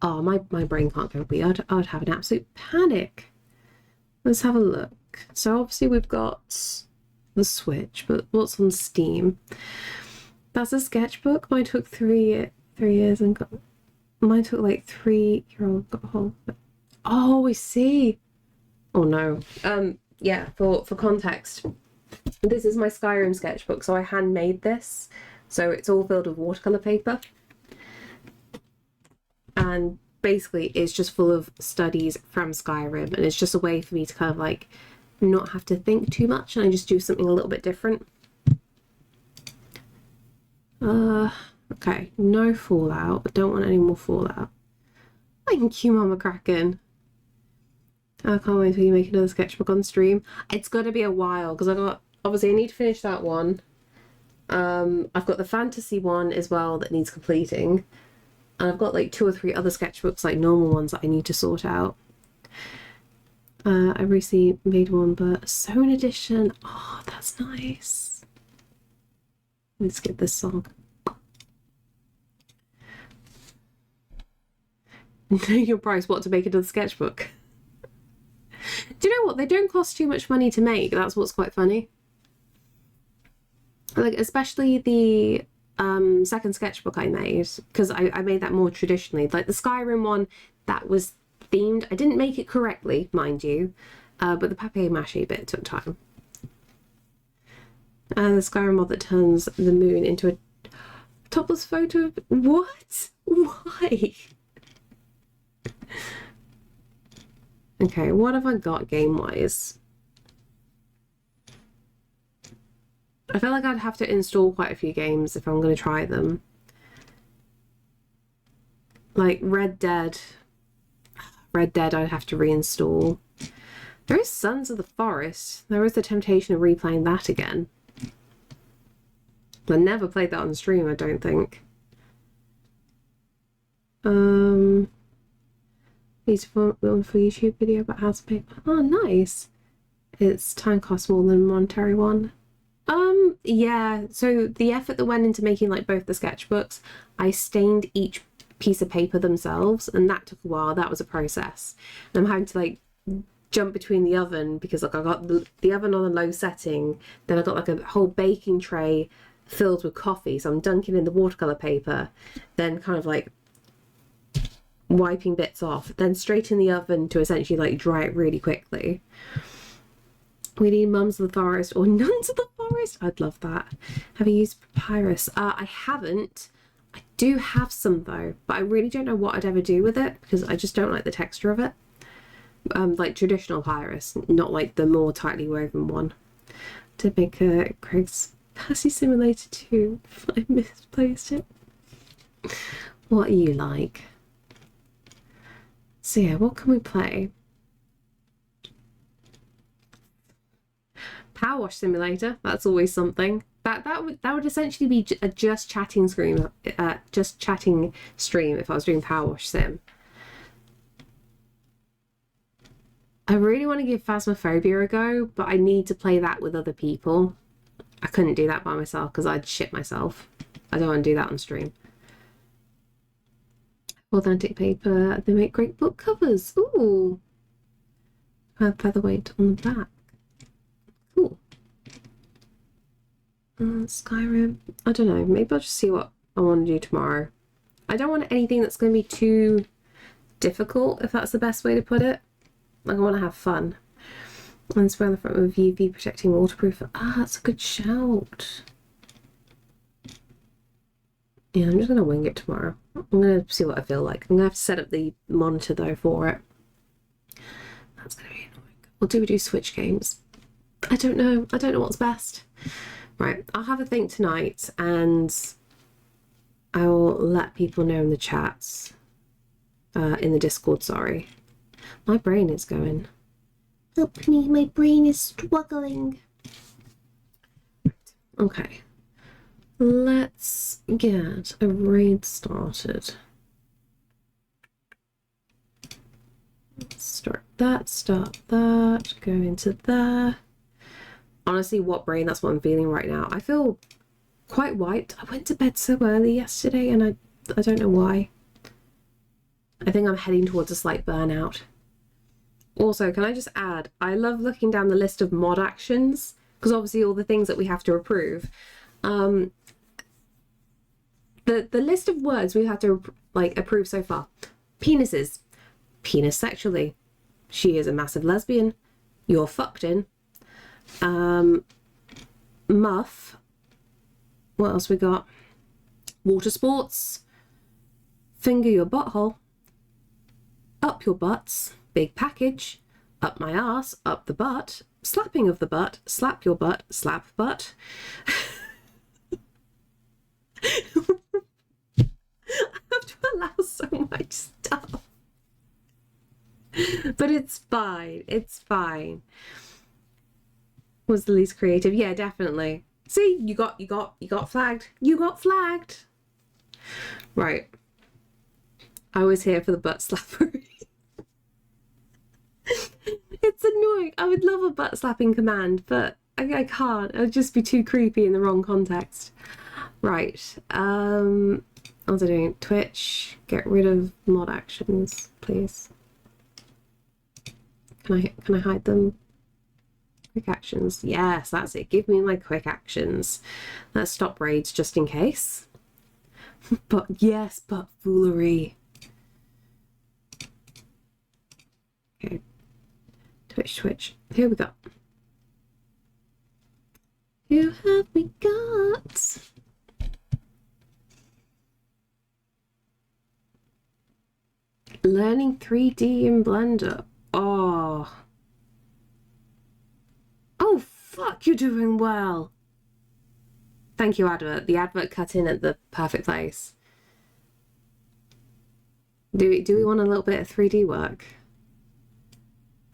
Oh, my brain can't go wee. I'd have an absolute panic. Let's have a look. So obviously we've got the Switch, but what's on Steam? That's a sketchbook. Mine took 3 years and got... Mine took like 3-year-old got a whole... Oh, I see. Oh no. Yeah, for context, this is my Skyrim sketchbook. So I handmade this. So it's all filled with watercolor paper. And basically it's just full of studies from Skyrim, and it's just a way for me to kind of like not have to think too much, and I just do something a little bit different. Okay, no fallout. I don't want any more fallout. Thank you, Mama Kraken. I can't wait till you make another sketchbook on stream. It's gonna be a while because obviously I need to finish that one. I've got the fantasy one as well that needs completing. And I've got like 2 or 3 other sketchbooks, like normal ones, that I need to sort out. I recently made one, but sewn edition. Oh, that's nice. Let's get this song. Know your price, what, to make another sketchbook? Do you know what? They don't cost too much money to make. That's what's quite funny. Like, especially the second sketchbook I made, because I made that more traditionally. Like the Skyrim one, that was themed. I didn't make it correctly, mind you, but the papier-mâché bit took time. And the Skyrim mod that turns the moon into a topless photo of... What? Why? Okay, what have I got game-wise? I feel like I'd have to install quite a few games if I'm going to try them. Like Red Dead. Red Dead I'd have to reinstall. There is Sons of the Forest. There is the temptation of replaying that again. I never played that on stream, I don't think. Need to film for YouTube video about how to make... Oh, nice. Its time costs more than a monetary one. Yeah, so the effort that went into making like both the sketchbooks, I stained each piece of paper themselves, and that took a while. That was a process. And I'm having to like jump between the oven because like I got the oven on a low setting, then I got like a whole baking tray filled with coffee, so I'm dunking in the watercolor paper, then kind of like wiping bits off, then straight in the oven to essentially like dry it really quickly. We need Mums of the Forest or Nuns of the Forest. I'd love that. Have you used papyrus? I haven't. I do have some though, but I really don't know what I'd ever do with it because I just don't like the texture of it. Like traditional papyrus, not like the more tightly woven one. To make a Craig's Passy Simulator 2. I misplaced it. What are you like? So yeah, what can we play? Power Wash Simulator. That's always something. That would essentially be a just chatting stream. Just chatting stream if I was doing Power Wash Sim. I really want to give Phasmophobia a go, but I need to play that with other people. I couldn't do that by myself because I'd shit myself. I don't want to do that on stream. Authentic paper. They make great book covers. Ooh. Featherweight on the back. Cool. Skyrim. I don't know. Maybe I'll just see what I want to do tomorrow. I don't want anything that's going to be too difficult, if that's the best way to put it. Like, I want to have fun. And spray on the front with UV protecting waterproof. Ah, that's a good shout. Yeah, I'm just going to wing it tomorrow. I'm going to see what I feel like. I'm going to have to set up the monitor, though, for it. That's going to be annoying. Or do we do Switch games? I don't know. I don't know what's best. Right, I'll have a think tonight, and I will let people know in the chats. In the Discord, sorry. My brain is going. Help me, my brain is struggling. Okay. Let's get a raid started. Start that, go into there. Honestly, what brain? That's what I'm feeling right now. I feel quite wiped. I went to bed so early yesterday and I don't know why. I think I'm heading towards a slight burnout. Also, can I just add, I love looking down the list of mod actions, because obviously all the things that we have to approve. The list of words we've had to like approve so far. Penises. Penis sexually. She is a massive lesbian. You're fucked in. Muff. What else we got? Water sports. Finger your butthole. Up your butts. Big package. Up my ass. Up the butt. Slapping of the butt. Slap your butt. Slap butt. I have to allow so much stuff. But it's fine. It's fine. Was the least creative? Yeah, definitely. See, you got flagged. You got flagged. Right. I was here for the butt slappery. It's annoying. I would love a butt slapping command, but I can't. It would just be too creepy in the wrong context. Right. What was I doing? Twitch. Get rid of mod actions, please. Can I hide them? Quick actions. Yes, that's it. Give me my quick actions. Let's stop raids just in case. But yes, but foolery. Okay. Twitch. Here we go. Who have we got? Learning 3D in Blender. Oh, fuck, you're doing well. Thank you, advert. The advert cut in at the perfect place. Do we want a little bit of 3D work?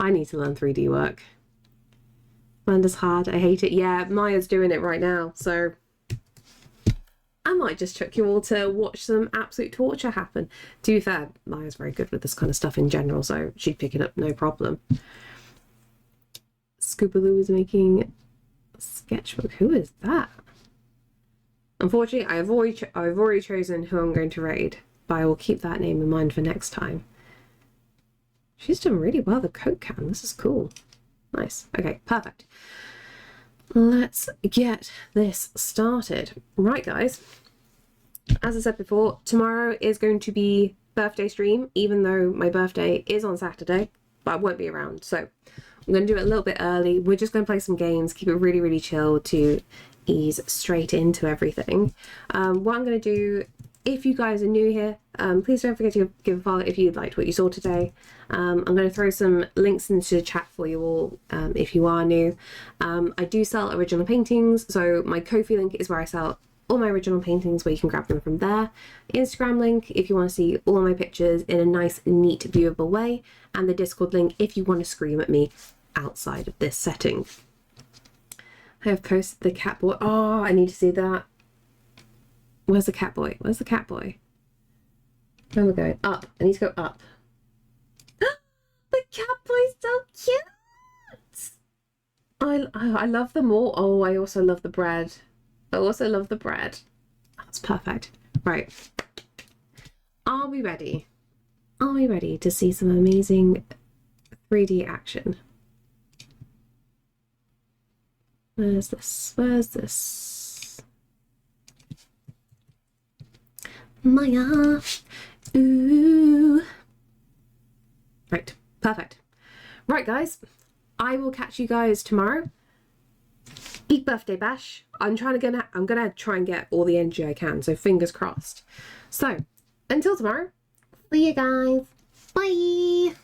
I need to learn 3D work. Blender's hard. I hate it. Yeah, Maya's doing it right now, so I might just chuck you all to watch some absolute torture happen. To be fair, Maya's very good with this kind of stuff in general, so she'd pick it up no problem. Scoobaloo is making a sketchbook. Who is that? Unfortunately, I've already chosen who I'm going to raid, but I will keep that name in mind for next time. She's done really well, the Coke can. This is cool. Nice. Okay, perfect. Let's get this started. Right, guys. As I said before, tomorrow is going to be birthday stream, even though my birthday is on Saturday, but I won't be around. So I'm going to do it a little bit early. We're just going to play some games, keep it really, really chill to ease straight into everything. What I'm going to do, if you guys are new here, please don't forget to give a follow if you liked what you saw today. I'm going to throw some links into the chat for you all if you are new. I do sell original paintings, so my Ko-fi link is where I sell all my original paintings, where you can grab them from there. Instagram link if you want to see all of my pictures in a nice, neat, viewable way, and the Discord link if you want to scream at me outside of this setting. I have posted the cat boy. Oh, I need to see that. Where's the cat boy? Where's the cat boy? Where am I going? Up. I need to go up. The cat boy's so cute. I love them all. Oh, I also love the bread. That's perfect. Right. Are we ready? Are we ready to see some amazing 3D action? Where's this? Maya. Ooh. Right. Perfect. Right, guys. I will catch you guys tomorrow. Big birthday bash. I'm gonna try and get all the energy I can, so fingers crossed. So until tomorrow, see you guys. Bye.